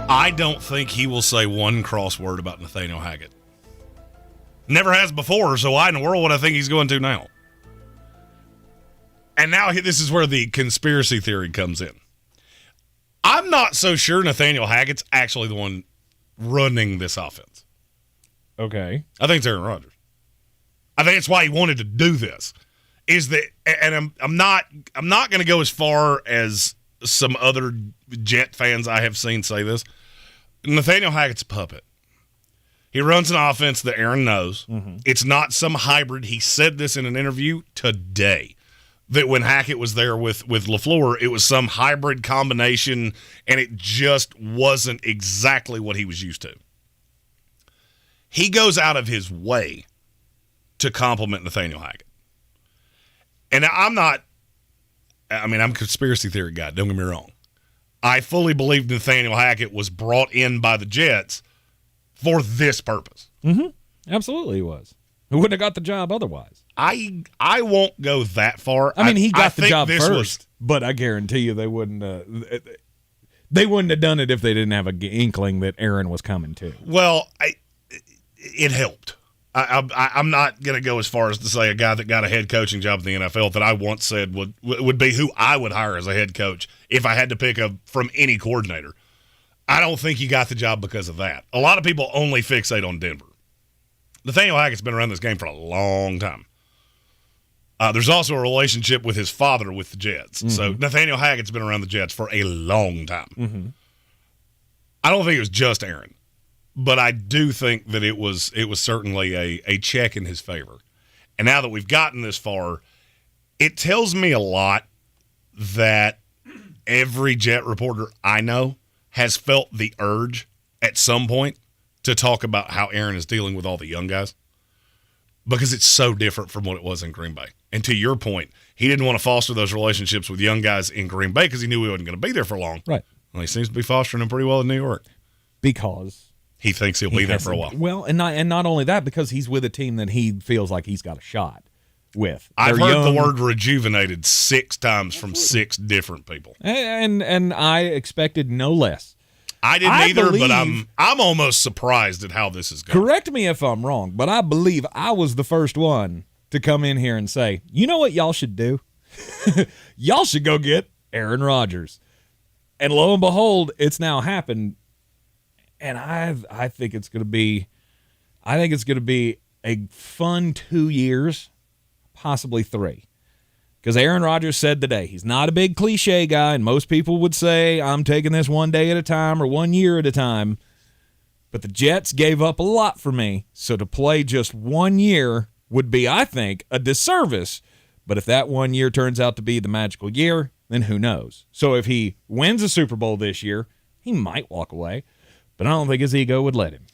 I don't think he will say one cross word about Nathaniel Hackett. Never has before, so why in the world would I think he's going to now? And now this is where the conspiracy theory comes in. I'm not so sure Nathaniel Hackett's actually the one running this offense. Okay. I think it's Aaron Rodgers. I think it's why he wanted to do this. Is that, and I'm not going to go as far as some other Jet fans I have seen say this. Nathaniel Hackett's a puppet. He runs an offense that Aaron knows. Mm-hmm. It's not some hybrid. He said this in an interview today, that when Hackett was there with LaFleur, it was some hybrid combination, and it just wasn't exactly what he was used to. He goes out of his way to compliment Nathaniel Hackett. And I'm a conspiracy theory guy, don't get me wrong. I fully believe Nathaniel Hackett was brought in by the Jets for this purpose. Mm-hmm. Absolutely he was. He wouldn't have got the job otherwise. I won't go that far. I mean, he got the job this first, but I guarantee you they wouldn't have done it if they didn't have an inkling that Aaron was coming too. Well, it helped. I'm not going to go as far as to say a guy that got a head coaching job in the NFL that I once said would be who I would hire as a head coach if I had to pick from any coordinator. I don't think he got the job because of that. A lot of people only fixate on Denver. Nathaniel Hackett's been around this game for a long time. There's also a relationship with his father with the Jets. Mm-hmm. So Nathaniel Hackett's been around the Jets for a long time. Mm-hmm. I don't think it was just Aaron. But I do think that it was certainly a check in his favor. And now that we've gotten this far, it tells me a lot that every Jet reporter I know has felt the urge at some point to talk about how Aaron is dealing with all the young guys because it's so different from what it was in Green Bay. And to your point, he didn't want to foster those relationships with young guys in Green Bay because he knew he wasn't going to be there for long. Right. Well, he seems to be fostering them pretty well in New York. Because he thinks he'll be there for a while. Well, and not only that, because he's with a team that he feels like he's got a shot with. I've heard the word rejuvenated 6 times from 6 different people. And I expected no less. I didn't either, but I'm almost surprised at how this is going. Correct me if I'm wrong, but I believe I was the first one to come in here and say, you know what y'all should do? Y'all should go get Aaron Rodgers. And lo and behold, it's now happened. And I think it's going to be a fun 2 years, possibly 3. Because Aaron Rodgers said today he's not a big cliche guy, and most people would say I'm taking this one day at a time or 1 year at a time. But the Jets gave up a lot for me, so to play just 1 year would be, I think, a disservice. But if that 1 year turns out to be the magical year, then who knows? So if he wins a Super Bowl this year, he might walk away. But I don't think his ego would let him.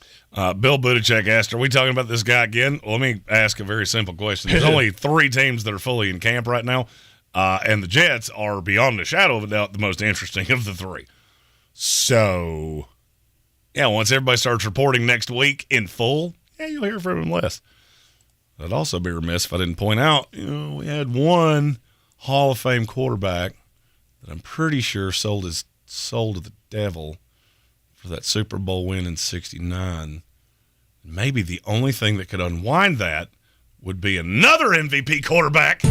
Bill Buttigieg asked, are we talking about this guy again? Well, let me ask a very simple question. There's only 3 teams that are fully in camp right now, and the Jets are, beyond a shadow of a doubt, the most interesting of the 3. So, yeah, once everybody starts reporting next week in full, yeah, you'll hear from him less. I'd also be remiss if I didn't point out, we had one Hall of Fame quarterback that I'm pretty sure sold his soul to the devil for that Super Bowl win in '69. Maybe the only thing that could unwind that would be another MVP quarterback.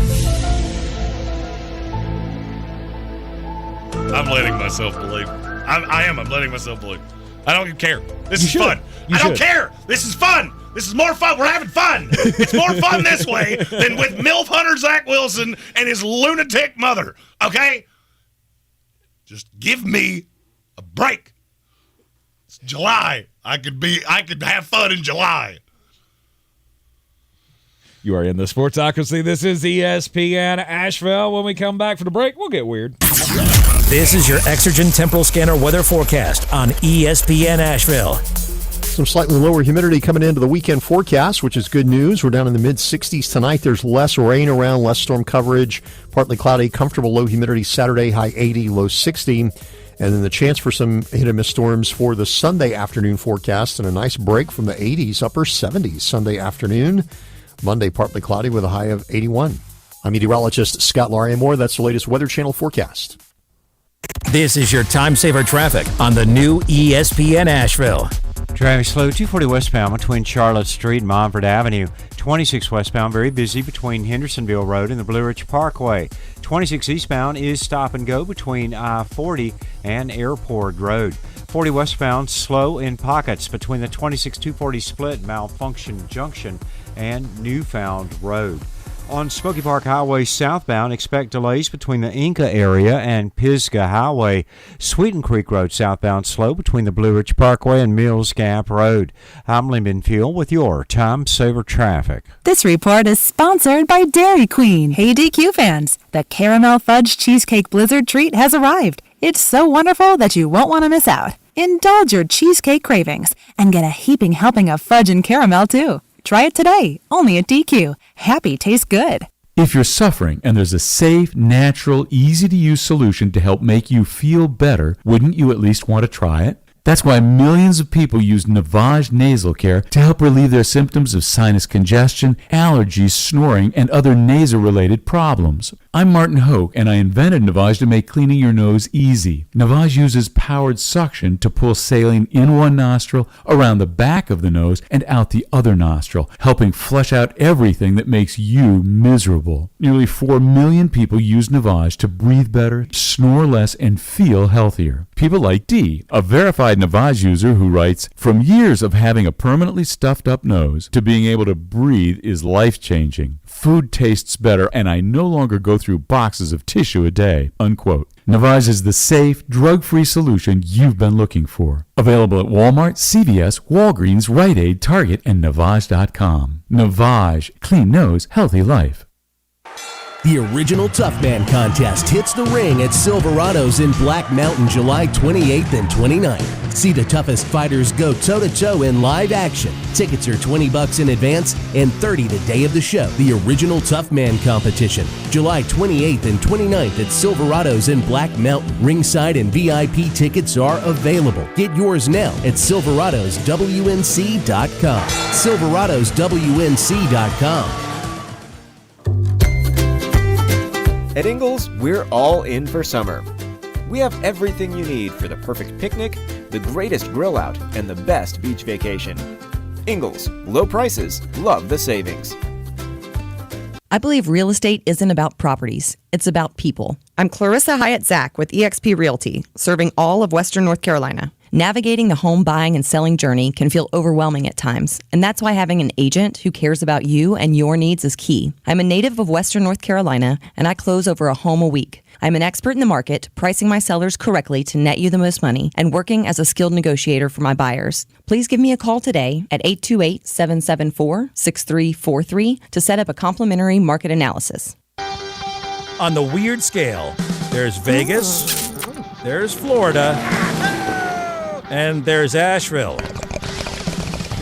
I'm letting myself believe. I am. I'm letting myself believe. I don't care. This is fun. I don't care. This is fun. This is more fun. We're having fun. It's more fun this way than with MILF Hunter Zach Wilson and his lunatic mother. Okay? Just give me a break. It's July. I could have fun in July. You are in the Sportsocracy. This is ESPN Asheville. When we come back for the break, we'll get weird. This is your Exergen Temporal Scanner weather forecast on ESPN Asheville. Some slightly lower humidity coming into the weekend forecast, which is good news. We're down in the mid-60s tonight. There's less rain around, less storm coverage, partly cloudy, comfortable low humidity Saturday, high 80, low 60. And then the chance for some hit-and-miss storms for the Sunday afternoon forecast and a nice break from the 80s, upper 70s Sunday afternoon. Monday, partly cloudy with a high of 81. I'm meteorologist Scott Larimore. That's the latest Weather Channel forecast. This is your time-saver traffic on the new ESPN Asheville. Traffic slow, 240 westbound between Charlotte Street and Montford Avenue. 26 westbound, very busy between Hendersonville Road and the Blue Ridge Parkway. 26 eastbound is stop and go between I-40 and Airport Road. 40 westbound, slow in pockets between the 26-240 split, Malfunction Junction, and Newfound Road. On Smoky Park Highway southbound, expect delays between the Inca area and Pisgah Highway. Sweeten Creek Road southbound slow between the Blue Ridge Parkway and Mills Gap Road. I'm Lyndon Field with your Time Saver Traffic. This report is sponsored by Dairy Queen. Hey DQ fans, the Caramel Fudge Cheesecake Blizzard treat has arrived. It's so wonderful that you won't want to miss out. Indulge your cheesecake cravings and get a heaping helping of fudge and caramel too. Try it today, only at DQ. Happy tastes good. If you're suffering and there's a safe, natural, easy-to-use solution to help make you feel better, wouldn't you at least want to try it? That's why millions of people use Navage nasal care to help relieve their symptoms of sinus congestion, allergies, snoring, and other nasal-related problems. I'm Martin Hoke, and I invented Navage to make cleaning your nose easy. Navage uses powered suction to pull saline in one nostril, around the back of the nose, and out the other nostril, helping flush out everything that makes you miserable. Nearly 4 million people use Navage to breathe better, snore less, and feel healthier. People like Dee, a verified Navage user who writes, "From years of having a permanently stuffed up nose to being able to breathe is life-changing. Food tastes better, and I no longer go through boxes of tissue a day," unquote. Navage is the safe, drug-free solution you've been looking for. Available at Walmart, CVS, Walgreens, Rite Aid, Target, and Navage.com. Navage. Clean nose, healthy life. The original Tough Man contest hits the ring at Silverado's in Black Mountain July 28th and 29th. See the toughest fighters go toe-to-toe in live action. Tickets are $20 in advance and $30 the day of the show. The original Tough Man competition, July 28th and 29th at Silverado's in Black Mountain. Ringside and VIP tickets are available. Get yours now at silveradoswnc.com. silveradoswnc.com. At Ingles, we're all in for summer. We have everything you need for the perfect picnic, the greatest grill out, and the best beach vacation. Ingles, low prices, love the savings. I believe real estate isn't about properties, it's about people. I'm Clarissa Hyatt-Zack with eXp Realty, serving all of Western North Carolina. Navigating the home buying and selling journey can feel overwhelming at times, and that's why having an agent who cares about you and your needs is key. I'm a native of Western North Carolina, and I close over a home a week. I'm an expert in the market, pricing my sellers correctly to net you the most money, and working as a skilled negotiator for my buyers. Please give me a call today at 828-774-6343 to set up a complimentary market analysis. On the weird scale, there's Vegas, there's Florida, and there's Asheville.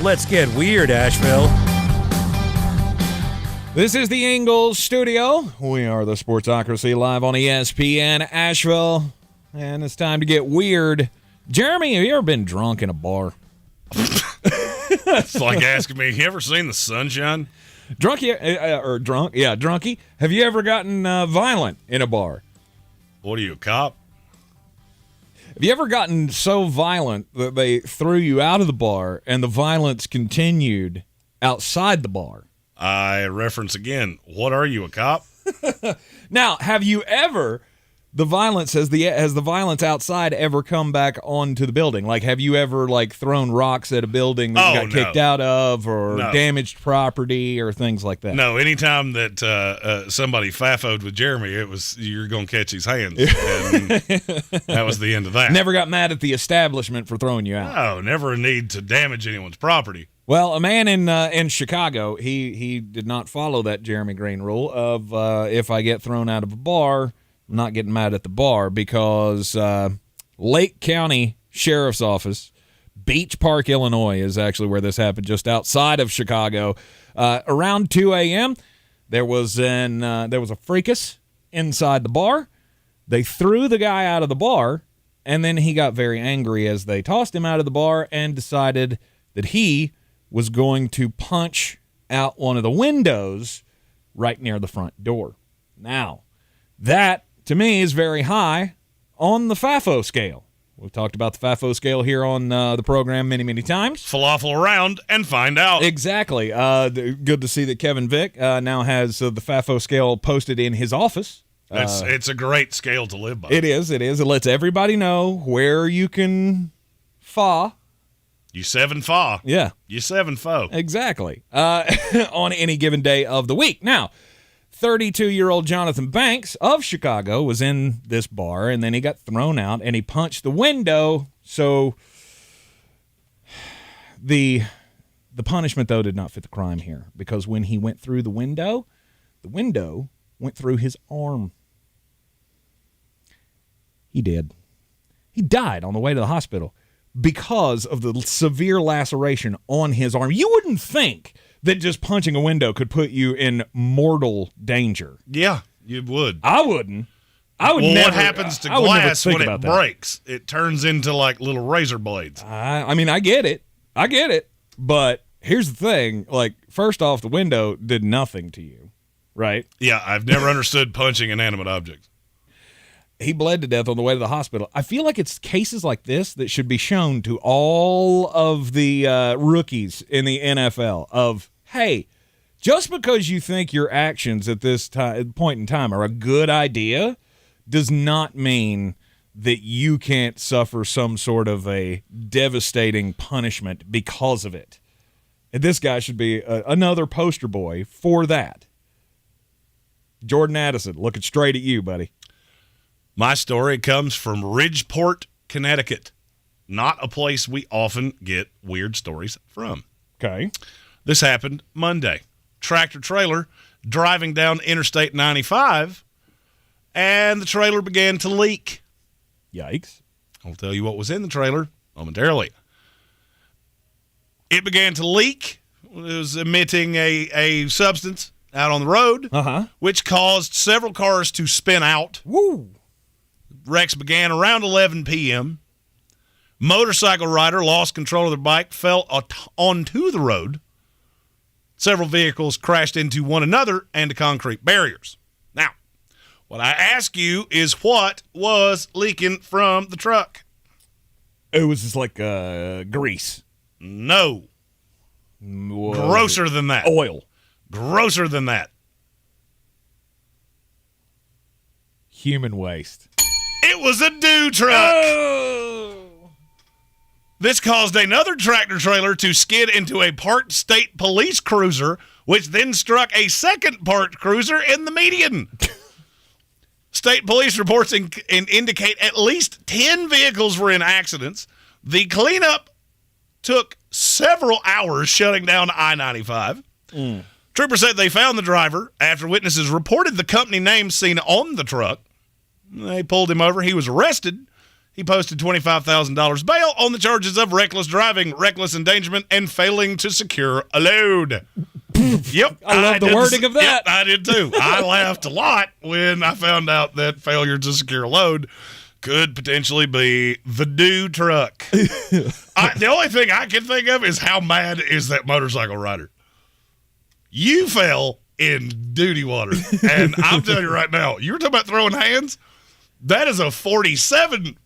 Let's get weird, Asheville. This is the Ingles Studio. We are the Sportsocracy live on ESPN Asheville, and it's time to get weird. Jeremy, have you ever been drunk in a bar? It's like asking me, you ever seen The Sunshine? Drunky. Have you ever gotten violent in a bar? What are you, a cop? Have you ever gotten so violent that they threw you out of the bar and the violence continued outside the bar? I reference again, what are you, a cop? Now, have you ever, the violence, has the violence outside ever come back onto the building? Like, have you ever, thrown rocks at a building that you got kicked out of, or damaged property, or things like that? No, anytime that somebody fafoed with Jeremy, it was, you're going to catch his hands. And that was the end of that. Never got mad at the establishment for throwing you out? No, never a need to damage anyone's property. Well, a man in Chicago, he did not follow that Jeremy Green rule of if I get thrown out of a bar, I'm not getting mad at the bar, because Lake County Sheriff's Office, Beach Park, Illinois, is actually where this happened, just outside of Chicago. Around 2 a.m., there was a fracas inside the bar. They threw the guy out of the bar, and then he got very angry as they tossed him out of the bar and decided that he was going to punch out one of the windows right near the front door. Now, that, to me, is very high on the FAFO scale. We've talked about the FAFO scale here on the program many, many times. Falafel around and find out. Exactly. Good to see that Kevin Vick now has the FAFO scale posted in his office. It's a great scale to live by. It is. It lets everybody know where you can fa. You 7-fa. Yeah. You 7-fo. Exactly. On any given day of the week. Now, 32-year-old Jonathan Banks of Chicago was in this bar, and then he got thrown out, and he punched the window. So the punishment, though, did not fit the crime here, because when he went through the window went through his arm. He did. He died on the way to the hospital because of the severe laceration on his arm. You wouldn't think that just punching a window could put you in mortal danger. Yeah, you would. I wouldn't. What happens to glass when it breaks? It turns into like little razor blades. I mean, I get it. But here's the thing. Like, first off, the window did nothing to you, right? Yeah, I've never understood punching inanimate objects. He bled to death on the way to the hospital. I feel like it's cases like this that should be shown to all of the rookies in the NFL of, hey, just because you think your actions at this point in time are a good idea does not mean that you can't suffer some sort of a devastating punishment because of it. And this guy should be another poster boy for that. Jordan Addison, looking straight at you, buddy. My story comes from Ridgeport, Connecticut. Not a place we often get weird stories from. Okay. This happened Monday. Tractor trailer driving down Interstate 95, and the trailer began to leak. Yikes. I'll tell you what was in the trailer momentarily. It began to leak. It was emitting a substance out on the road, which caused several cars to spin out. Woo! Wrecks began around 11 p.m. Motorcycle rider lost control of their bike, fell onto the road. Several vehicles crashed into one another and to concrete barriers. Now, what I ask you is what was leaking from the truck? It was just like grease. No. Grosser than that. Oil. Grosser than that. Human waste. It was a dew truck. Oh! This caused another tractor trailer to skid into a parked state police cruiser, which then struck a second parked cruiser in the median. State police reports indicate at least 10 vehicles were in accidents. The cleanup took several hours shutting down I-95. Troopers said they found the driver after witnesses reported the company name seen on the truck. They pulled him over. He was arrested. He posted $25,000 bail on the charges of reckless driving, reckless endangerment, and failing to secure a load. Yep. I love the wording of that. Yep, I did too. I laughed a lot when I found out that failure to secure a load could potentially be the dew truck. The only thing I can think of is how mad is that motorcycle rider? You fell in duty water. And I'm telling you right now, you were talking about throwing hands? That is a 47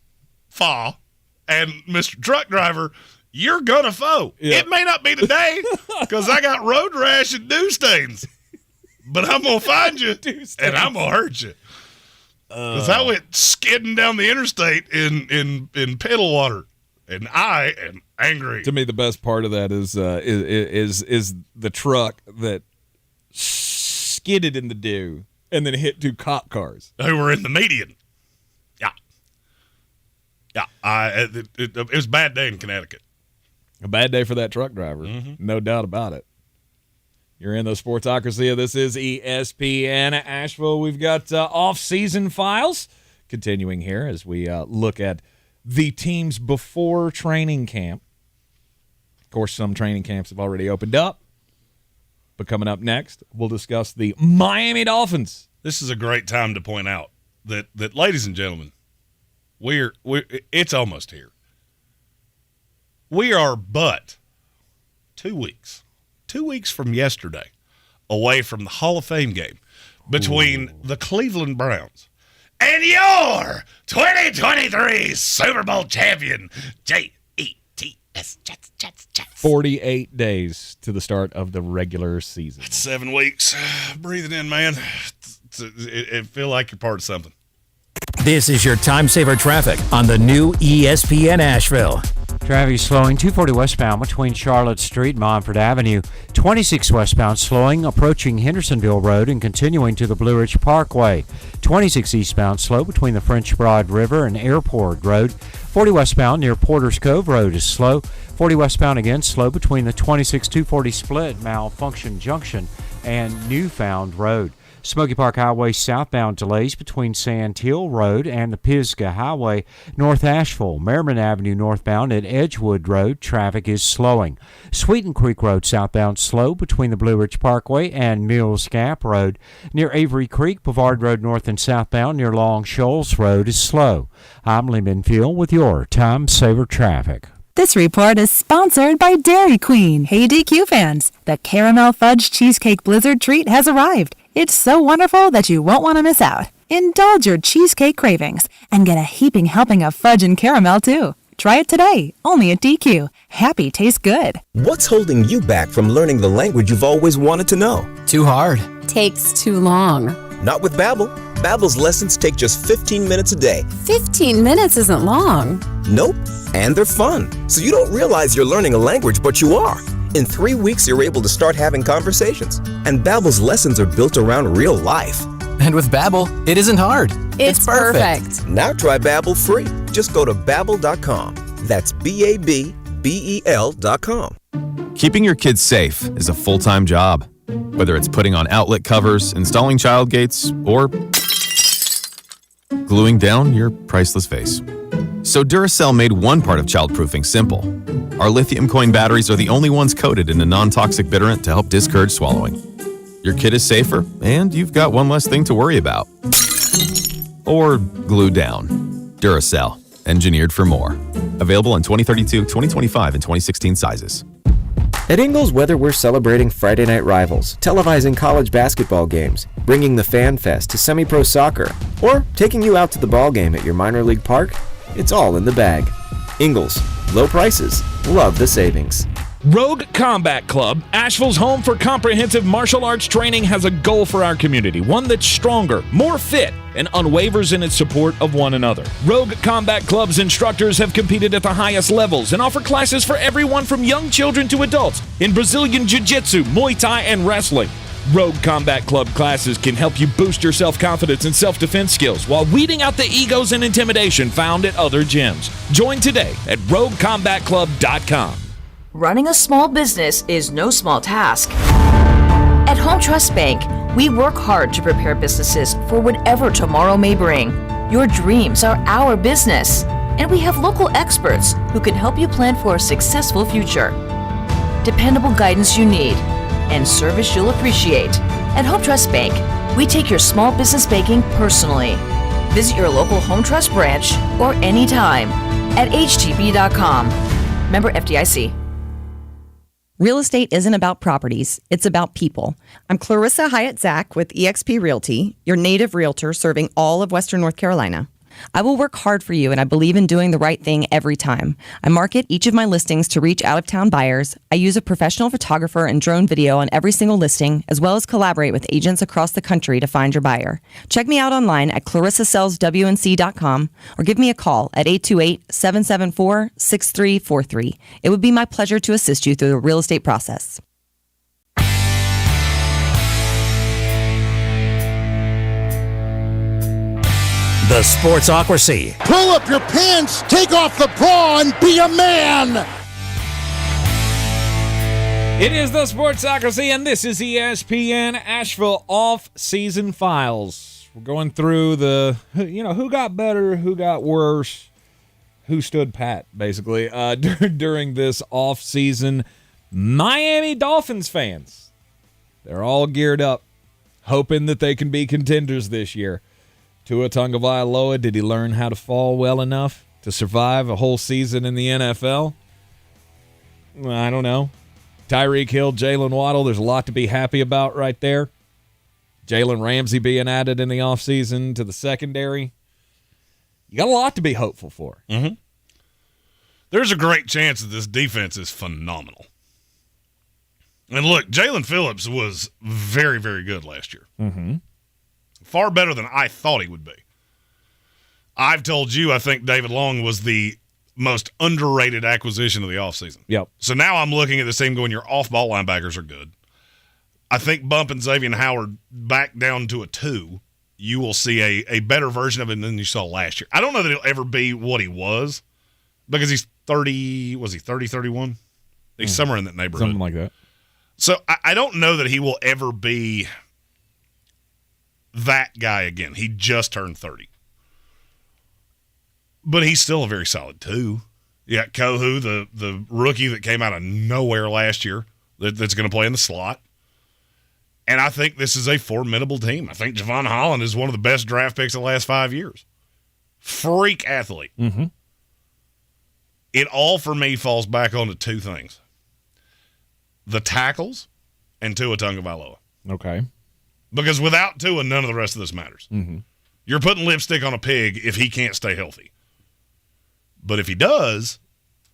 fall. And Mr. Truck Driver, you're going to fall. Yeah. It may not be today because I got road rash and dew stains. But I'm going to find you and I'm going to hurt you. Because I went skidding down the interstate in pedal water. And I am angry. To me, the best part of that is the truck that skidded in the dew and then hit two cop cars who were in the median. Yeah, it was a bad day in Connecticut. A bad day for that truck driver, no doubt about it. You're in the Sportsocracy. This is ESPN Asheville. We've got off-season files continuing here as we look at the teams before training camp. Of course, some training camps have already opened up. But coming up next, we'll discuss the Miami Dolphins. This is a great time to point out that ladies and gentlemen, it's almost here. We are but 2 weeks from yesterday away from the Hall of Fame game between the Cleveland Browns and your 2023 Super Bowl champion, Jets. 48 days to the start of the regular season. That's 7 weeks. Breathe it in, man. It feel like you're part of something. This is your time saver traffic on the new ESPN Asheville. Traffic slowing 240 westbound between Charlotte Street and Montford Avenue. 26 westbound slowing approaching Hendersonville Road and continuing to the Blue Ridge Parkway. 26 eastbound slow between the French Broad River and Airport Road. 40 westbound near Porter's Cove Road is slow. 40 westbound again slow between the 26-240 split Malfunction Junction and Newfound Road. Smoky Park Highway southbound delays between Sand Hill Road and the Pisgah Highway. North Asheville, Merriman Avenue northbound at Edgewood Road, traffic is slowing. Sweeten Creek Road southbound slow between the Blue Ridge Parkway and Mills Gap Road. Near Avery Creek, Bavard Road north and southbound near Long Shoals Road is slow. I'm Lee Minfield with your Time Saver Traffic. This report is sponsored by Dairy Queen. Hey, DQ fans, the Caramel Fudge Cheesecake Blizzard treat has arrived. It's so wonderful that you won't want to miss out. Indulge your cheesecake cravings and get a heaping helping of fudge and caramel, too. Try it today, only at DQ. Happy tastes good. What's holding you back from learning the language you've always wanted to know? Too hard. Takes too long. Not with Babbel. Babbel's lessons take just 15 minutes a day. 15 minutes isn't long. Nope. And they're fun. So you don't realize you're learning a language, but you are. In 3 weeks, you're able to start having conversations. And Babbel's lessons are built around real life. And with Babbel, it isn't hard. It's perfect. Now try Babbel free. Just go to Babbel.com. That's BABBEL.com. Keeping your kids safe is a full-time job. Whether it's putting on outlet covers, installing child gates, or gluing down your priceless vase. So Duracell made one part of childproofing simple. Our lithium coin batteries are the only ones coated in a non-toxic bitterant to help discourage swallowing. Your kid is safer, and you've got one less thing to worry about. Or glue down. Duracell, engineered for more. Available in 2032, 2025, and 2016 sizes. At Ingles, whether we're celebrating Friday night rivals, televising college basketball games, bringing the Fan Fest to semi-pro soccer, or taking you out to the ball game at your minor league park, it's all in the bag. Ingles, low prices, love the savings. Rogue Combat Club, Asheville's home for comprehensive martial arts training, has a goal for our community, one that's stronger, more fit, and unwavers in its support of one another. Rogue Combat Club's instructors have competed at the highest levels and offer classes for everyone from young children to adults in Brazilian Jiu-Jitsu, Muay Thai, and wrestling. Rogue Combat Club classes can help you boost your self-confidence and self-defense skills while weeding out the egos and intimidation found at other gyms. Join today at roguecombatclub.com. Running a small business is no small task. At Home Trust Bank, we work hard to prepare businesses for whatever tomorrow may bring. Your dreams are our business, and we have local experts who can help you plan for a successful future. Dependable guidance you need, and service you'll appreciate. At Home Trust Bank, we take your small business banking personally. Visit your local Home Trust branch or anytime at htb.com. Member FDIC. Real estate isn't about properties, it's about people. I'm Clarissa Hyatt-Zach with eXp Realty, your native realtor serving all of Western North Carolina. I will work hard for you, and I believe in doing the right thing every time. I market each of my listings to reach out-of-town buyers. I use a professional photographer and drone video on every single listing, as well as collaborate with agents across the country to find your buyer. Check me out online at clarissasellswnc.com or give me a call at 828-774-6343. It would be my pleasure to assist you through the real estate process. The Sportsocracy. Pull up your pants, take off the bra, and be a man! It is the Sportsocracy, and this is ESPN Asheville off-season files. We're going through the, who got better, who got worse, who stood pat, basically, during this off-season. Miami Dolphins fans, they're all geared up, hoping that they can be contenders this year. Tua Tagovailoa, did he learn how to fall well enough to survive a whole season in the NFL? I don't know. Tyreek Hill, Jalen Waddle, there's a lot to be happy about right there. Jalen Ramsey being added in the offseason to the secondary. You got a lot to be hopeful for. Mm-hmm. There's a great chance that this defense is phenomenal. And look, Jalen Phillips was very, very good last year. Mm-hmm. Far better than I thought he would be. I've told you I think David Long was the most underrated acquisition of the offseason. Yep. So now I'm looking at this team going, your off-ball linebackers are good. I think bumping Xavier Howard back down to a 2, you will see a better version of him than you saw last year. I don't know that he'll ever be what he was because he's 30, was he 30, 31? He's somewhere in that neighborhood. Something like that. So I don't know that he will ever be that guy again. He just turned 30. But he's still a very solid 2. You got Kohu, the rookie that came out of nowhere last year that's going to play in the slot. And I think this is a formidable team. I think Javon Holland is one of the best draft picks of the last 5 years. Freak athlete. Mm-hmm. It all, for me, falls back onto 2 things. The tackles and Tua Tagovailoa. Okay. Because without Tua, none of the rest of this matters. Mm-hmm. You're putting lipstick on a pig if he can't stay healthy. But if he does,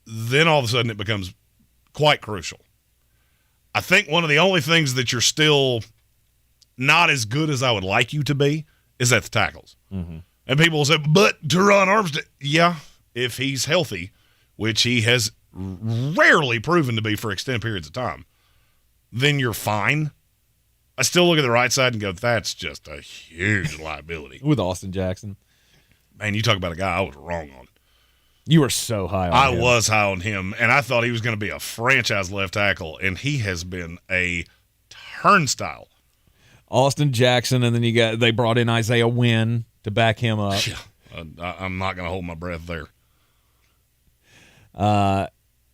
then all of a sudden it becomes quite crucial. I think one of the only things that you're still not as good as I would like you to be is at the tackles. Mm-hmm. And people will say, but Teron Armstead, yeah, if he's healthy, which he has rarely proven to be for extended periods of time, then you're fine. I still look at the right side and go, that's just a huge liability. With Austin Jackson. Man, you talk about a guy I was wrong on. You were so high on him. I was high on him, and I thought he was going to be a franchise left tackle, and he has been a turnstile. Austin Jackson, and then they brought in Isaiah Wynn to back him up. I'm not going to hold my breath there.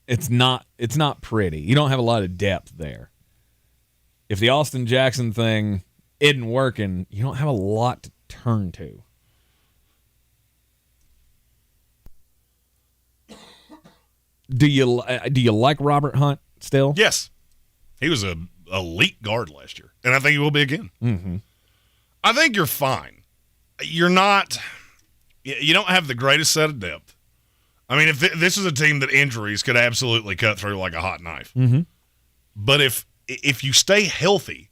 It's not pretty. You don't have a lot of depth there. If the Austin Jackson thing isn't working, you don't have a lot to turn to. Do you like Robert Hunt still? Yes. He was an elite guard last year, and I think he will be again. Mm-hmm. I think you're fine. You don't have the greatest set of depth. I mean, if this is a team that injuries could absolutely cut through like a hot knife. Mm-hmm. But if you stay healthy,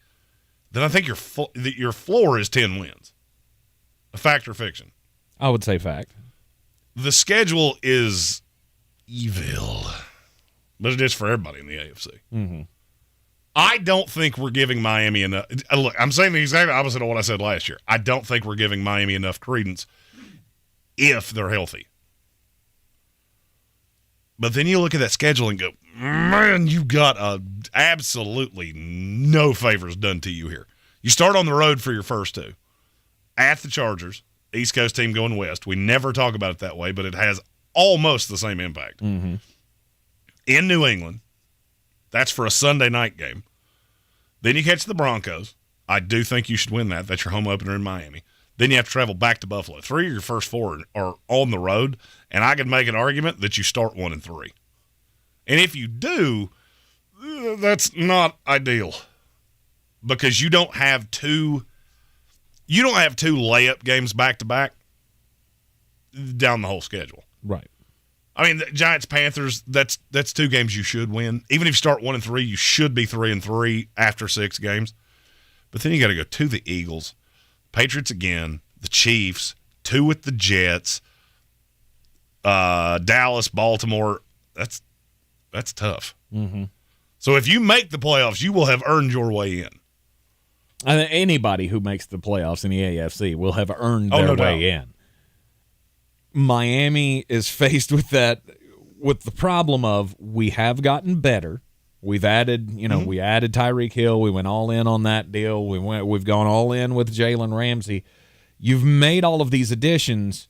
then I think your floor is 10 wins. A fact or fiction? I would say fact. The schedule is evil, but it is for everybody in the AFC. Mm-hmm. I don't think we're giving Miami enough. Look, I'm saying the exact opposite of what I said last year. I don't think we're giving Miami enough credence if they're healthy. But then you look at that schedule and go, man, you've got absolutely no favors done to you here. You start on the road for your first 2. At the Chargers, East Coast team going west. We never talk about it that way, but it has almost the same impact. Mm-hmm. In New England, that's for a Sunday night game. Then you catch the Broncos. I do think you should win that. That's your home opener in Miami. Then you have to travel back to Buffalo. 3 of your first 4 are on the road, and I could make an argument that you start 1-3. And if you do, that's not ideal because you don't have two layup games back to back down the whole schedule. Right. I mean, the Giants Panthers, that's 2 games you should win. Even if you start 1-3, you should be 3-3 after 6 games. But then you got to go to the Eagles, Patriots again, the Chiefs, 2 with the Jets, Dallas, Baltimore. That's tough. Mm-hmm. So if you make the playoffs, you will have earned your way in. I think anybody who makes the playoffs in the AFC will have earned their way in. Miami is faced with the problem of we have gotten better. We've added, we added Tyreek Hill. We went all in on that deal. We've gone all in with Jalen Ramsey. You've made all of these additions,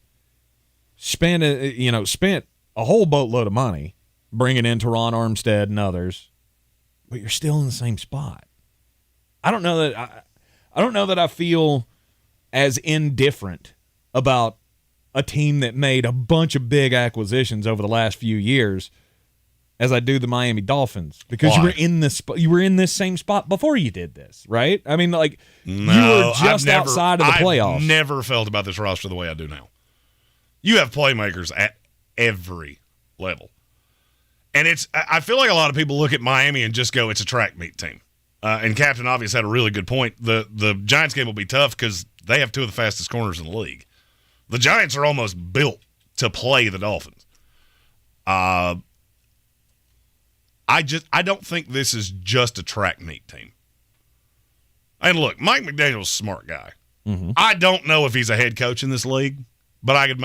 spent a whole boatload of money bringing in Teron Armstead and others, but you're still in the same spot. I don't know that I feel as indifferent about a team that made a bunch of big acquisitions over the last few years as I do the Miami Dolphins, because you were in this same spot before you did this, right? I mean, you were just outside of the playoffs. I've never felt about this roster the way I do now. You have playmakers at every level. And I feel like a lot of people look at Miami and just go, it's a track meet team. And Captain Obvious had a really good point. The Giants game will be tough because they have 2 of the fastest corners in the league. The Giants are almost built to play the Dolphins. I don't think this is just a track meet team. And look, Mike McDaniel's a smart guy. Mm-hmm. I don't know if he's a head coach in this league, but I could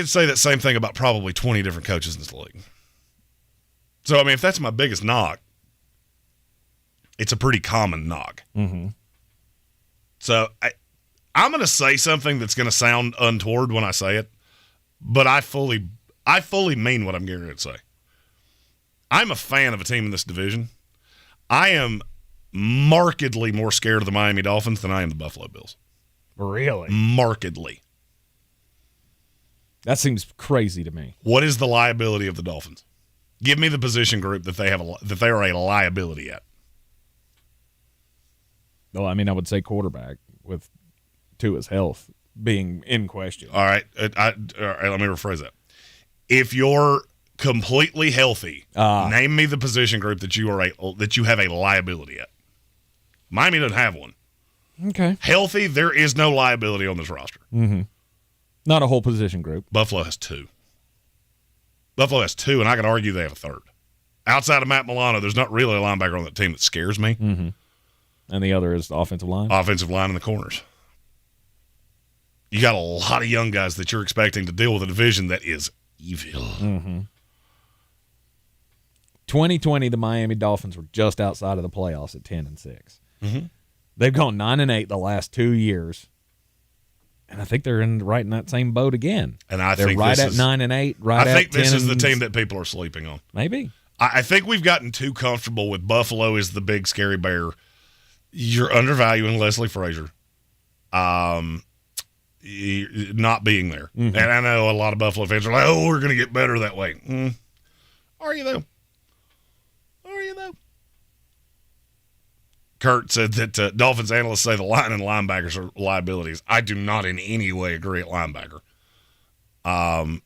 say that same thing about probably 20 different coaches in this league. So, I mean, if that's my biggest knock, it's a pretty common knock. Mm-hmm. So I'm going to say something that's going to sound untoward when I say it, but I fully mean what I'm getting ready to say. I'm a fan of a team in this division. I am markedly more scared of the Miami Dolphins than I am the Buffalo Bills. Really? Markedly. That seems crazy to me. What is the liability of the Dolphins? Give me the position group that they are a liability at. Well, I mean, I would say quarterback with Tua's health being in question. All right, all right, let me rephrase that. If you're completely healthy, name me the position group that you have a liability at. Miami doesn't have one. Okay. Healthy, there is no liability on this roster. Mm-hmm. Not a whole position group. Buffalo has two. And I could argue they have a third. Outside of Matt Milano, there's not really a linebacker on that team that scares me. Mm-hmm. And the other is the offensive line? Offensive line in the corners. You got a lot of young guys that you're expecting to deal with a division that is evil. Mm-hmm. 2020, the Miami Dolphins were just outside of the playoffs at 10-6. Mm-hmm. They've gone 9-8 the last 2 years. And I think they're right in that same boat again. And they're think right this at is, 9-8, right at 10. I think this is the team that people are sleeping on. Maybe. I think we've gotten too comfortable with Buffalo as the big scary bear. You're undervaluing Leslie Frazier, not being there. Mm-hmm. And I know a lot of Buffalo fans are like, "Oh, we're going to get better that way." Are you though? Kurt said that Dolphins analysts say the line and linebackers are liabilities. I do not in any way agree at linebacker. And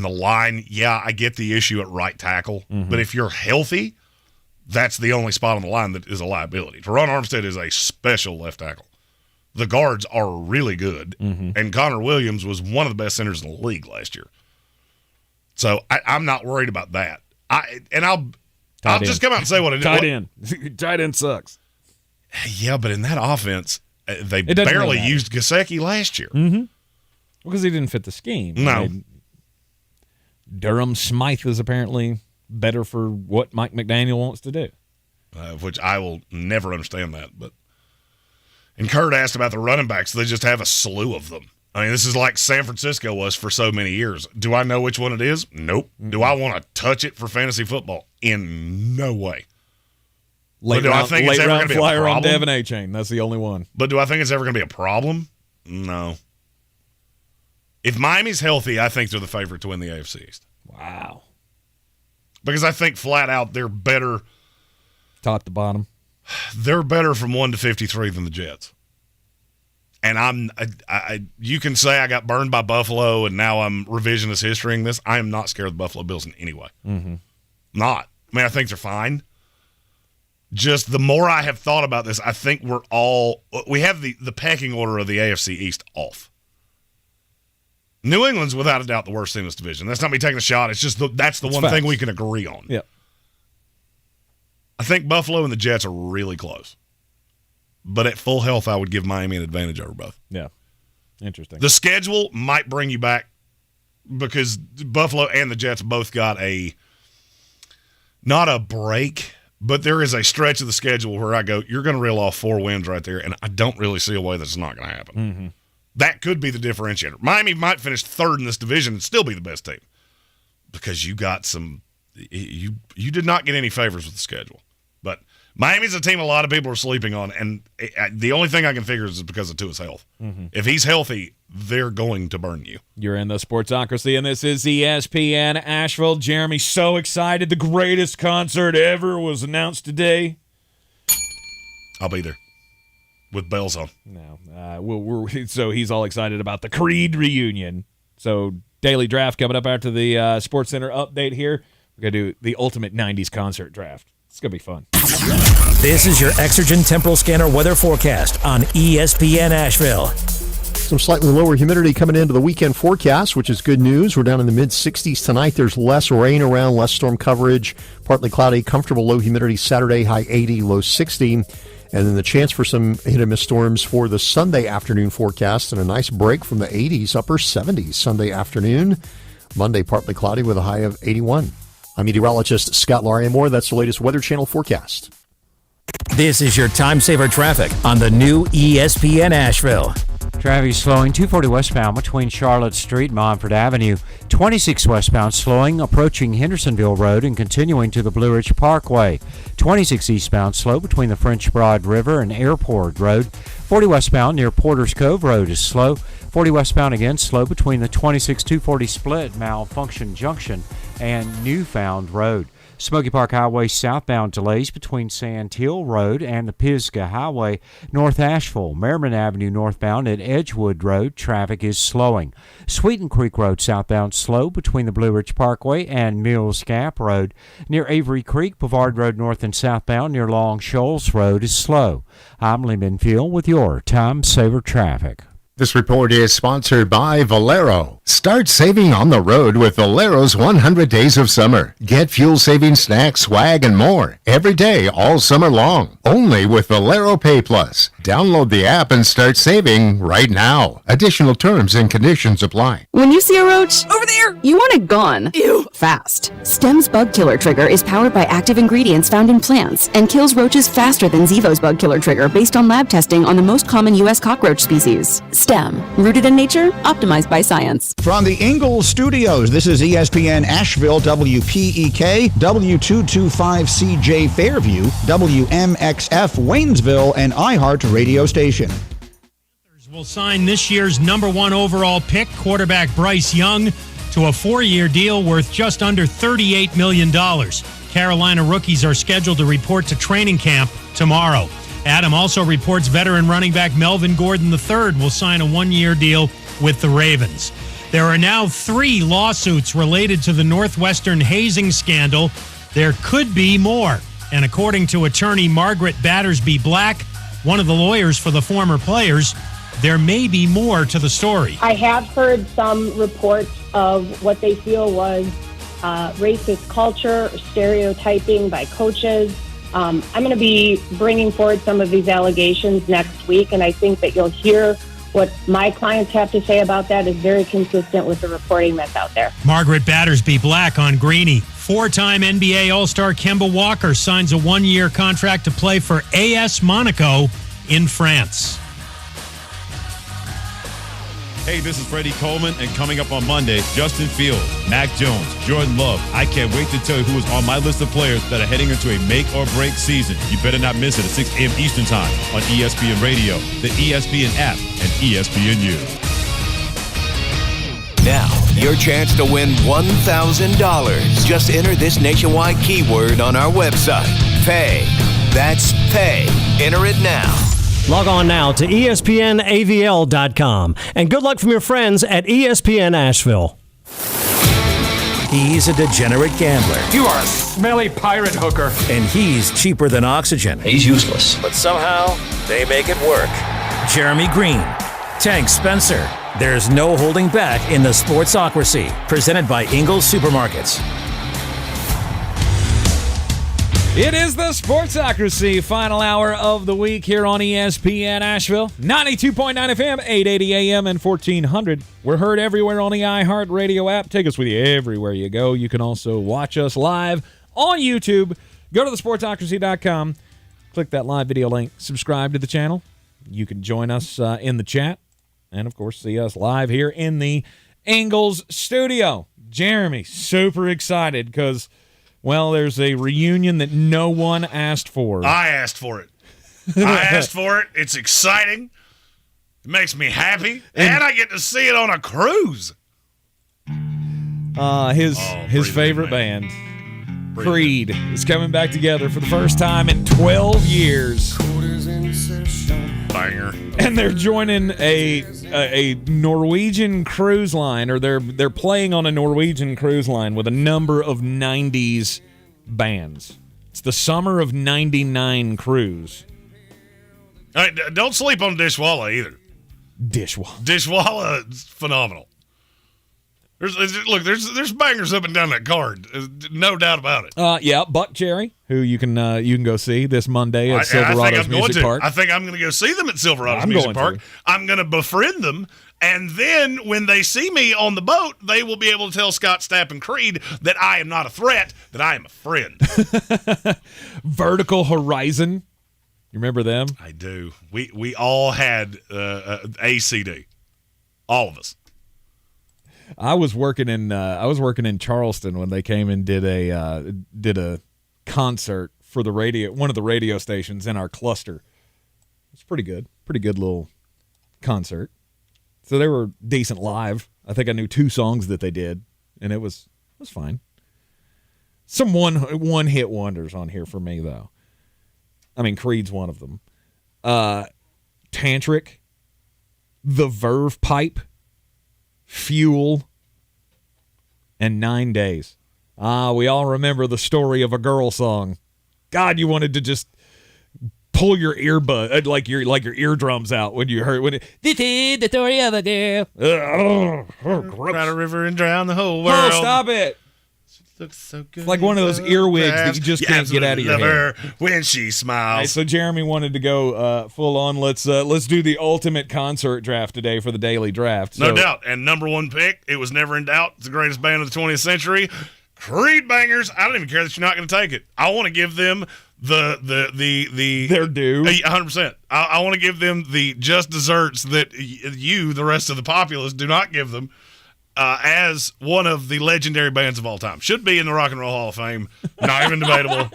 the line, yeah, I get the issue at right tackle. Mm-hmm. But if you're healthy, that's the only spot on the line that is a liability. Teron Armstead is a special left tackle. The guards are really good. Mm-hmm. And Connor Williams was one of the best centers in the league last year. So I'm not worried about that. I'll just come out and say what it is. Tight end sucks. Yeah, but in that offense, they barely used Gesicki last year. Mm-hmm. Because he didn't fit the scheme. No. Durham Smythe is apparently better for what Mike McDaniel wants to do. Which I will never understand that. And Kurt asked about the running backs. They just have a slew of them. I mean, this is like San Francisco was for so many years. Do I know which one it is? Nope. Mm-hmm. Do I want to touch it for fantasy football? In no way. Late round flyer on Devin A-Chain. That's the only one. But do I think it's ever going to be a problem? No. If Miami's healthy, I think they're the favorite to win the AFC East. Wow. Because I think flat out they're better. Top to bottom. They're better from 1 to 53 than the Jets. And you can say I got burned by Buffalo and now I'm revisionist historying this. I am not scared of the Buffalo Bills in any way. Mm-hmm. Not. I mean, I think they're fine. Just the more I have thought about this, I think we have the pecking order of the AFC East off. New England's without a doubt the worst team in this division. That's not me taking a shot. It's just that's the one thing we can agree on. Yeah. I think Buffalo and the Jets are really close. But at full health, I would give Miami an advantage over both. Yeah. Interesting. The schedule might bring you back because Buffalo and the Jets both got not a break, but there is a stretch of the schedule where I go, you're going to reel off 4 wins right there, and I don't really see a way that's not going to happen. Mm-hmm. That could be the differentiator. Miami might finish 3rd in this division and still be the best team because you got you did not get any favors with the schedule. But Miami's a team a lot of people are sleeping on, and the only thing I can figure is because of Tua's health. Mm-hmm. If he's healthy, they're going to burn you. You're in the Sportsocracy, and this is ESPN Asheville. Jeremy, so excited. The greatest concert ever was announced today. I'll be there with bells on. No, so he's all excited about the Creed reunion. So daily draft coming up after the Sports Center update here. We're going to do the ultimate 90s concert draft. It's going to be fun. This is your Exergen Temporal Scanner weather forecast on ESPN Asheville. Some slightly lower humidity coming into the weekend forecast, which is good news. We're down in the mid-60s tonight. There's less rain around, less storm coverage, partly cloudy, comfortable low humidity Saturday, high 80, low 60. And then the chance for some hit-and-miss storms for the Sunday afternoon forecast and a nice break from the 80s, upper 70s Sunday afternoon. Monday, partly cloudy with a high of 81. I'm meteorologist Scott Lauriamore. That's the latest Weather Channel forecast. This is your time saver traffic on the new ESPN Asheville. Traffic slowing 240 westbound between Charlotte Street and Montford Avenue. 26 westbound slowing approaching Hendersonville Road and continuing to the Blue Ridge Parkway. 26 eastbound slow between the French Broad River and Airport Road. 40 westbound near Porter's Cove Road is slow. 40 westbound again slow between the 26-240 split Malfunction Junction and Newfound Road. Smoky Park Highway southbound delays between Sand Hill Road and the Pisgah Highway, North Asheville. Merriman Avenue northbound at Edgewood Road, traffic is slowing. Sweeten Creek Road southbound slow between the Blue Ridge Parkway and Mills Gap Road. Near Avery Creek, Bavard Road north and southbound near Long Shoals Road is slow. I'm Lee Minfield with your Time Saver Traffic. This report is sponsored by Valero. Start saving on the road with Valero's 100 Days of Summer. Get fuel-saving snacks, swag, and more every day all summer long. Only with Valero Pay Plus. Download the app and start saving right now. Additional terms and conditions apply. When you see a roach, over there, you want it gone. Ew. Fast. Stem's Bug Killer Trigger is powered by active ingredients found in plants and kills roaches faster than Zevo's Bug Killer Trigger based on lab testing on the most common U.S. cockroach species. STEM. Rooted in nature, optimized by science. From the Ingalls Studios, this is ESPN Asheville, WPEK, W225CJ Fairview, WMXF Waynesville, and iHeart radio station. Will sign this year's number 1 overall pick, quarterback Bryce Young, to a 4-year deal worth just under $38 million. Carolina rookies are scheduled to report to training camp tomorrow. Adam also reports veteran running back Melvin Gordon III will sign a 1-year deal with the Ravens. There are now 3 lawsuits related to the Northwestern hazing scandal. There could be more. And according to attorney Margaret Battersby Black, one of the lawyers for the former players, there may be more to the story. I have heard some reports of what they feel was racist culture, stereotyping by coaches. I'm going to be bringing forward some of these allegations next week, and I think that you'll hear what my clients have to say about that is very consistent with the reporting that's out there. Margaret Battersby Black on Greeny. 4-time NBA All-Star Kemba Walker signs a 1-year contract to play for AS Monaco in France. Hey, this is Freddie Coleman, and coming up on Monday, Justin Fields, Mac Jones, Jordan Love. I can't wait to tell you who is on my list of players that are heading into a make-or-break season. You better not miss it at 6 a.m. Eastern Time on ESPN Radio, the ESPN app, and ESPNU. Now, your chance to win $1,000. Just enter this nationwide keyword on our website. Pay. That's pay. Enter it now. Log on now to ESPNAVL.com. And good luck from your friends at ESPN Asheville. He's a degenerate gambler. You are a smelly pirate hooker. And he's cheaper than oxygen. He's useless. But somehow, they make it work. Jeremy Green, Tank Spencer. There's no holding back in the Sportsocracy. Presented by Ingalls Supermarkets. It is the Sportsocracy, final hour of the week here on ESPN Asheville. 92.9 FM, 880 AM, and 1400. We're heard everywhere on the iHeart Radio app. Take us with you everywhere you go. You can also watch us live on YouTube. Go to thesportsocracy.com, click that live video link, subscribe to the channel. You can join us in the chat, and, of course, see us live here in the Ingalls studio. Jeremy, super excited because... well, there's a reunion that no one asked for. I asked for it. I asked for it. It's exciting. It makes me happy. And I get to see it on a cruise. His favorite band, Creed, is coming back together for the first time in 12 years. Banger. And they're joining a Norwegian cruise line, or they're playing on a Norwegian cruise line with a number of 90s bands. It's the Summer of 99 cruise. All right, don't sleep on Dishwalla either. Dishwalla is phenomenal. There's bangers up and down that card, no doubt about it. Yeah, Buck Cherry, who you can go see this Monday at Silverado's Music Park. I think I'm going to go see them at Silverado's Music Park. I'm going to befriend them, and then when they see me on the boat, they will be able to tell Scott Stapp and Creed that I am not a threat, that I am a friend. Vertical Horizon You remember them? I do. We all had a CD. All of us. I was working in Charleston when they came and did a concert for one of the radio stations in our cluster. It's pretty good little concert. So they were decent live. I think I knew 2 songs that they did, and it was fine. Some one hit wonders on here for me though. I mean, Creed's one of them. Tantric, The Verve Pipe, Fuel, and 9 Days. We all remember the Story of a Girl song. God, you wanted to just pull your earbud, like your eardrums out when you heard this is the story of a girl. Ride a river and drown the whole world. Oh, stop it. Looks so good. It's like one of those earwigs that you just can't get out of your head. Her when she smiles. Right, so Jeremy wanted to go full on. Let's do the ultimate concert draft today for the daily draft. No doubt. And number 1 pick, it was never in doubt. It's the greatest band of the 20th century. Creed bangers. I don't even care that you're not going to take it. I want to give them the their due. 100%. I want to give them the just desserts that you, the rest of the populace, do not give them. As one of the legendary bands of all time. Should be in the Rock and Roll Hall of Fame. Not even debatable.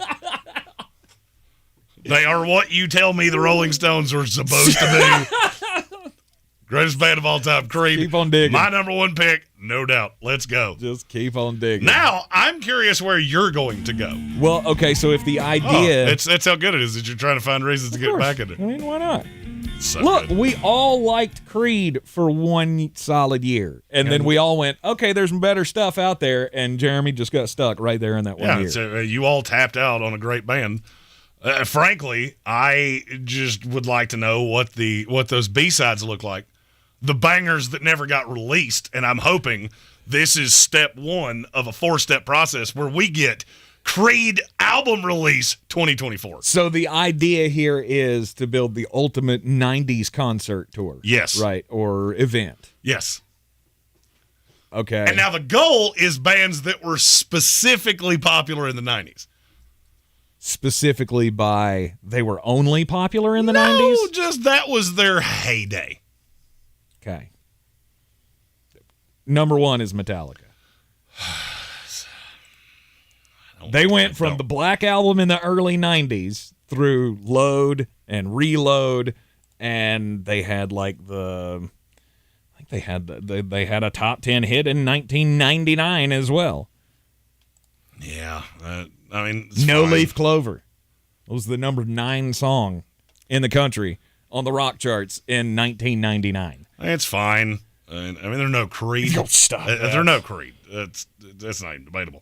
They are what you tell me the Rolling Stones were supposed to be. Greatest band of all time, Creed. Keep on digging. My number 1 pick, no doubt. Let's go. Just keep on digging. Now, I'm curious where you're going to go. Well, okay, so if the idea... That's how good it is that you're trying to find reasons to get back into it. I mean, why not? So Look, good. we all liked Creed for 1 solid year, and then we all went, okay, there's some better stuff out there, and Jeremy just got stuck right there in that 1 year. So, you all tapped out on a great band. Frankly, I just would like to know what those B-sides look like. The bangers that never got released, and I'm hoping this is step 1 of a 4-step process where we get Creed album release 2024. So the idea here is to build the ultimate 90s concert tour. Yes. Right, or event. Yes. Okay. And now the goal is bands that were specifically popular in the 90s. Specifically by they were only popular in the 90s? No, just that was their heyday. Okay. Number 1 is Metallica. They went from the Black Album in the early 90s through Load and Reload, and they had they had a top 10 hit in 1999 as well. Yeah, I mean, No Leaf Clover. It was the number 9 song in the country on the rock charts in 1999. It's fine. I mean, they're no Creed. Stop. They're no Creed. That's not even debatable.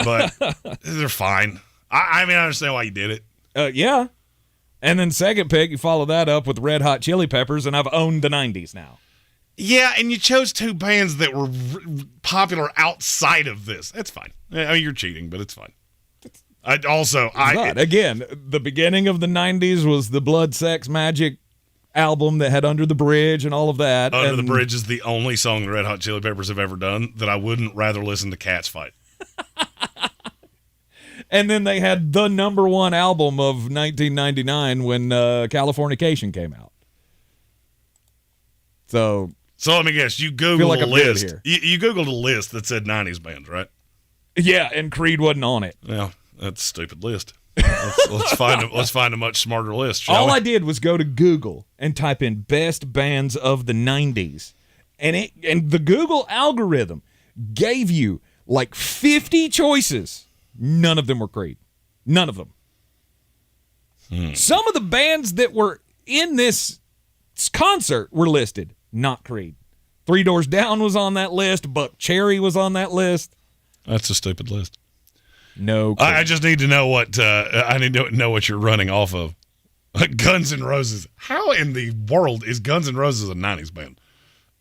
But they're fine. I mean, I understand why you did it. Yeah. And then second pick, you follow that up with Red Hot Chili Peppers, and I've owned the 90s now. Yeah, and you chose 2 bands that were popular outside of this. That's fine. I mean, you're cheating, but it's fine. Again, the beginning of the 90s was the Blood, Sex, Magic album that had Under the Bridge and all of that. Under the Bridge is the only song the Red Hot Chili Peppers have ever done that I wouldn't rather listen to Cats fight. And then they had the number 1 album of 1999 when Californication came out. So let me guess, you Googled like a I'm good list. here. You Googled a list that said 90s bands, right? Yeah, and Creed wasn't on it. Well, that's a stupid list. Let's find a much smarter list. All we? I did was go to Google and type in best bands of the 90s. And the Google algorithm gave you like 50 choices. None of them were Creed. None of them. Some of the bands that were in this concert were listed, not Creed. Three Doors Down was on that list. Buck Cherry was on that list. That's a stupid list. No, I just need to know what you're running off of. Guns N' Roses. How in the world is Guns N' Roses a 90s band?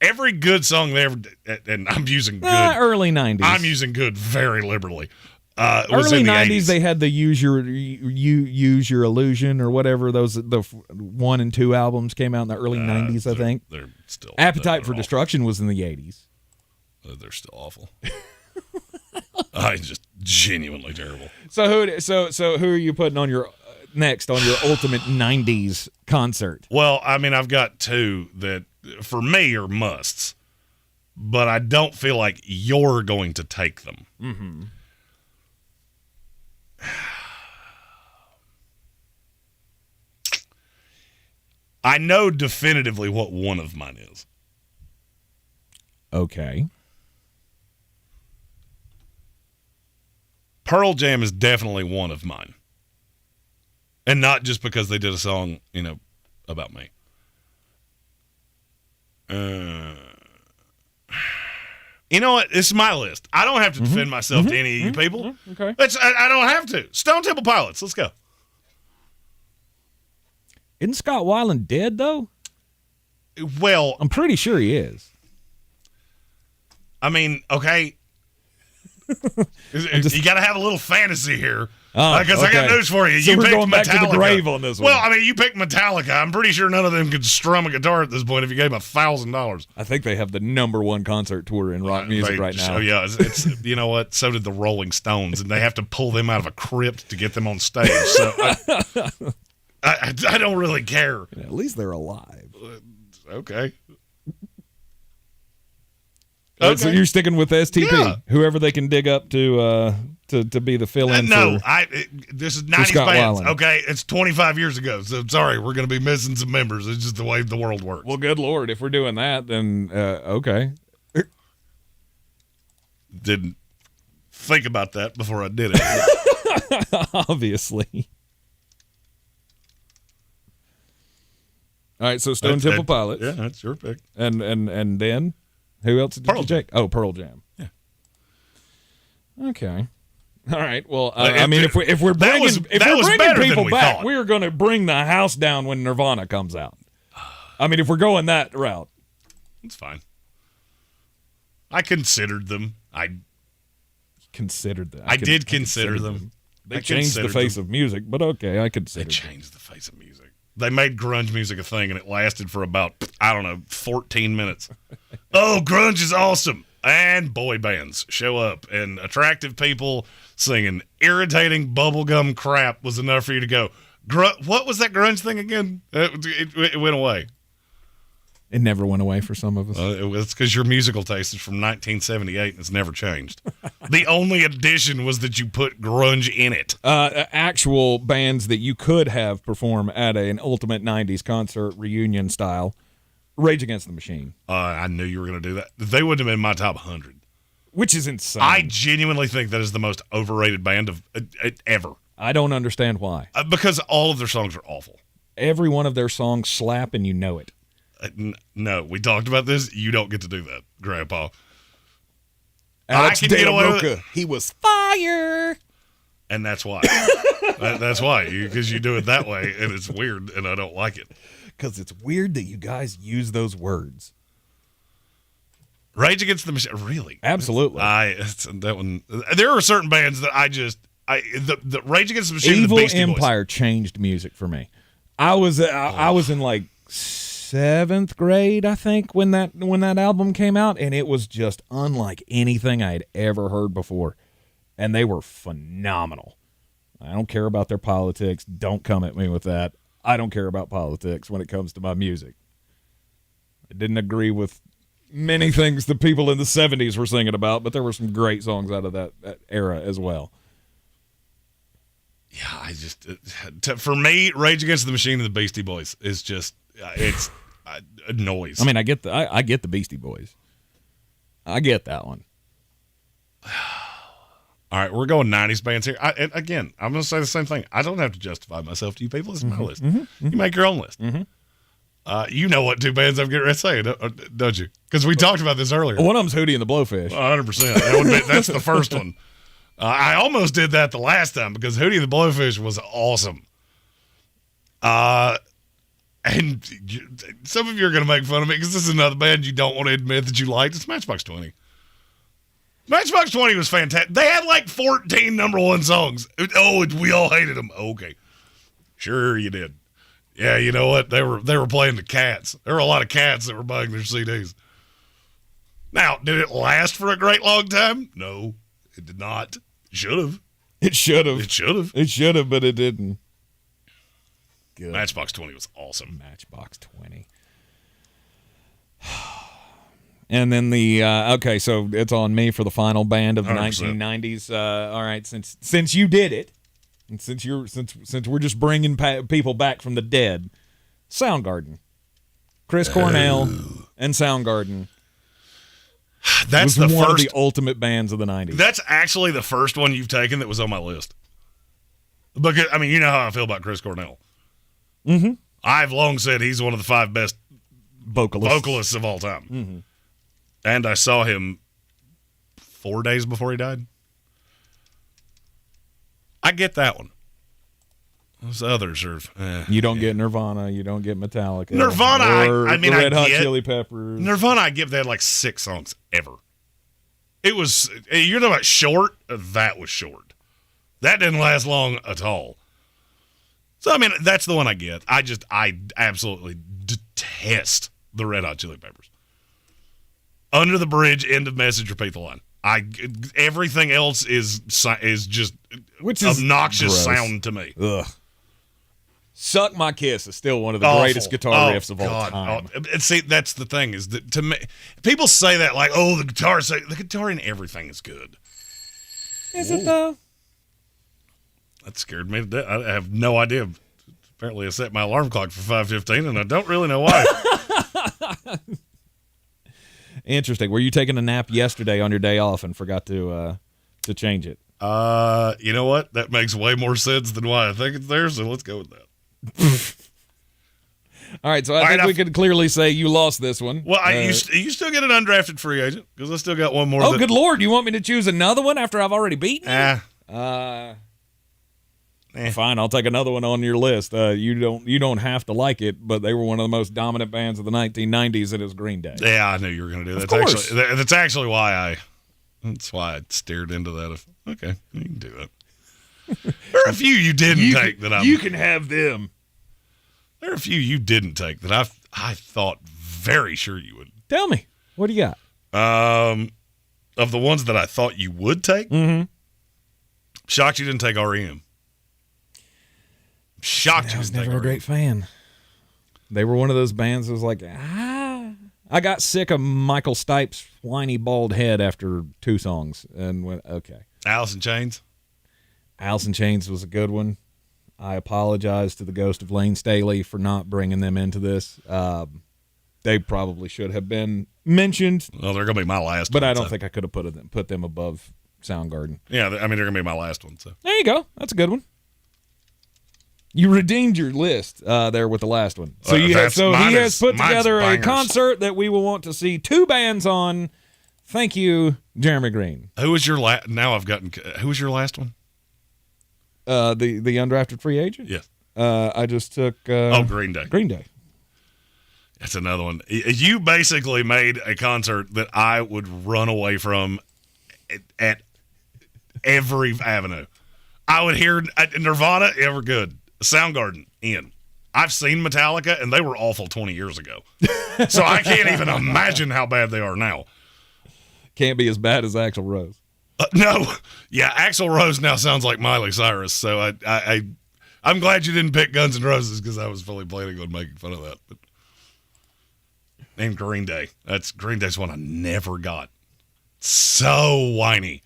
Every good song they ever did, and I'm using good. Early 90s. I'm using good very liberally. Early 90s, they had the Use Your Illusion or whatever. The 1 and 2 albums came out in the early 90s, I think. They're still Appetite for Destruction was in the 80s. They're still awful. Just genuinely terrible. So who are you putting on your next on your ultimate 90s concert? Well, I mean, I've got two that, for me, are musts. But I don't feel like you're going to take them. Mm-hmm. I know definitively what one of mine is. Okay. Pearl Jam is definitely one of mine. And not just because they did a song, about me. You know what? It's my list. I don't have to defend myself to any of you people. Okay. I don't have to. Stone Temple Pilots. Let's go. Isn't Scott Weiland dead, though? Well, I'm pretty sure he is. I mean, okay. You got to have a little fantasy here. Because I got news for you. So you we're picked going back Metallica. to the grave on this one. Well, I mean, you picked Metallica. I'm pretty sure none of them could strum a guitar at this point if you gave them $1,000. I think they have the #1 concert tour in rock music right now. Oh, yeah. It's you know what? So did the Rolling Stones, and they have to pull them out of a crypt to get them on stage. So I don't really care. At least they're alive. Okay. So you're sticking with STP, Yeah. whoever they can dig up to be the fill-in. This is 90s Scott bands. Weiland. Okay, it's 25 years ago, so sorry, we're going to be missing some members. It's just the way the world works. Well, good Lord, if we're doing that, then okay. Didn't think about that before I did it. Obviously. All right, so Stone Temple Pilots. Yeah, that's your pick. And then who else did you take? Oh, Pearl Jam. Yeah. Okay. All right. Well, I mean, if we're bringing people back, we're going to bring the house down when Nirvana comes out. I mean, if we're going that route, it's fine. I considered them. I did consider them. They changed the face of music, but okay, I considered. They changed the face of music. They made grunge music a thing, and it lasted for about, 14 minutes. Oh, grunge is awesome. And boy bands show up, and attractive people singing irritating bubblegum crap was enough for you to go, what was that grunge thing again? It went away. It never went away for some of us. It's because your musical taste is from 1978 and it's never changed. The only addition was that you put grunge in it. Actual bands that you could have perform at an Ultimate 90s concert reunion style, Rage Against the Machine. I knew you were going to do that. They wouldn't have been in my top 100. Which is insane. I genuinely think that is the most overrated band of ever. I don't understand why. Because all of their songs are awful. Every one of their songs slap and you know it. No, we talked about this. You don't get to do that, Grandpa. Alex De La Roca, he was fire. And that's why. That's why. Because you do it that way, and it's weird, and I don't like it. Because it's weird that you guys use those words. Rage Against the Machine, really? Absolutely. That one. There are certain bands that the Rage Against the Machine. Evil and the Beastie Empire Boys changed music for me. I was in like 7th grade, I think, when that album came out, and it was just unlike anything I had ever heard before. And they were phenomenal. I don't care about their politics. Don't come at me with that. I don't care about politics when it comes to my music. I didn't agree with many things the people in the 70s were singing about, but there were some great songs out of that era as well. Yeah, for me, Rage Against the Machine and the Beastie Boys is just it's a noise. I mean, I get the Beastie Boys. I get that one. All right, we're going 90s bands here. And again, I'm going to say the same thing. I don't have to justify myself to you people. This is my list. You make your own list. You know what two bands I'm getting ready to say, don't you? Because we talked about this earlier. One of them's Hootie and the Blowfish. 100%. That's the first one. I almost did that the last time because Hootie and the Blowfish was awesome. And some of you are going to make fun of me because this is another band you don't want to admit that you liked. It's Matchbox 20. Matchbox 20 was fantastic. They had like 14 #1 songs. Oh, we all hated them. Okay. Sure you did. Yeah, you know what? They were playing the Cats. There were a lot of cats that were buying their CDs. Now, did it last for a great long time? No, it did not. It should have. It should have. It should have. It should have, but it didn't. good. Matchbox 20 was awesome. Matchbox 20. And then okay, so it's on me for the final band of the 100%. 1990s. All right, since you did it, and since we're just bringing people back from the dead, Soundgarden, Chris Cornell, and Soundgarden. That's was the one first of the ultimate bands of the 90s. That's actually the first one you've taken that was on my list. Because I mean, you know how I feel about Chris Cornell. Mm-hmm. I've long said he's one of the 5 best vocalists of all time. Mm-hmm. And I saw him 4 days before he died. I get that one. Those others are... you don't get Nirvana. You don't get Metallica. Nirvana, I mean, the Red Hot get, Chili Peppers. Nirvana, I give, they had like 6 songs ever. It was... You're talking about short? That was short. That didn't last long at all. So, I mean, that's the one I get. I absolutely detest the Red Hot Chili Peppers. Under the bridge, end of message, repeat the line. Everything else is just obnoxious gross. sound to me. Ugh. Suck My Kiss is still one of the greatest guitar riffs of all time. And see, that's the thing, is that to me, people say that like, oh, the guitar in everything is good. Is it though? That scared me to death. I have no idea. Apparently I set my alarm clock for 5:15 and I don't really know why. Interesting. Were you taking a nap yesterday on your day off and forgot to change it? You know what? That makes way more sense than why I think it's there, so let's go with that. All right, so I think we could clearly say you lost this one. Well, you still get an undrafted free agent, because I still got one more. Oh, good Lord. You want me to choose another one after I've already beaten you? Fine, I'll take another one on your list. You don't have to like it, but they were one of the most dominant bands of the 1990s. It is Green Day. Yeah, I knew you were going to do that. That's actually why I stared into that. Okay, you can do it. There are a few you didn't take that you can have them. There are a few you didn't take that I thought very sure you would. Tell me, what do you got? Of the ones that I thought you would take, shocked you didn't take REM. Shocked you. I was never a great fan. They were one of those bands that was like, I got sick of Michael Stipe's whiny bald head after 2 songs and went, okay. Alice in Chains? Alice in Chains was a good one. I apologize to the ghost of Lane Staley for not bringing them into this. They probably should have been mentioned. Well, they're going to be my last but one. I don't think I could have put them above Soundgarden. Yeah, I mean, they're going to be my last one. So there you go. That's a good one. You redeemed your list there with the last one. So he has put together a concert that we will want to see 2 bands on. Thank you, Jeremy Green. Who was your last? Now I've gotten. Who was your last one? The undrafted free agent. Yes. I just took. Green Day. Green Day. That's another one. You basically made a concert that I would run away from at every avenue. I would hear Nirvana, ever good. Soundgarden, in. I've seen Metallica, and they were awful 20 years ago. So I can't even imagine how bad they are now. Can't be as bad as Axl Rose. No. Yeah, Axl Rose now sounds like Miley Cyrus, so I'm glad you didn't pick Guns N' Roses, because I was fully planning on making fun of that. And Green Day. Green Day's one I never got. So whiny.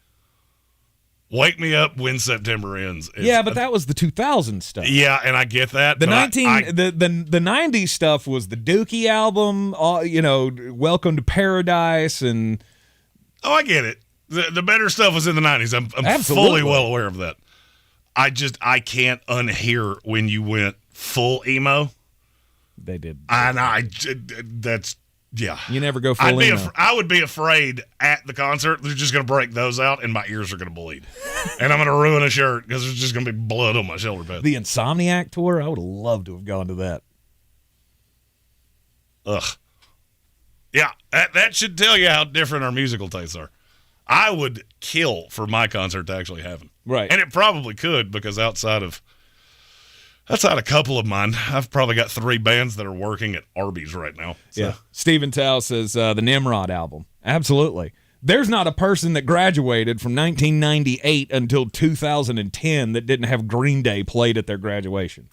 Wake me up when September ends. Yeah, but that was the 2000s stuff. Yeah, and I get that. The 90s stuff was the Dookie album, Welcome to Paradise, and I get it. The better stuff was in the 90s. I'm fully well aware of that. I can't unhear when you went full emo. They did. And that's. Yeah. You never go full emo. I would be afraid at the concert they're just going to break those out and my ears are going to bleed. And I'm going to ruin a shirt because there's just going to be blood on my shoulder pad. The Insomniac tour, I would have loved to have gone to that. Ugh. Yeah, that should tell you how different our musical tastes are. I would kill for my concert to actually happen. Right. And it probably could, because outside of a couple of mine, I've probably got 3 bands that are working at Arby's right now. So. Yeah. Stephen Tao says the Nimrod album. Absolutely. There's not a person that graduated from 1998 until 2010 that didn't have Green Day played at their graduation.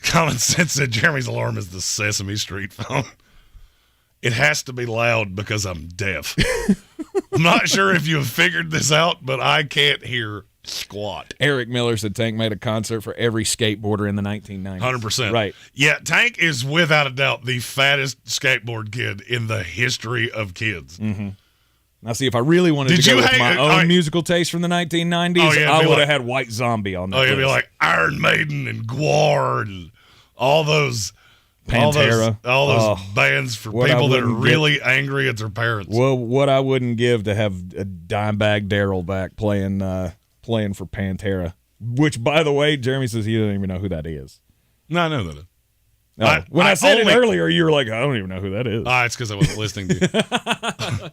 Common Sense said Jeremy's alarm is the Sesame Street phone. It has to be loud because I'm deaf. I'm not sure if you have figured this out, but I can't hear squat. Eric Miller said Tank made a concert for every skateboarder in the 1990s. 100%. Right. Yeah, Tank is without a doubt the fattest skateboard kid in the history of kids. Mm-hmm. Now, see, if I really wanted to go with my own musical taste from the 1990s, I would have had White Zombie on that list. It'd be like Iron Maiden and Gwar and all those Pantera. All those bands for people that are really angry at their parents. Well, what I wouldn't give to have a Dimebag Darrell back playing for Pantera. Which, by the way, Jeremy says he doesn't even know who that is. No, I know that. No. When I said it earlier, you were like, I don't even know who that is. It's because I wasn't listening to you.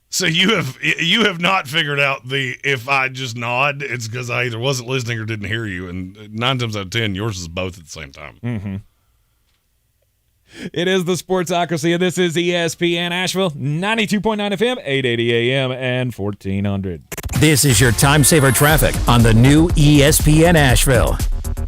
So you have not figured out the if I just nod, it's because I either wasn't listening or didn't hear you. And 9 times out of 10, yours is both at the same time. Mm-hmm. It is the Sportsocracy, and this is ESPN Asheville, 92.9 FM, 880 AM, and 1400. This is your time saver traffic on the new ESPN Asheville.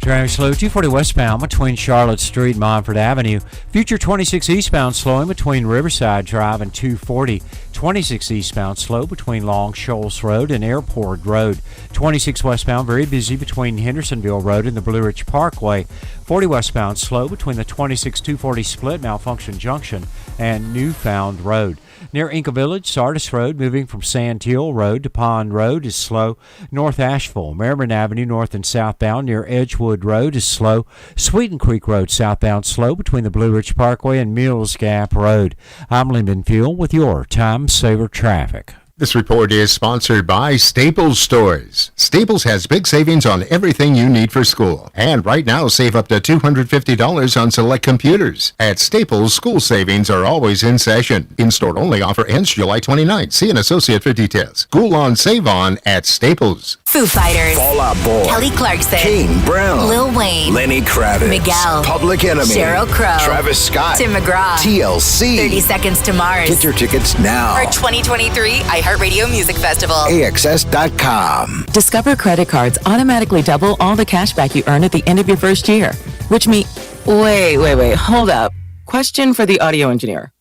Traffic slow 240 westbound between Charlotte Street and Montford Avenue. Future 26 eastbound slowing between Riverside Drive and 240. 26 eastbound slow between Long Shoals Road and Airport Road. 26 westbound very busy between Hendersonville Road and the Blue Ridge Parkway. 40 westbound slow between the 26-240 split Malfunction Junction and Newfound Road. Near Inca Village, Sardis Road, moving from Sandhill Road to Pond Road is slow. North Asheville, Merriman Avenue, north and southbound near Edgewood Road is slow. Sweeten Creek Road, southbound slow between the Blue Ridge Parkway and Mills Gap Road. I'm Lyndon Fuel with your Time Saver Traffic. This report is sponsored by Staples Stores. Staples has big savings on everything you need for school. And right now, save up to $250 on select computers. At Staples, school savings are always in session. In-store only offer ends July 29th. See an associate for details. School on, save on at Staples. Foo Fighters, Fall Out Boy, Kelly Clarkson, Kane Brown, Lil Wayne, Lenny Kravitz, Miguel, Public Enemy, Sheryl Crow, Travis Scott, Tim McGraw, TLC, 30 Seconds to Mars. Get your tickets now. Our 2023 iHeartRadio Music Festival. AXS.com. Discover credit cards automatically double all the cash back you earn at the end of your first year. Which means... Wait, hold up. Question for the audio engineer.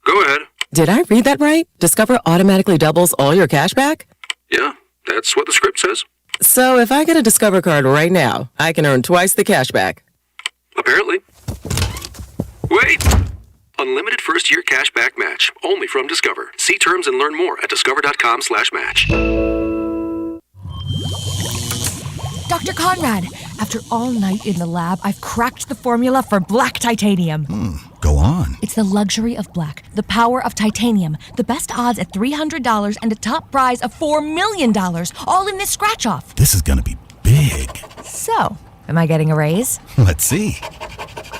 Go ahead. Did I read that right? Discover automatically doubles all your cash back? Yeah, that's what the script says. So if I get a Discover card right now, I can earn twice the cash back. Apparently. Wait! Unlimited first-year cash back match. Only from Discover. See terms and learn more at discover.com/match. Dr. Conrad, after all night in the lab, I've cracked the formula for black titanium. Go on. It's the luxury of black, the power of titanium, the best odds at $300 and a top prize of $4 million, all in this scratch-off. This is gonna be big. So, am I getting a raise? Let's see.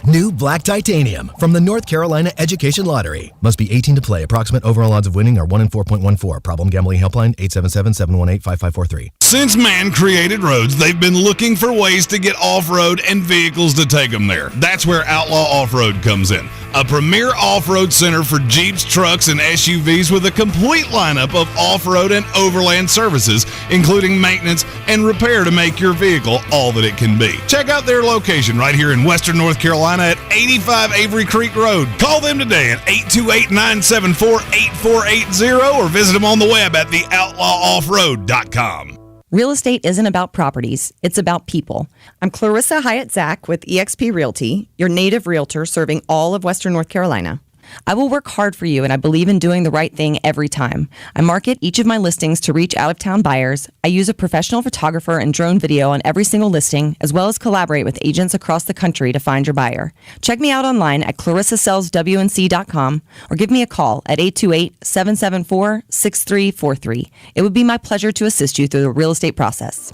New Black Titanium from the North Carolina Education Lottery. Must be 18 to play. Approximate overall odds of winning are 1 in 4.14. Problem gambling helpline 877-718-5543. Since man created roads, they've been looking for ways to get off-road and vehicles to take them there. That's where Outlaw Off-Road comes in. A premier off-road center for Jeeps, trucks, and SUVs with a complete lineup of off-road and overland services, including maintenance and repair to make your vehicle all that it can be. Check out their location right here in Western North Carolina at 85 Avery Creek Road. Call them today at 828-974-8480 or visit them on the web at theoutlawoffroad.com. Real estate isn't about properties, it's about people. I'm Clarissa Hyatt Zach with eXp Realty, your native realtor serving all of Western North Carolina. I will work hard for you, and I believe in doing the right thing every time. I market each of my listings to reach out-of-town buyers. I use a professional photographer and drone video on every single listing, as well as collaborate with agents across the country to find your buyer. Check me out online at clarissasellswnc.com or give me a call at 828-774-6343. It would be my pleasure to assist you through the real estate process.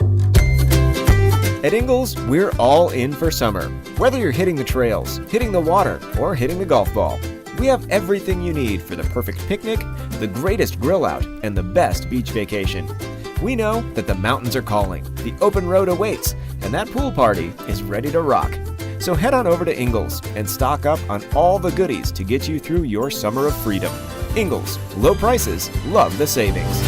At Ingalls, we're all in for summer. Whether you're hitting the trails, hitting the water, or hitting the golf ball, we have everything you need for the perfect picnic, the greatest grill out, and the best beach vacation. We know that the mountains are calling, the open road awaits, and that pool party is ready to rock. So head on over to Ingalls and stock up on all the goodies to get you through your summer of freedom. Ingalls, low prices, love the savings.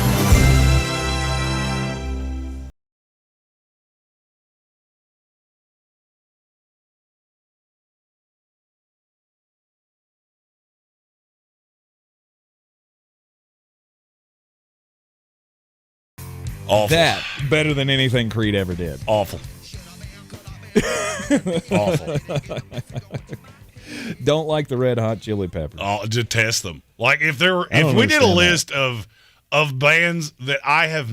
Awful. That better than anything Creed ever did. Awful. Awful. Don't like the Red Hot Chili Peppers. Oh, to test them. Like if we did a list of bands that I have